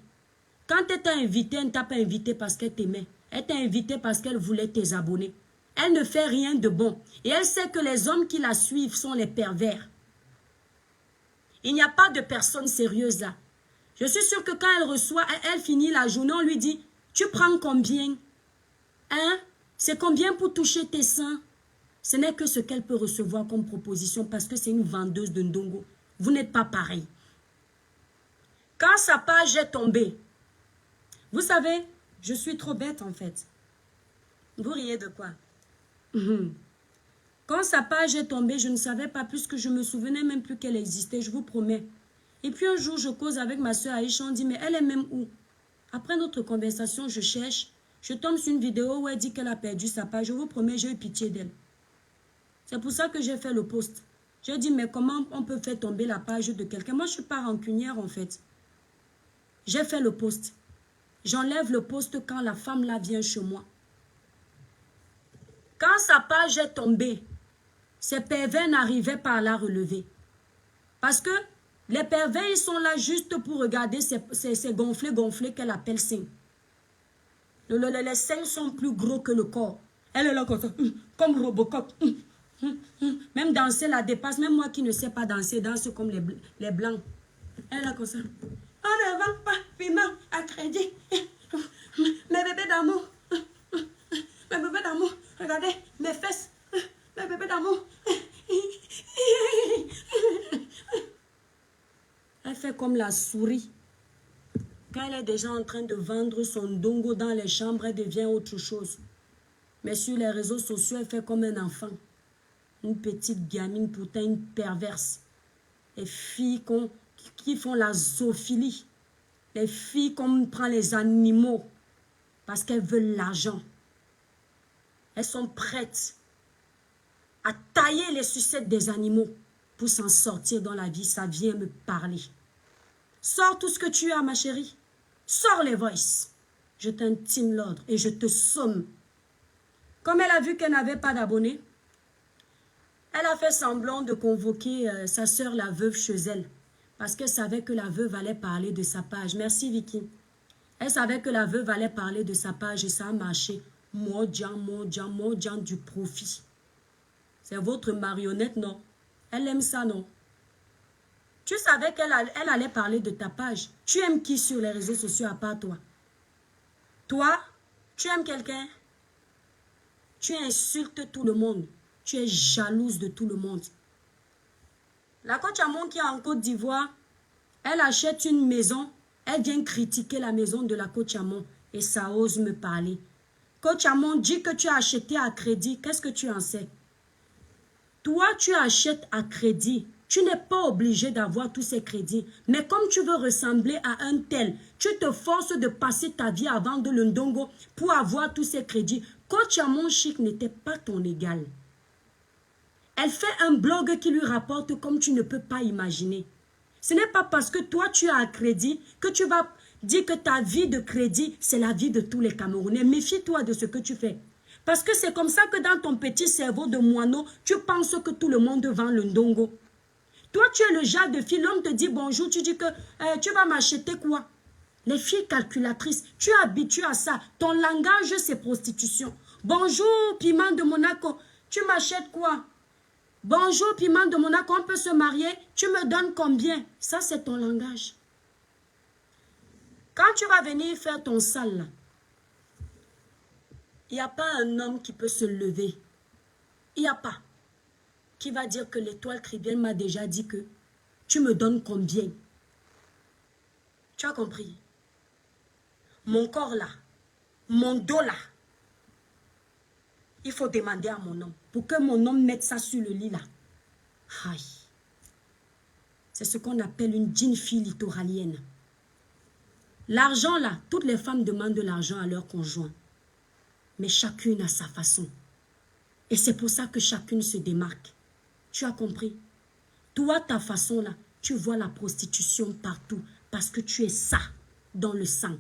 Quand elle t'a invité, elle ne t'a pas invité parce qu'elle t'aimait. Elle t'a invité parce qu'elle voulait tes abonnés. Elle ne fait rien de bon. Et elle sait que les hommes qui la suivent sont les pervers. Il n'y a pas de personne sérieuse là. Je suis sûre que quand elle reçoit, elle finit la journée, on lui dit, tu prends combien? Hein? C'est combien pour toucher tes seins? Ce n'est que ce qu'elle peut recevoir comme proposition parce que c'est une vendeuse de ndongo. Vous n'êtes pas pareil. Quand sa page est tombée, vous savez, je suis trop bête en fait. Vous riez de quoi? Quand sa page est tombée, je ne savais pas plus que je me souvenais même plus qu'elle existait, je vous promets. Et puis un jour, je cause avec ma soeur Aïcha, on dit, mais elle est même où? Après notre conversation, je cherche, je tombe sur une vidéo où elle dit qu'elle a perdu sa page. Je vous promets, j'ai eu pitié d'elle. C'est pour ça que j'ai fait le post. J'ai dit, mais comment on peut faire tomber la page de quelqu'un? Moi, je ne suis pas rancunière en fait. J'ai fait le post. J'enlève le post quand la femme là vient chez moi. Quand sa page est tombée, ces pervers n'arrivaient pas à la relever. Parce que les pervers, ils sont là juste pour regarder ces gonflés qu'elle appelle seins. Les seins sont plus gros que le corps. Elle est là comme ça, comme Robocop. Même danser la dépasse. Même moi qui ne sais pas danser, danse comme les blancs. Elle est là comme ça. On ne vend pas piment à crédit. Mes bébés d'amour. Mes bébés d'amour. Regardez mes fesses. Mes bébés d'amour. Elle fait comme la souris. Quand elle est déjà en train de vendre son dongo dans les chambres, elle devient autre chose. Mais sur les réseaux sociaux, elle fait comme un enfant. Une petite gamine, pourtant une perverse. Les filles qui font la zoophilie. Les filles qu'on prend les animaux parce qu'elles veulent l'argent. Elles sont prêtes à tailler les sucettes des animaux pour s'en sortir dans la vie. Ça vient me parler. Sors tout ce que tu as, ma chérie. Sors les voices. Je t'intime l'ordre et je te somme. Comme elle a vu qu'elle n'avait pas d'abonnés, elle a fait semblant de convoquer sa sœur, la veuve, chez elle. Parce qu'elle savait que la veuve allait parler de sa page. Merci, Vicky. Elle savait que la veuve allait parler de sa page et ça a marché. Modjan du profit. C'est votre marionnette, non? Elle aime ça, non? Tu savais qu'elle allait parler de ta page. Tu aimes qui sur les réseaux sociaux à part toi? Toi, tu aimes quelqu'un? Tu insultes tout le monde. Tu es jalouse de tout le monde. La coach Amon qui est en Côte d'Ivoire, elle achète une maison. Elle vient critiquer la maison de la coach Amon. Et ça ose me parler. Coach Amon dit que tu as acheté à crédit. Qu'est-ce que tu en sais? Toi, tu achètes à crédit. Tu n'es pas obligé d'avoir tous ces crédits. Mais comme tu veux ressembler à un tel, tu te forces de passer ta vie à vendre le ndongo pour avoir tous ces crédits. Coach Amon Chic n'était pas ton égal. Elle fait un blog qui lui rapporte comme tu ne peux pas imaginer. Ce n'est pas parce que toi tu as un crédit que tu vas dire que ta vie de crédit, c'est la vie de tous les Camerounais. Méfie-toi de ce que tu fais. Parce que c'est comme ça que dans ton petit cerveau de moineau, tu penses que tout le monde vend le ndongo. Toi, tu es le genre de fille, l'homme te dit bonjour, tu dis que tu vas m'acheter quoi? Les filles calculatrices, tu es habitué à ça. Ton langage, c'est prostitution. Bonjour, piment de Monaco, tu m'achètes quoi? Bonjour, piment de Monaco, on peut se marier, tu me donnes combien? Ça, c'est ton langage. Quand tu vas venir faire ton sale, là, il n'y a pas un homme qui peut se lever. Il n'y a pas. Qui va dire que l'étoile Cribiel m'a déjà dit que tu me donnes combien? Tu as compris? Mon corps là, mon dos là, il faut demander à mon homme pour que mon homme mette ça sur le lit là. Aïe. C'est ce qu'on appelle une jeune fille littoralienne. L'argent là, toutes les femmes demandent de l'argent à leur conjoint. Mais chacune a sa façon. Et c'est pour ça que chacune se démarque. Tu as compris? Toi, ta façon là, tu vois la prostitution partout parce que tu es ça dans le sang.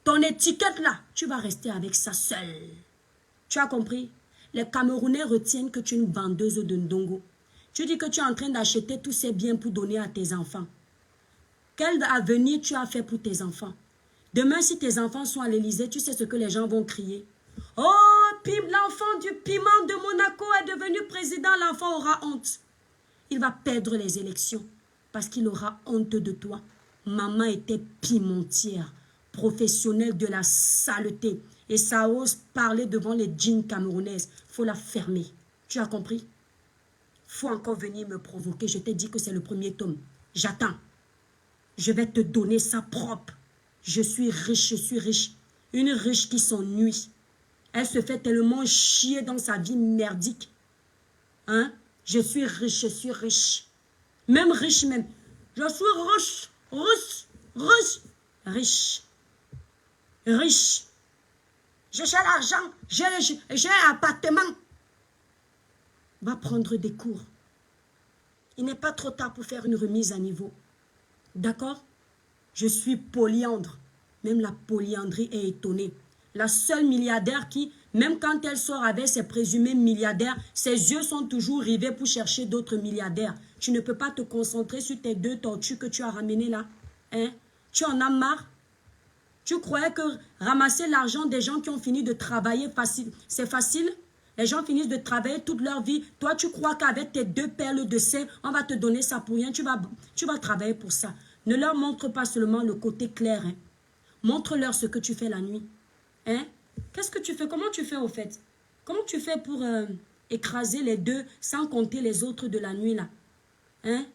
Ton étiquette là, tu vas rester avec ça seul. Tu as compris? Les Camerounais retiennent que tu es une vendeuse de ndongo. Tu dis que tu es en train d'acheter tous ces biens pour donner à tes enfants. Quel avenir tu as fait pour tes enfants? Demain, si tes enfants sont à l'Élysée, tu sais ce que les gens vont crier. Oh, l'enfant du piment de Monaco est devenu président, l'enfant aura honte. Il va perdre les élections parce qu'il aura honte de toi. Maman était pimentière, professionnelle de la saleté. Et ça ose parler devant les djinns camerounaises. Il faut la fermer. Tu as compris? Faut encore venir me provoquer. Je t'ai dit que c'est le premier tome. J'attends. Je vais te donner ça propre. Je suis riche, je suis riche. Une riche qui s'ennuie. Elle se fait tellement chier dans sa vie merdique. Hein? Je suis riche, je suis riche. Même riche même. Je suis riche, riche, riche, riche. Riche. J'ai l'argent, j'ai un appartement. Va prendre des cours. Il n'est pas trop tard pour faire une remise à niveau. D'accord? Je suis polyandre. Même la polyandrie est étonnée. La seule milliardaire qui, même quand elle sort avec ses présumés milliardaires, ses yeux sont toujours rivés pour chercher d'autres milliardaires. Tu ne peux pas te concentrer sur tes 2 tortues que tu as ramenées là. Hein? Tu en as marre? Tu croyais que ramasser l'argent des gens qui ont fini de travailler, c'est facile? Les gens finissent de travailler toute leur vie. Toi, tu crois qu'avec tes 2 perles de sein, on va te donner ça pour rien. Tu vas travailler pour ça. Ne leur montre pas seulement le côté clair. Hein. Montre-leur ce que tu fais la nuit. Hein? Qu'est-ce que tu fais? Comment tu fais au fait? Comment tu fais pour écraser les 2 sans compter les autres de la nuit là? Hein?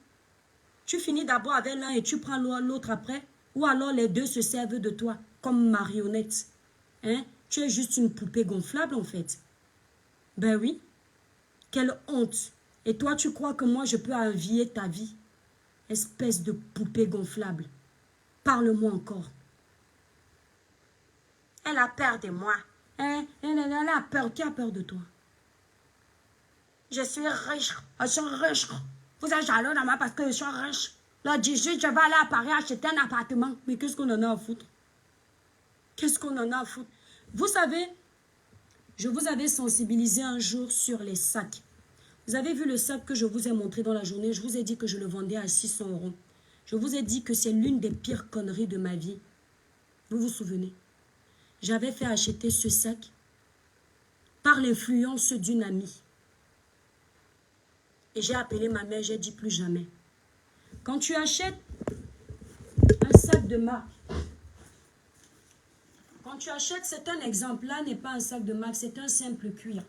Tu finis d'abord avec l'un et tu prends l'autre après? Ou alors les 2 se servent de toi comme marionnettes? Hein? Tu es juste une poupée gonflable en fait. Ben oui. Quelle honte. Et toi tu crois que moi je peux envier ta vie? Espèce de poupée gonflable. Parle-moi encore. Elle a peur de moi. Hein? Elle a peur. Qui a peur de toi? Je suis riche. Je suis riche. Vous êtes jaloux de moi parce que je suis riche. Le 18, je vais aller à Paris acheter un appartement. Mais qu'est-ce qu'on en a à foutre? Qu'est-ce qu'on en a à foutre? Vous savez, je vous avais sensibilisé un jour sur les sacs. Vous avez vu le sac que je vous ai montré dans la journée? Je vous ai dit que je le vendais à 600 euros. Je vous ai dit que c'est l'une des pires conneries de ma vie. Vous vous souvenez? J'avais fait acheter ce sac par l'influence d'une amie. Et j'ai appelé ma mère, j'ai dit plus jamais. Quand tu achètes un sac de marque, quand tu achètes, c'est un exemple, là n'est pas un sac de marque, c'est un simple cuir.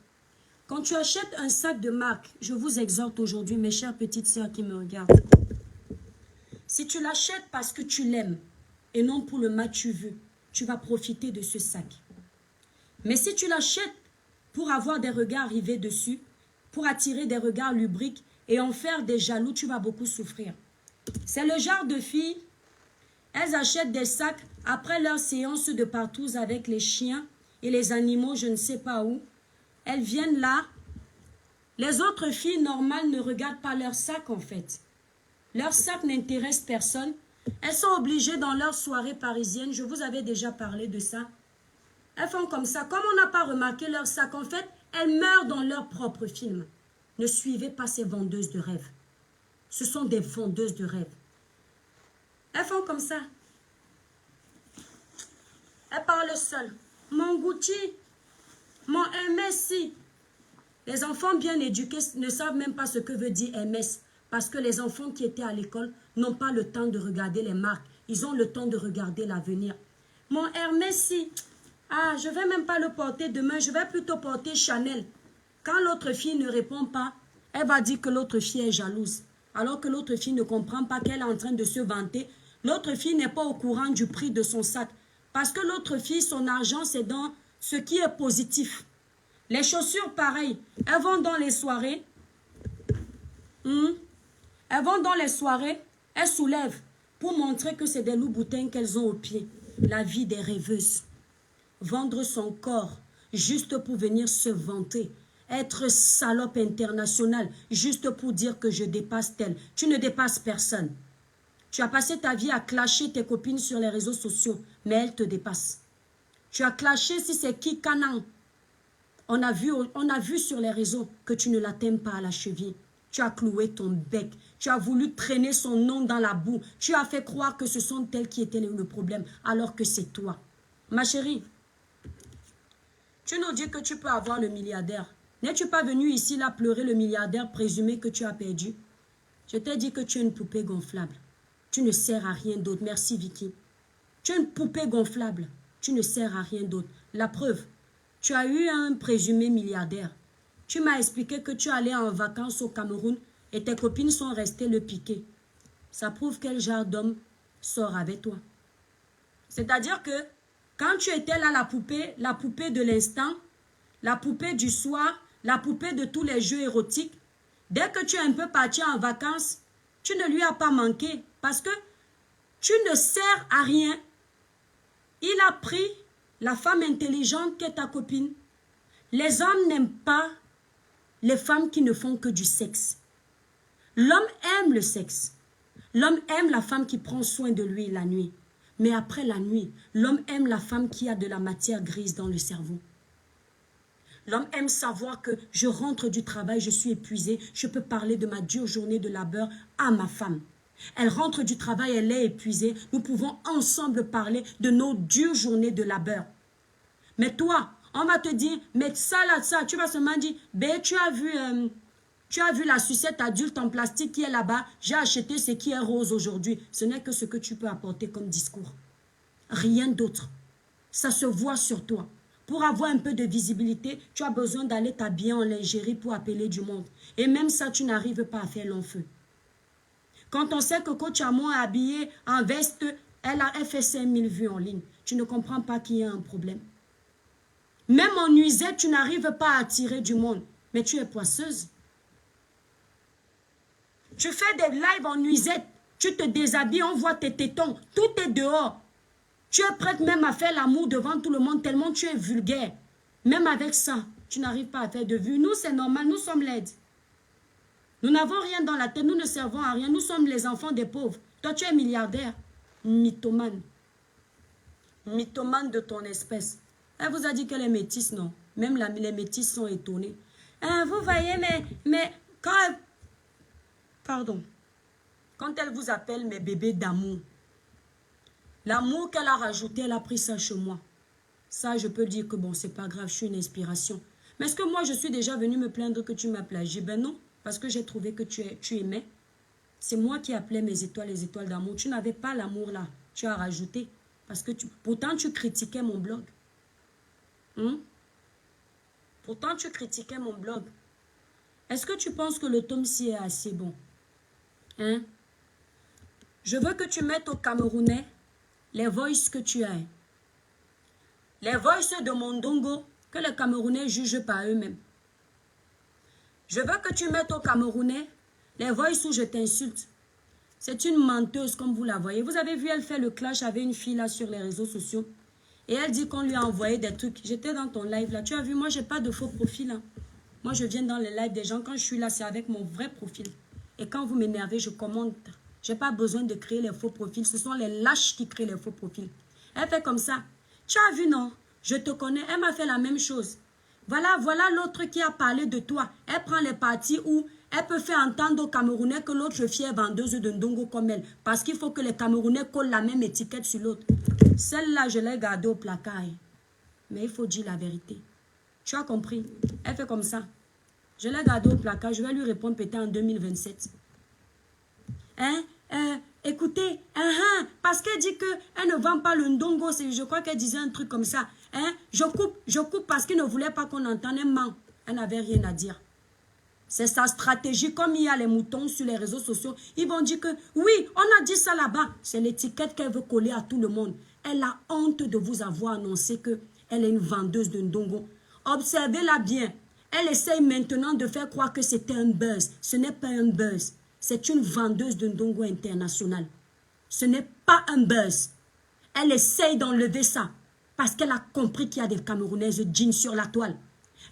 Quand tu achètes un sac de marque, je vous exhorte aujourd'hui, mes chères petites sœurs qui me regardent. Si tu l'achètes parce que tu l'aimes et non pour le m'as-tu vu, tu vas profiter de ce sac. Mais si tu l'achètes pour avoir des regards rivés dessus, pour attirer des regards lubriques et en faire des jaloux, tu vas beaucoup souffrir. C'est le genre de filles, elles achètent des sacs après leur séance de partouze avec les chiens et les animaux, je ne sais pas où. Elles viennent là. Les autres filles normales ne regardent pas leur sac en fait. Leur sac n'intéresse personne. Elles sont obligées dans leur soirée parisienne, je vous avais déjà parlé de ça. Elles font comme ça. Comme on n'a pas remarqué leur sac, en fait, elles meurent dans leur propre film. Ne suivez pas ces vendeuses de rêves. Ce sont des vendeuses de rêves. Elles font comme ça. Elles parlent seules. Mon Gucci, mon MSI. Les enfants bien éduqués ne savent même pas ce que veut dire MS. Parce que les enfants qui étaient à l'école n'ont pas le temps de regarder les marques. Ils ont le temps de regarder l'avenir. Mon Hermès, ah, je ne vais même pas le porter demain. Je vais plutôt porter Chanel. Quand l'autre fille ne répond pas, elle va dire que l'autre fille est jalouse. Alors que l'autre fille ne comprend pas qu'elle est en train de se vanter. L'autre fille n'est pas au courant du prix de son sac. Parce que l'autre fille, son argent, c'est dans ce qui est positif. Les chaussures, pareil. Elles vont dans les soirées. Elles vont dans les soirées. Elles soulèvent pour montrer que c'est des loups-boutins qu'elles ont au pied. La vie des rêveuses. Vendre son corps juste pour venir se vanter. Être salope internationale juste pour dire que je dépasse tel. Tu ne dépasses personne. Tu as passé ta vie à clasher tes copines sur les réseaux sociaux, mais elles te dépassent. Tu as clashé si c'est qui Canan. On a vu sur les réseaux que tu ne l'atteins pas à la cheville. Tu as cloué ton bec. Tu as voulu traîner son nom dans la boue. Tu as fait croire que ce sont elles qui étaient le problème, alors que c'est toi. Ma chérie, tu nous dis que tu peux avoir le milliardaire. N'es-tu pas venu ici là pleurer le milliardaire présumé que tu as perdu? Je t'ai dit que tu es une poupée gonflable. Tu ne sers à rien d'autre. Merci Vicky. Tu es une poupée gonflable. Tu ne sers à rien d'autre. La preuve, tu as eu un présumé milliardaire. Tu m'as expliqué que tu allais en vacances au Cameroun et tes copines sont restées le piquer. Ça prouve quel genre d'homme sort avec toi. C'est-à-dire que quand tu étais là, la poupée de l'instant, la poupée du soir, la poupée de tous les jeux érotiques, dès que tu es un peu parti en vacances, tu ne lui as pas manqué parce que tu ne sers à rien. Il a pris la femme intelligente qui est ta copine. Les hommes n'aiment pas les femmes qui ne font que du sexe. L'homme aime le sexe. L'homme aime la femme qui prend soin de lui la nuit. Mais après la nuit, l'homme aime la femme qui a de la matière grise dans le cerveau. L'homme aime savoir que je rentre du travail, je suis épuisée, je peux parler de ma dure journée de labeur à ma femme. Elle rentre du travail, elle est épuisée, nous pouvons ensemble parler de nos dures journées de labeur. Mais toi, on va te dire, mais ça là, ça, tu vas seulement dire, ben tu as vu la sucette adulte en plastique qui est là-bas, j'ai acheté ce qui est rose aujourd'hui. Ce n'est que ce que tu peux apporter comme discours. Rien d'autre. Ça se voit sur toi. Pour avoir un peu de visibilité, tu as besoin d'aller t'habiller en lingerie pour appeler du monde. Et même ça, tu n'arrives pas à faire long feu. Quand on sait que Coach Amon est habillée en veste, elle fait 5000 vues en ligne. Tu ne comprends pas qu'il y a un problème. Même en nuisette, tu n'arrives pas à attirer du monde. Mais tu es poisseuse. Tu fais des lives en nuisette. Tu te déshabilles, on voit tes tétons. Tout est dehors. Tu es prête même à faire l'amour devant tout le monde tellement tu es vulgaire. Même avec ça, tu n'arrives pas à faire de vues. Nous, c'est normal, nous sommes laides. Nous n'avons rien dans la tête, nous ne servons à rien. Nous sommes les enfants des pauvres. Toi, tu es milliardaire. Mythomane. Mythomane de ton espèce. Elle vous a dit qu'elle est métisse, non? Même les métisses sont étonnés. Vous voyez, mais quand elle... Pardon. Quand elle vous appelle mes bébés d'amour, l'amour qu'elle a rajouté, elle a pris ça chez moi. Ça, je peux dire que bon, c'est pas grave, je suis une inspiration. Mais est-ce que moi, je suis déjà venue me plaindre que tu m'as plagié? Ben non, parce que j'ai trouvé que tu aimais. C'est moi qui appelais mes étoiles les étoiles d'amour. Tu n'avais pas l'amour là. Tu as rajouté. Parce que pourtant, tu critiquais mon blog. Pourtant, tu critiquais mon blog. Est-ce que tu penses que le tome 6 est assez bon? Je veux que tu mettes au Camerounais les voices que tu as. Les voices de Mondongo que les Camerounais jugent par eux-mêmes. Je veux que tu mettes au Camerounais les voices où je t'insulte. C'est une menteuse comme vous la voyez. Vous avez vu, elle fait le clash avec une fille là sur les réseaux sociaux. Et elle dit qu'on lui a envoyé des trucs. J'étais dans ton live là. Tu as vu, moi, j'ai pas de faux profil. Hein. Moi, je viens dans les lives des gens. Quand je suis là, c'est avec mon vrai profil. Et quand vous m'énervez, je commente. Je n'ai pas besoin de créer les faux profils. Ce sont les lâches qui créent les faux profils. Elle fait comme ça. Tu as vu, non? Je te connais. Elle m'a fait la même chose. Voilà l'autre qui a parlé de toi. Elle prend les parties où elle peut faire entendre aux Camerounais que l'autre fille est vendeuse de ndongo comme elle. Parce qu'il faut que les Camerounais collent la même étiquette sur l'autre. Celle-là, je l'ai gardée au placard. Mais il faut dire la vérité. Tu as compris? Elle fait comme ça. Je l'ai gardée au placard. Je vais lui répondre peut-être en 2027. Écoutez, parce qu'elle dit qu'elle ne vend pas le ndongo. Je crois qu'elle disait un truc comme ça. Je coupe parce qu'il ne voulait pas qu'on entende un ment. Elle n'avait rien à dire. C'est sa stratégie. Comme il y a les moutons sur les réseaux sociaux, ils vont dire que oui, on a dit ça là-bas. C'est l'étiquette qu'elle veut coller à tout le monde. Elle a honte de vous avoir annoncé qu'elle est une vendeuse de ndongo. Observez-la bien. Elle essaye maintenant de faire croire que c'était un buzz. Ce n'est pas un buzz. C'est une vendeuse de ndongo internationale. Ce n'est pas un buzz. Elle essaye d'enlever ça. Parce qu'elle a compris qu'il y a des Camerounaises jeans sur la toile.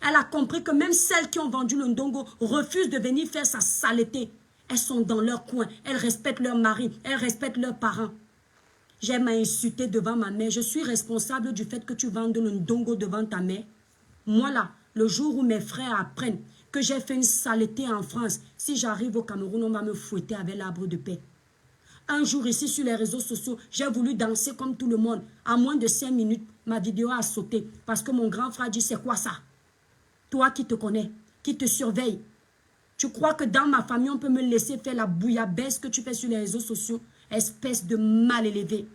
Elle a compris que même celles qui ont vendu le ndongo refusent de venir faire sa saleté. Elles sont dans leur coin. Elles respectent leur mari. Elles respectent leurs parents. J'aime à insulter devant ma mère. Je suis responsable du fait que tu vendes le ndongo devant ta mère. Moi là, le jour où mes frères apprennent que j'ai fait une saleté en France, si j'arrive au Cameroun, on va me fouetter avec l'arbre de paix. Un jour ici sur les réseaux sociaux, j'ai voulu danser comme tout le monde. En moins de 5 minutes, ma vidéo a sauté parce que mon grand frère dit c'est quoi ça? Toi qui te connais, qui te surveille, tu crois que dans ma famille, on peut me laisser faire la bouillabaisse que tu fais sur les réseaux sociaux? Espèce de mal élevé.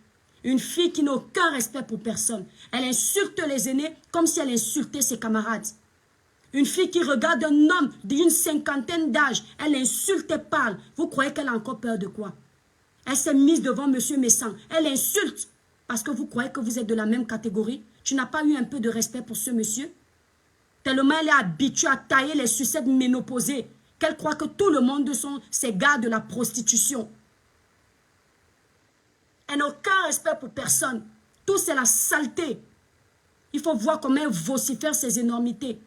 Une fille qui n'a aucun respect pour personne. Elle insulte les aînés comme si elle insultait ses camarades. Une fille qui regarde un homme d'une 50aine d'âge, elle insulte et parle. Vous croyez qu'elle a encore peur de quoi? Elle s'est mise devant monsieur Messan. Elle insulte parce que vous croyez que vous êtes de la même catégorie. Tu n'as pas eu un peu de respect pour ce monsieur? Tellement elle est habituée à tailler les sucettes ménopausées qu'elle croit que tout le monde sont ces gars de la prostitution. Elle n'a aucun respect pour personne. Tout c'est la saleté. Il faut voir comment elle vocifère ces énormités.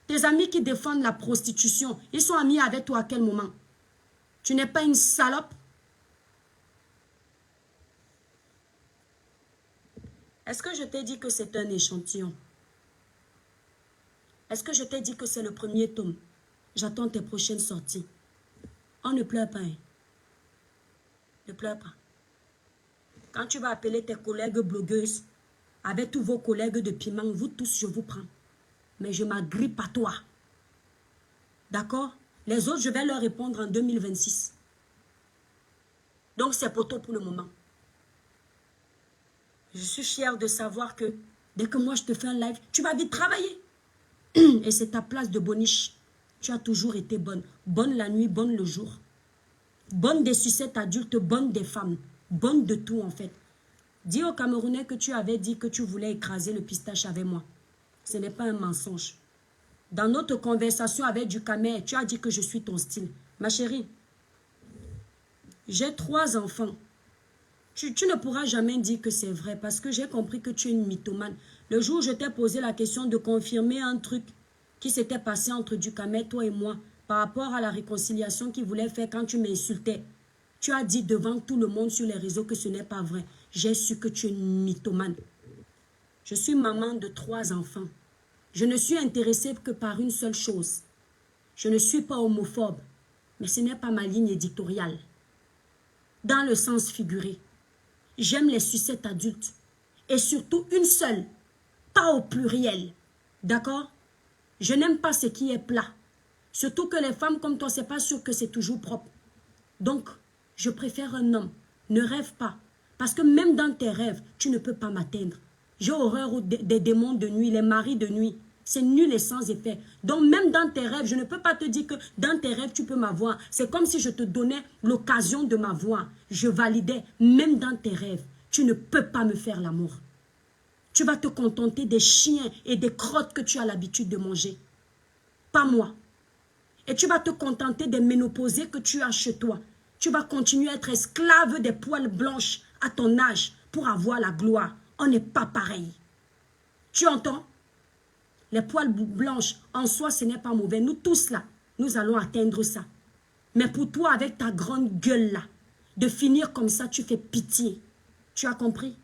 Tes amis qui défendent la prostitution, ils sont amis avec toi à quel moment? Tu n'es pas une salope? Est-ce que je t'ai dit que c'est un échantillon? Est-ce que je t'ai dit que c'est le premier tome? J'attends tes prochaines sorties. On ne pleure pas. Hein? Ne pleure pas. Quand tu vas appeler tes collègues blogueuses, avec tous vos collègues de piment, vous tous, je vous prends. Mais je m'agrippe à toi. D'accord? Les autres, je vais leur répondre en 2026. Donc, c'est pour toi pour le moment. Je suis fière de savoir que dès que moi, je te fais un live, tu vas vite travailler. Et c'est ta place de boniche. Tu as toujours été bonne. Bonne la nuit, bonne le jour. Bonne des sucettes adultes, bonne des femmes. Bonne de tout, en fait. Dis aux Camerounais que tu avais dit que tu voulais écraser le pistache avec moi. Ce n'est pas un mensonge. Dans notre conversation avec du Camer, tu as dit que je suis ton style. Ma chérie, j'ai 3 enfants. Tu ne pourras jamais dire que c'est vrai parce que j'ai compris que tu es une mythomane. Le jour où je t'ai posé la question de confirmer un truc qui s'était passé entre du Camer, toi et moi, par rapport à la réconciliation qu'il voulait faire quand tu m'insultais, tu as dit devant tout le monde sur les réseaux que ce n'est pas vrai. J'ai su que tu es une mythomane. Je suis maman de 3 enfants. Je ne suis intéressée que par une seule chose. Je ne suis pas homophobe, mais ce n'est pas ma ligne éditoriale. Dans le sens figuré, j'aime les sucettes adultes. Et surtout une seule, pas au pluriel. D'accord? Je n'aime pas ce qui est plat. Surtout que les femmes comme toi, c'est pas sûr que c'est toujours propre. Donc, je préfère un homme. Ne rêve pas. Parce que même dans tes rêves, tu ne peux pas m'atteindre. J'ai horreur des démons de nuit, les maris de nuit. C'est nul et sans effet. Donc même dans tes rêves, je ne peux pas te dire que dans tes rêves, tu peux m'avoir. C'est comme si je te donnais l'occasion de m'avoir. Je validais. Même dans tes rêves, tu ne peux pas me faire l'amour. Tu vas te contenter des chiens et des crottes que tu as l'habitude de manger. Pas moi. Et tu vas te contenter des ménopausés que tu as chez toi. Tu vas continuer à être esclave des poils blanches à ton âge pour avoir la gloire. On n'est pas pareil. Tu entends? Les poils blanches, en soi, ce n'est pas mauvais. Nous tous là, nous allons atteindre ça. Mais pour toi, avec ta grande gueule là, de finir comme ça, tu fais pitié. Tu as compris?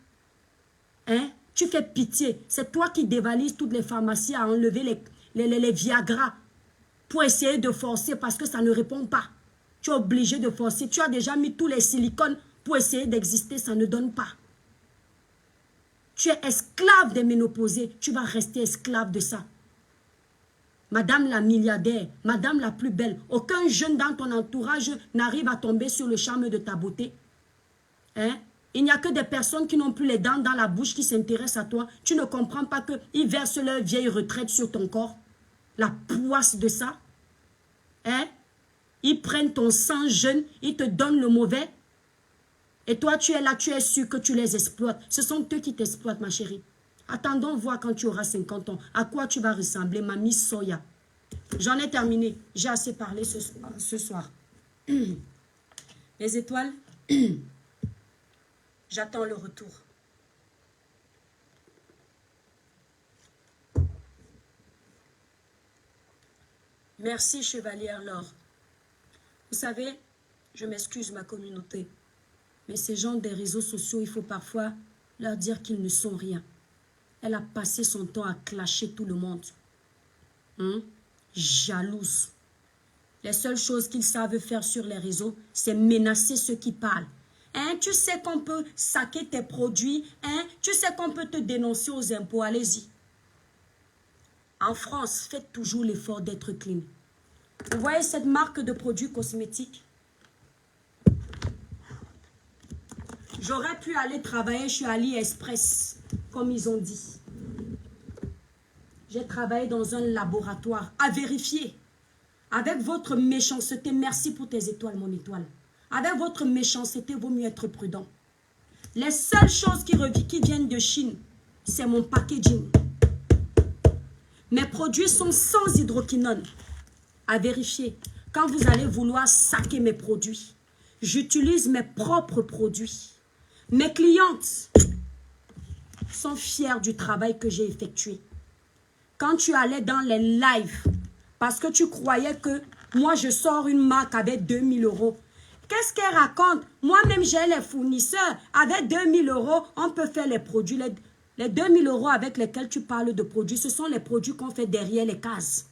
Hein? Tu fais pitié. C'est toi qui dévalises toutes les pharmacies à enlever les Viagra pour essayer de forcer parce que ça ne répond pas. Tu es obligé de forcer. Tu as déjà mis tous les silicones pour essayer d'exister, ça ne donne pas. Tu es esclave des ménopausés, tu vas rester esclave de ça. Madame la milliardaire, madame la plus belle, aucun jeune dans ton entourage n'arrive à tomber sur le charme de ta beauté. Hein? Il n'y a que des personnes qui n'ont plus les dents dans la bouche qui s'intéressent à toi. Tu ne comprends pas qu'ils versent leur vieille retraite sur ton corps. La poisse de ça. Hein? Ils prennent ton sang jeune, ils te donnent le mauvais. Et toi, tu es là, tu es sûr que tu les exploites. Ce sont eux qui t'exploitent, ma chérie. Attendons voir quand tu auras 50 ans. À quoi tu vas ressembler, ma Miss Soya. J'en ai terminé. J'ai assez parlé ce soir. Les étoiles, j'attends le retour. Merci, chevalière Laure. Vous savez, je m'excuse, ma communauté. Mais ces gens des réseaux sociaux, il faut parfois leur dire qu'ils ne sont rien. Elle a passé son temps à clasher tout le monde. Jalouse. Les seules choses qu'ils savent faire sur les réseaux, c'est menacer ceux qui parlent. Hein, tu sais qu'on peut saquer tes produits. Hein, tu sais qu'on peut te dénoncer aux impôts. Allez-y. En France, faites toujours l'effort d'être clean. Vous voyez cette marque de produits cosmétiques? J'aurais pu aller travailler chez AliExpress, comme ils ont dit. J'ai travaillé dans un laboratoire à vérifier. Avec votre méchanceté, merci pour tes étoiles, mon étoile. Avec votre méchanceté, vaut mieux être prudent. Les seules choses qui viennent de Chine, c'est mon packaging. Mes produits sont sans hydroquinone. À vérifier. Quand vous allez vouloir saquer mes produits, j'utilise mes propres produits. Mes clientes sont fières du travail que j'ai effectué. Quand tu allais dans les lives, parce que tu croyais que moi je sors une marque avec 2000 €. Qu'est-ce qu'elle raconte? Moi-même j'ai les fournisseurs. Avec 2000 €, on peut faire les produits. Les 2000 € avec lesquels tu parles de produits, ce sont les produits qu'on fait derrière les cases.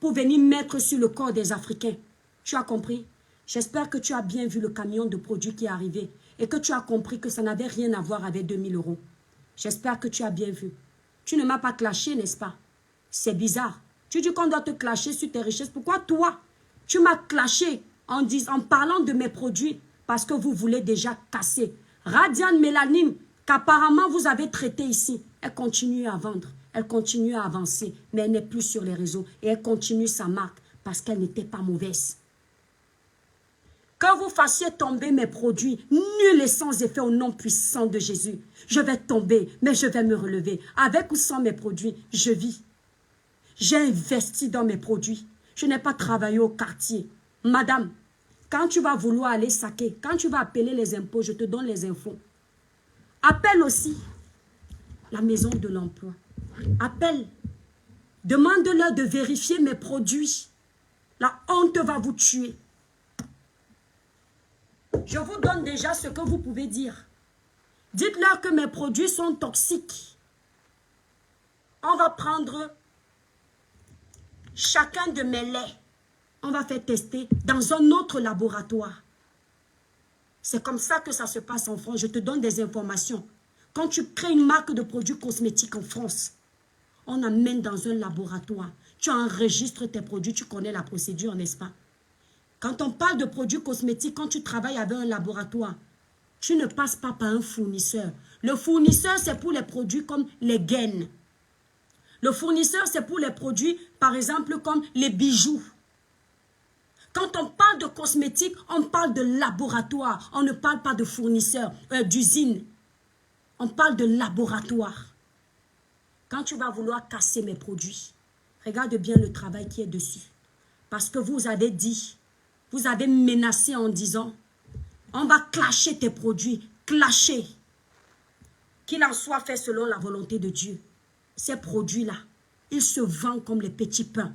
Pour venir mettre sur le corps des Africains. Tu as compris? J'espère que tu as bien vu le camion de produits qui est arrivé. Et que tu as compris que ça n'avait rien à voir avec 2000 €. J'espère que tu as bien vu. Tu ne m'as pas clashé, n'est-ce pas? C'est bizarre. Tu dis qu'on doit te clasher sur tes richesses. Pourquoi toi, tu m'as clashé en parlant de mes produits? Parce que vous voulez déjà casser. Radiant Mélanine, qu'apparemment vous avez traité ici. Elle continue à vendre. Elle continue à avancer. Mais elle n'est plus sur les réseaux. Et elle continue sa marque parce qu'elle n'était pas mauvaise. Que vous fassiez tomber mes produits, nul et sans effet au nom puissant de Jésus. Je vais tomber, mais je vais me relever. Avec ou sans mes produits, je vis. J'ai investi dans mes produits. Je n'ai pas travaillé au quartier. Madame, quand tu vas vouloir aller saquer, quand tu vas appeler les impôts, je te donne les infos. Appelle aussi la maison de l'emploi. Appelle. Demande-leur de vérifier mes produits. La honte va vous tuer. Je vous donne déjà ce que vous pouvez dire. Dites-leur que mes produits sont toxiques. On va prendre chacun de mes laits. On va faire tester dans un autre laboratoire. C'est comme ça que ça se passe en France. Je te donne des informations. Quand tu crées une marque de produits cosmétiques en France, on amène dans un laboratoire. Tu enregistres tes produits, tu connais la procédure, n'est-ce pas? Quand on parle de produits cosmétiques, quand tu travailles avec un laboratoire, tu ne passes pas par un fournisseur. Le fournisseur, c'est pour les produits comme les gaines. Le fournisseur, c'est pour les produits, par exemple, comme les bijoux. Quand on parle de cosmétiques, on parle de laboratoire. On ne parle pas de fournisseur, d'usine. On parle de laboratoire. Quand tu vas vouloir casser mes produits, regarde bien le travail qui est dessus. Parce que vous avez dit, vous avez menacé en disant, on va clasher tes produits, clasher. Qu'il en soit fait selon la volonté de Dieu. Ces produits-là, ils se vendent comme les petits pains.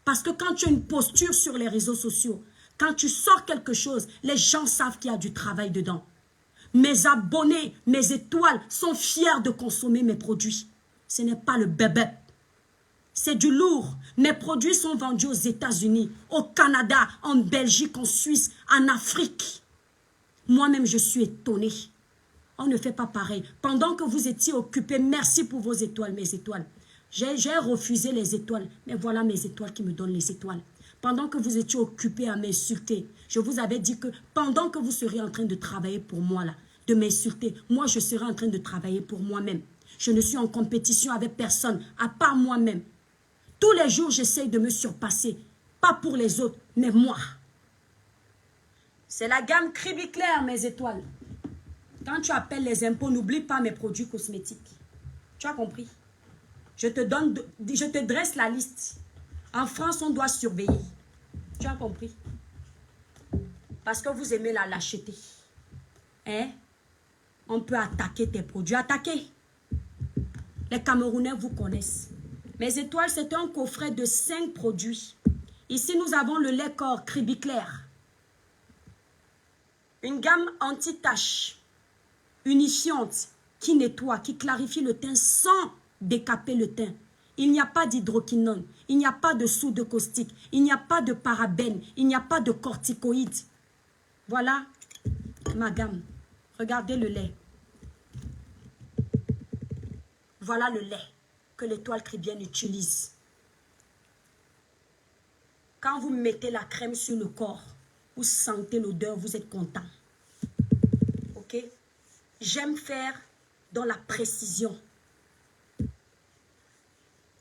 Parce que quand tu as une posture sur les réseaux sociaux, quand tu sors quelque chose, les gens savent qu'il y a du travail dedans. Mes abonnés, mes étoiles sont fiers de consommer mes produits. Ce n'est pas le bébé. C'est du lourd. Mes produits sont vendus aux États-Unis, au Canada, en Belgique, en Suisse, en Afrique. Moi-même, je suis étonnée. On ne fait pas pareil. Pendant que vous étiez occupés, merci pour vos étoiles, mes étoiles. J'ai refusé les étoiles, mais voilà mes étoiles qui me donnent les étoiles. Pendant que vous étiez occupés à m'insulter, je vous avais dit que pendant que vous seriez en train de travailler pour moi, là, de m'insulter, moi je serai en train de travailler pour moi-même. Je ne suis en compétition avec personne, à part moi-même. Tous les jours, j'essaye de me surpasser. Pas pour les autres, mais moi. C'est la gamme Cribiclair, mes étoiles. Quand tu appelles les impôts, n'oublie pas mes produits cosmétiques. Tu as compris? Je te dresse la liste. En France, on doit surveiller. Tu as compris? Parce que vous aimez la lâcheté. Hein? On peut attaquer tes produits. Attaquer. Les Camerounais vous connaissent. Mes étoiles, c'est un coffret de 5 produits. Ici, nous avons le lait corps Cribiclair. Une gamme anti-tache, unifiante, qui nettoie, qui clarifie le teint sans décaper le teint. Il n'y a pas d'hydroquinone, il n'y a pas de soude caustique, il n'y a pas de parabènes, il n'y a pas de corticoïdes. Voilà ma gamme. Regardez le lait. Voilà le lait que l'étoile Cribienne utilise. Quand vous mettez la crème sur le corps, vous sentez l'odeur, vous êtes content. Ok? J'aime faire dans la précision.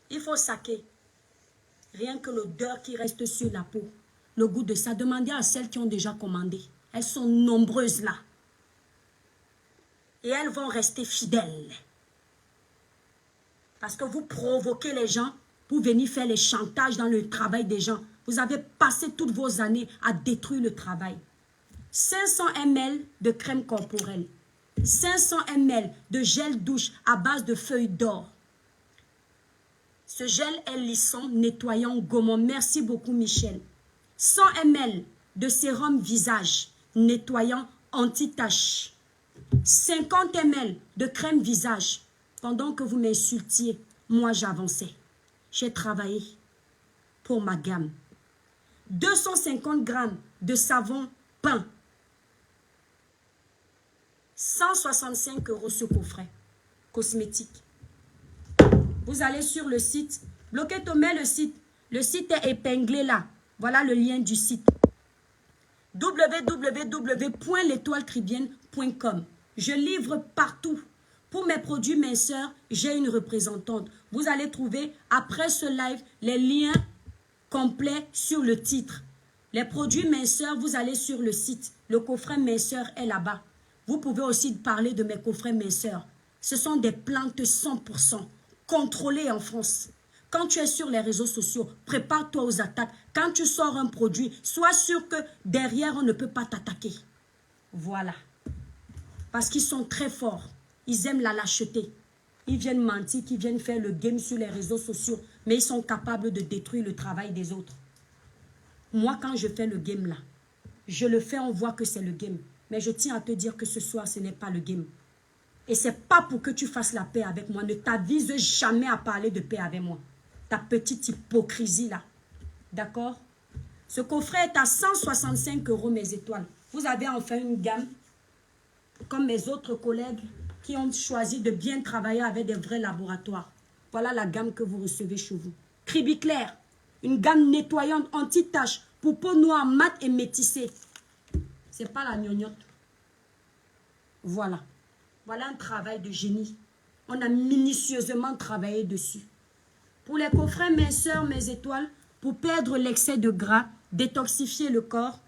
Il faut saquer. Rien que l'odeur qui reste sur la peau. Le goût de ça. Demandez à celles qui ont déjà commandé. Elles sont nombreuses là. Et elles vont rester fidèles. Parce que vous provoquez les gens pour venir faire les chantages dans le travail des gens. Vous avez passé toutes vos années à détruire le travail. 500 ml de crème corporelle. 500 ml de gel douche à base de feuilles d'or. Ce gel est lissant, nettoyant, gommant. Merci beaucoup, Michel. 100 ml de sérum visage, nettoyant, anti-tache. 50 ml de crème visage. Pendant que vous m'insultiez, moi j'avançais. J'ai travaillé pour ma gamme. 250 grammes de savon peint. 165 € ce coffret cosmétique. Vous allez sur le site. Bloquez Tomé le site. Le site est épinglé là. Voilà le lien du site. www.l'étoilecribienne.com. Je livre partout. Pour mes produits minceurs, j'ai une représentante. Vous allez trouver après ce live les liens complets sur le titre. Les produits minceurs, vous allez sur le site. Le coffret minceur est là-bas. Vous pouvez aussi parler de mes coffrets minceurs. Ce sont des plantes 100% contrôlées en France. Quand tu es sur les réseaux sociaux, prépare-toi aux attaques. Quand tu sors un produit, sois sûr que derrière, on ne peut pas t'attaquer. Voilà. Parce qu'ils sont très forts. Ils aiment la lâcheté. Ils viennent mentir, ils viennent faire le game sur les réseaux sociaux. Mais ils sont capables de détruire le travail des autres. Moi, quand je fais le game là, je le fais, on voit que c'est le game. Mais je tiens à te dire que ce soir, ce n'est pas le game. Et ce n'est pas pour que tu fasses la paix avec moi. Ne t'avise jamais à parler de paix avec moi. Ta petite hypocrisie là. D'accord? Ce coffret est à 165 € mes étoiles. Vous avez enfin une gamme, comme mes autres collègues qui ont choisi de bien travailler avec des vrais laboratoires. Voilà la gamme que vous recevez chez vous. Cribi clair, une gamme nettoyante anti-tache pour peau noire, mat et métissée. C'est pas la gnognotte. Voilà. Voilà un travail de génie. On a minutieusement travaillé dessus. Pour les coffrets minceurs, mes étoiles, pour perdre l'excès de gras, détoxifier le corps.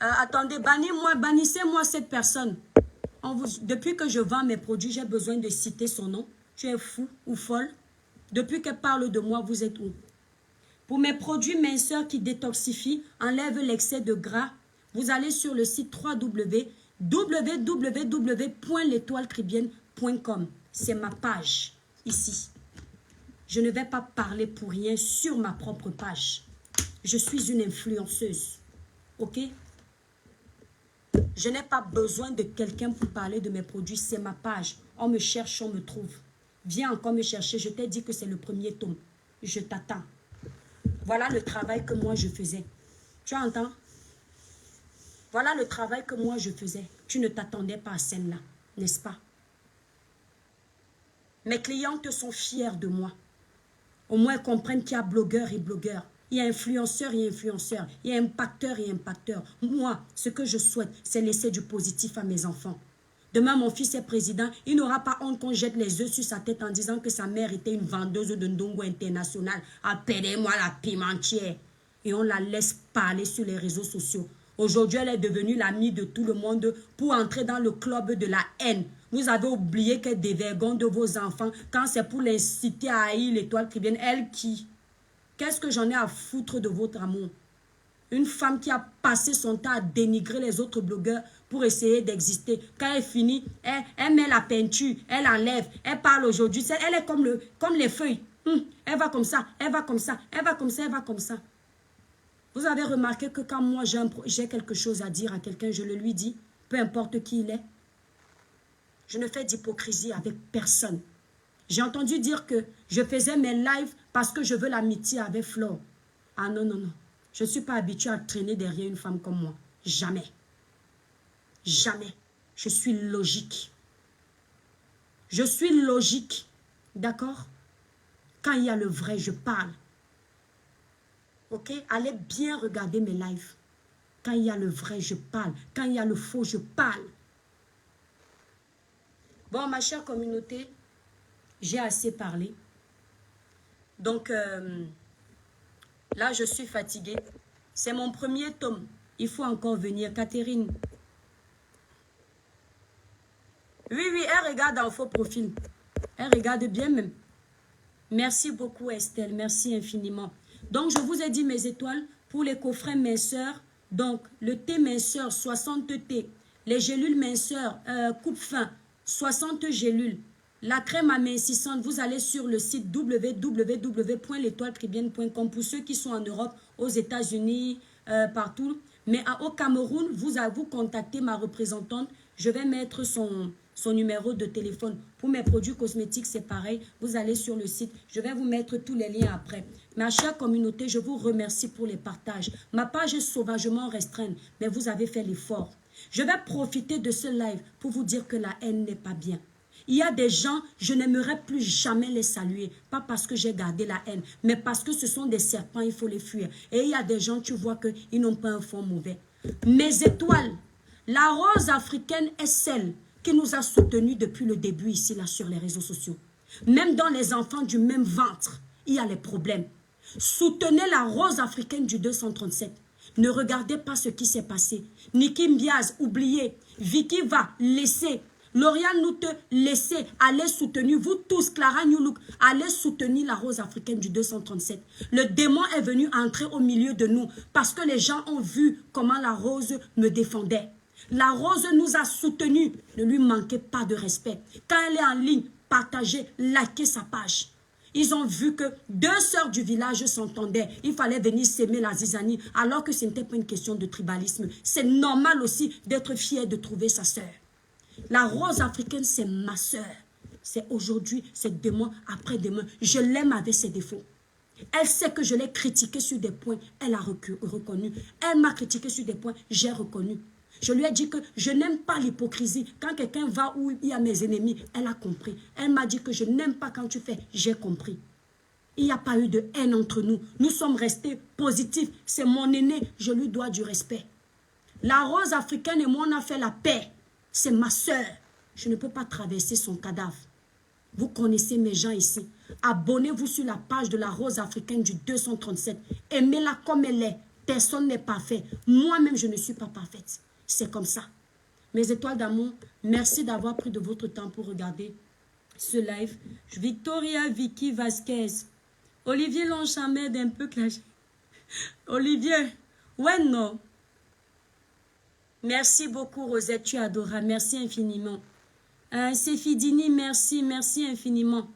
Attendez, bannissez-moi cette personne. Depuis que je vends mes produits, j'ai besoin de citer son nom. Tu es fou ou folle? Depuis qu'elle parle de moi, vous êtes où? Pour mes produits minceurs qui détoxifient, enlèvent l'excès de gras, vous allez sur le site www.l'étoilecribienne.com. C'est ma page, ici. Je ne vais pas parler pour rien sur ma propre page. Je suis une influenceuse. Ok? Je n'ai pas besoin de quelqu'un pour parler de mes produits. C'est ma page. On me cherche, on me trouve. Viens encore me chercher. Je t'ai dit que c'est le premier tome. Je t'attends. Voilà le travail que moi je faisais. Tu entends? Voilà le travail que moi je faisais. Tu ne t'attendais pas à celle-là, n'est-ce pas? Mes clientes sont fières de moi. Au moins, elles comprennent qu'il y a blogueur et blogueur. Il y a influenceur et influenceur. Il y a impacteur et impacteur. Moi, ce que je souhaite, c'est laisser du positif à mes enfants. Demain, mon fils est président. Il n'aura pas honte qu'on jette les œufs sur sa tête en disant que sa mère était une vendeuse de ndongo international. Appelez-moi la pimentière. Et on la laisse parler sur les réseaux sociaux. Aujourd'hui, elle est devenue l'amie de tout le monde pour entrer dans le club de la haine. Vous avez oublié qu'elle dévergonde de vos enfants quand c'est pour l'inciter à haïr l'étoile cribienne. Elle qui? Qu'est-ce que j'en ai à foutre de votre amour? Une femme qui a passé son temps à dénigrer les autres blogueurs pour essayer d'exister. Quand elle finit, elle met la peinture, elle enlève, elle parle aujourd'hui. Elle est comme les feuilles. Elle va comme ça, elle va comme ça, elle va comme ça, elle va comme ça. Vous avez remarqué que quand moi j'ai quelque chose à dire à quelqu'un, je le lui dis, peu importe qui il est. Je ne fais d'hypocrisie avec personne. J'ai entendu dire que je faisais mes lives parce que je veux l'amitié avec Flore. Ah non, non, non. Je ne suis pas habituée à traîner derrière une femme comme moi. Jamais. Jamais. Je suis logique. Je suis logique. D'accord? Quand il y a le vrai, je parle. Ok? Allez bien regarder mes lives. Quand il y a le vrai, je parle. Quand il y a le faux, je parle. Bon, ma chère communauté, j'ai assez parlé. Donc, là, je suis fatiguée. C'est mon premier tome. Il faut encore venir. Catherine. Oui, oui, elle regarde en faux profil. Elle regarde bien même. Merci beaucoup, Estelle. Merci infiniment. Donc, je vous ai dit mes étoiles pour les coffrets minceurs. Donc, le thé minceur, 60 thé. Les gélules minceurs, coupe fin, 60 gélules. La crème amincissante, vous allez sur le site www.l'étoilecribienne.com pour ceux qui sont en Europe, aux États-Unis, partout. Mais au Cameroun, vous contactez ma représentante. Je vais mettre son numéro de téléphone. Pour mes produits cosmétiques, c'est pareil. Vous allez sur le site. Je vais vous mettre tous les liens après. Ma chère communauté, je vous remercie pour les partages. Ma page est sauvagement restreinte, mais vous avez fait l'effort. Je vais profiter de ce live pour vous dire que la haine n'est pas bien. Il y a des gens, je n'aimerais plus jamais les saluer. Pas parce que j'ai gardé la haine, mais parce que ce sont des serpents, il faut les fuir. Et il y a des gens, tu vois qu'ils n'ont pas un fond mauvais. Mes étoiles, la rose africaine est celle qui nous a soutenus depuis le début ici, là, sur les réseaux sociaux. Même dans les enfants du même ventre, il y a les problèmes. Soutenez la rose africaine du 237. Ne regardez pas ce qui s'est passé. Niki Mbiaz, oubliez. Vicky va laisser. Lauriane nous te laissez. Allez soutenir. Vous tous, Clara Newlook, allez soutenir la rose africaine du 237. Le démon est venu entrer au milieu de nous parce que les gens ont vu comment la rose me défendait. La rose nous a soutenus. Ne lui manquez pas de respect. Quand elle est en ligne, partagez, likez sa page. Ils ont vu que deux sœurs du village s'entendaient. Il fallait venir s'aimer la zizanie alors que ce n'était pas une question de tribalisme. C'est normal aussi d'être fier de trouver sa sœur. La rose africaine, c'est ma soeur. C'est aujourd'hui, c'est demain, après-demain. Je l'aime avec ses défauts. Elle sait que je l'ai critiquée sur des points, elle a reconnu. Elle m'a critiqué sur des points, j'ai reconnu. Je lui ai dit que je n'aime pas l'hypocrisie. Quand quelqu'un va où il y a mes ennemis, elle a compris. Elle m'a dit que je n'aime pas quand tu fais, j'ai compris. Il n'y a pas eu de haine entre nous. Nous sommes restés positifs. C'est mon aîné, je lui dois du respect. La rose africaine et moi, on a fait la paix. C'est ma soeur. Je ne peux pas traverser son cadavre. Vous connaissez mes gens ici. Abonnez-vous sur la page de la rose africaine du 237. Aimez-la comme elle est. Personne n'est parfait. Moi-même, je ne suis pas parfaite. C'est comme ça. Mes étoiles d'amour, merci d'avoir pris de votre temps pour regarder ce live. Victoria Vicky Vasquez. Olivier Lonchamed un peu clashé. Olivier, ouais non. Merci beaucoup Rosette, tu es adorable. Merci infiniment. Sefidini, merci, merci infiniment.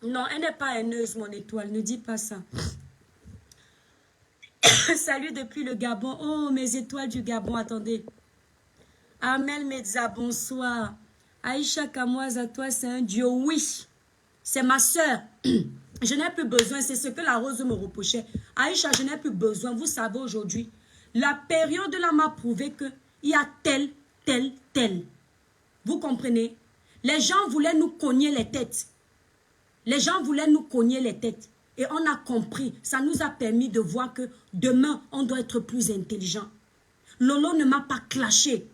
Non, elle n'est pas haineuse, mon étoile, ne dis pas ça. Salut depuis le Gabon. Oh, mes étoiles du Gabon, attendez. Armel Medza, bonsoir. Aïcha Kamoise, à toi, c'est un dieu. Oui, c'est ma soeur. Je n'ai plus besoin, c'est ce que la rose me reprochait. Aïcha, je n'ai plus besoin. Vous savez aujourd'hui, la période là m'a prouvé que il y a tel. Vous comprenez? Les gens voulaient nous cogner les têtes. Les gens voulaient nous cogner les têtes. Et on a compris. Ça nous a permis de voir que demain, on doit être plus intelligent. Lolo ne m'a pas clashé.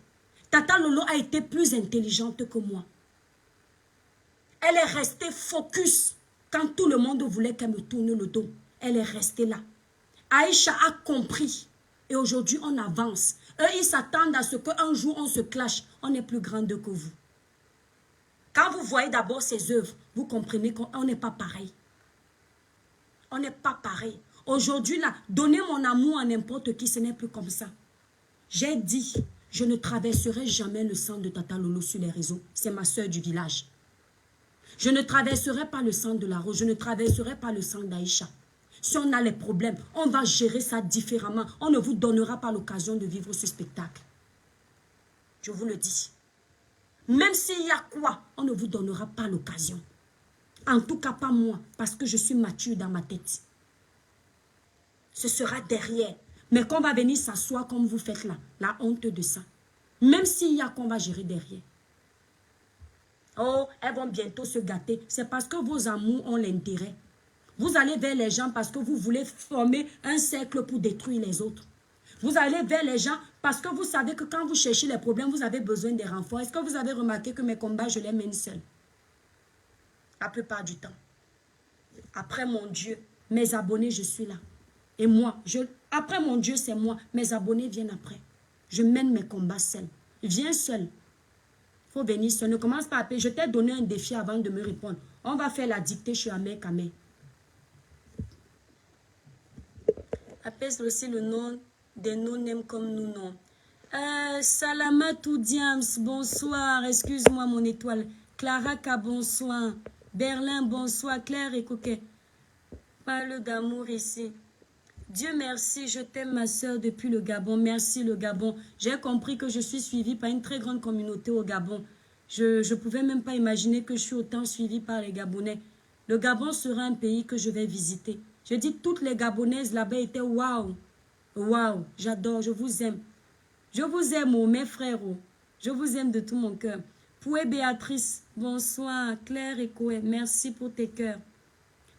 Tata Lolo a été plus intelligente que moi. Elle est restée focus quand tout le monde voulait qu'elle me tourne le dos. Elle est restée là. Aïcha a compris. Et aujourd'hui, on avance. Eux, ils s'attendent à ce qu'un jour, on se clash. On est plus grande que vous. Quand vous voyez d'abord ses œuvres, vous comprenez qu'on n'est pas pareil. On n'est pas pareil. Aujourd'hui, là, donner mon amour à n'importe qui, ce n'est plus comme ça. J'ai dit, je ne traverserai jamais le sang de Tata Lolo sur les réseaux. C'est ma soeur du village. Je ne traverserai pas le sang de la rose. Je ne traverserai pas le sang d'Aïcha. Si on a les problèmes, on va gérer ça différemment. On ne vous donnera pas l'occasion de vivre ce spectacle. Je vous le dis. Même s'il y a quoi, on ne vous donnera pas l'occasion. En tout cas, pas moi, parce que je suis mature dans ma tête. Ce sera derrière. Mais qu'on va venir s'asseoir comme vous faites là, la honte de ça. Même s'il y a qu'on va gérer derrière. Oh, elles vont bientôt se gâter. C'est parce que vos amours ont l'intérêt. Vous allez vers les gens parce que vous voulez former un cercle pour détruire les autres. Vous allez vers les gens parce que vous savez que quand vous cherchez les problèmes, vous avez besoin des renforts. Est-ce que vous avez remarqué que mes combats, je les mène seul? La plupart du temps. Après mon Dieu, mes abonnés, je suis là. Et moi, après mon Dieu, c'est moi. Mes abonnés viennent après. Je mène mes combats seul. Viens seul. Il faut venir seul. Ne commence pas à appeler. Je t'ai donné un défi avant de me répondre. On va faire la dictée chez Amer Kamé. Appelle aussi le nom des non-nèmes comme nous, non. Salamatou Diams, bonsoir. Excuse-moi, mon étoile. Clara K, bonsoir. Berlin, bonsoir. Claire et Coquet. Parle d'amour ici. Dieu merci, je t'aime ma soeur depuis le Gabon. Merci le Gabon. J'ai compris que je suis suivie par une très grande communauté au Gabon. Je ne pouvais même pas imaginer que je suis autant suivie par les Gabonais. Le Gabon sera un pays que je vais visiter. Je dis toutes les Gabonaises là-bas étaient waouh. Waouh, j'adore, je vous aime. Je vous aime, oh, mes frères. Oh. Je vous aime de tout mon cœur. Poué Béatrice, bonsoir. Claire et Coé, merci pour tes cœurs.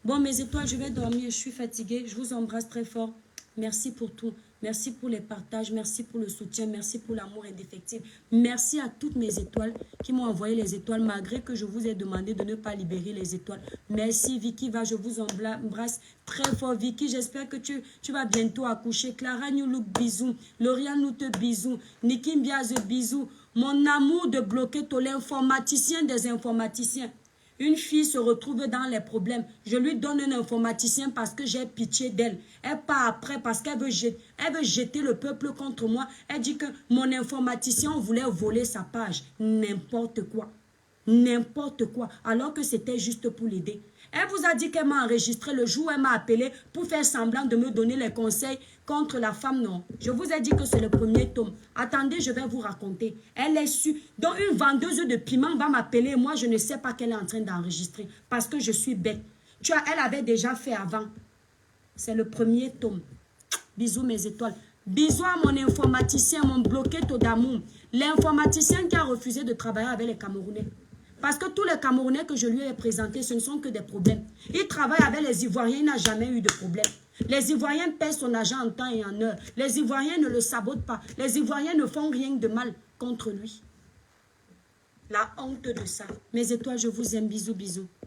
Bon, mes étoiles, je vais dormir. Je suis fatiguée. Je vous embrasse très fort. Merci pour tout. Merci pour les partages. Merci pour le soutien. Merci pour l'amour indéfectible. Merci à toutes mes étoiles qui m'ont envoyé les étoiles malgré que je vous ai demandé de ne pas libérer les étoiles. Merci Vicky. Je vous embrasse très fort. Vicky, j'espère que tu vas bientôt accoucher. Clara Newlook, bisous. Lauriane Noute, bisous. Niki Mbiaz, bisous. Mon amour de bloquer tout l'informaticien des informaticiens. Une fille se retrouve dans les problèmes. Je lui donne un informaticien parce que j'ai pitié d'elle. Elle part après parce qu'elle veut jeter le peuple contre moi. Elle dit que mon informaticien voulait voler sa page. N'importe quoi. N'importe quoi, alors que c'était juste pour l'aider. Elle vous a dit qu'elle m'a enregistré le jour où elle m'a appelé pour faire semblant de me donner les conseils contre la femme, non. Je vous ai dit que c'est le premier tome. Attendez, je vais vous raconter. Elle est sûre. Donc une vendeuse de piment va m'appeler et moi je ne sais pas qu'elle est en train d'enregistrer parce que je suis bête. Tu vois, elle avait déjà fait avant. C'est le premier tome. Bisous mes étoiles. Bisous à mon informaticien, mon bloqué taux d'amour. L'informaticien qui a refusé de travailler avec les Camerounais. Parce que tous les Camerounais que je lui ai présentés, ce ne sont que des problèmes. Il travaille avec les Ivoiriens, il n'a jamais eu de problème. Les Ivoiriens paient son argent en temps et en heure. Les Ivoiriens ne le sabotent pas. Les Ivoiriens ne font rien de mal contre lui. La honte de ça. Mes étoiles, je vous aime. Bisous, bisous.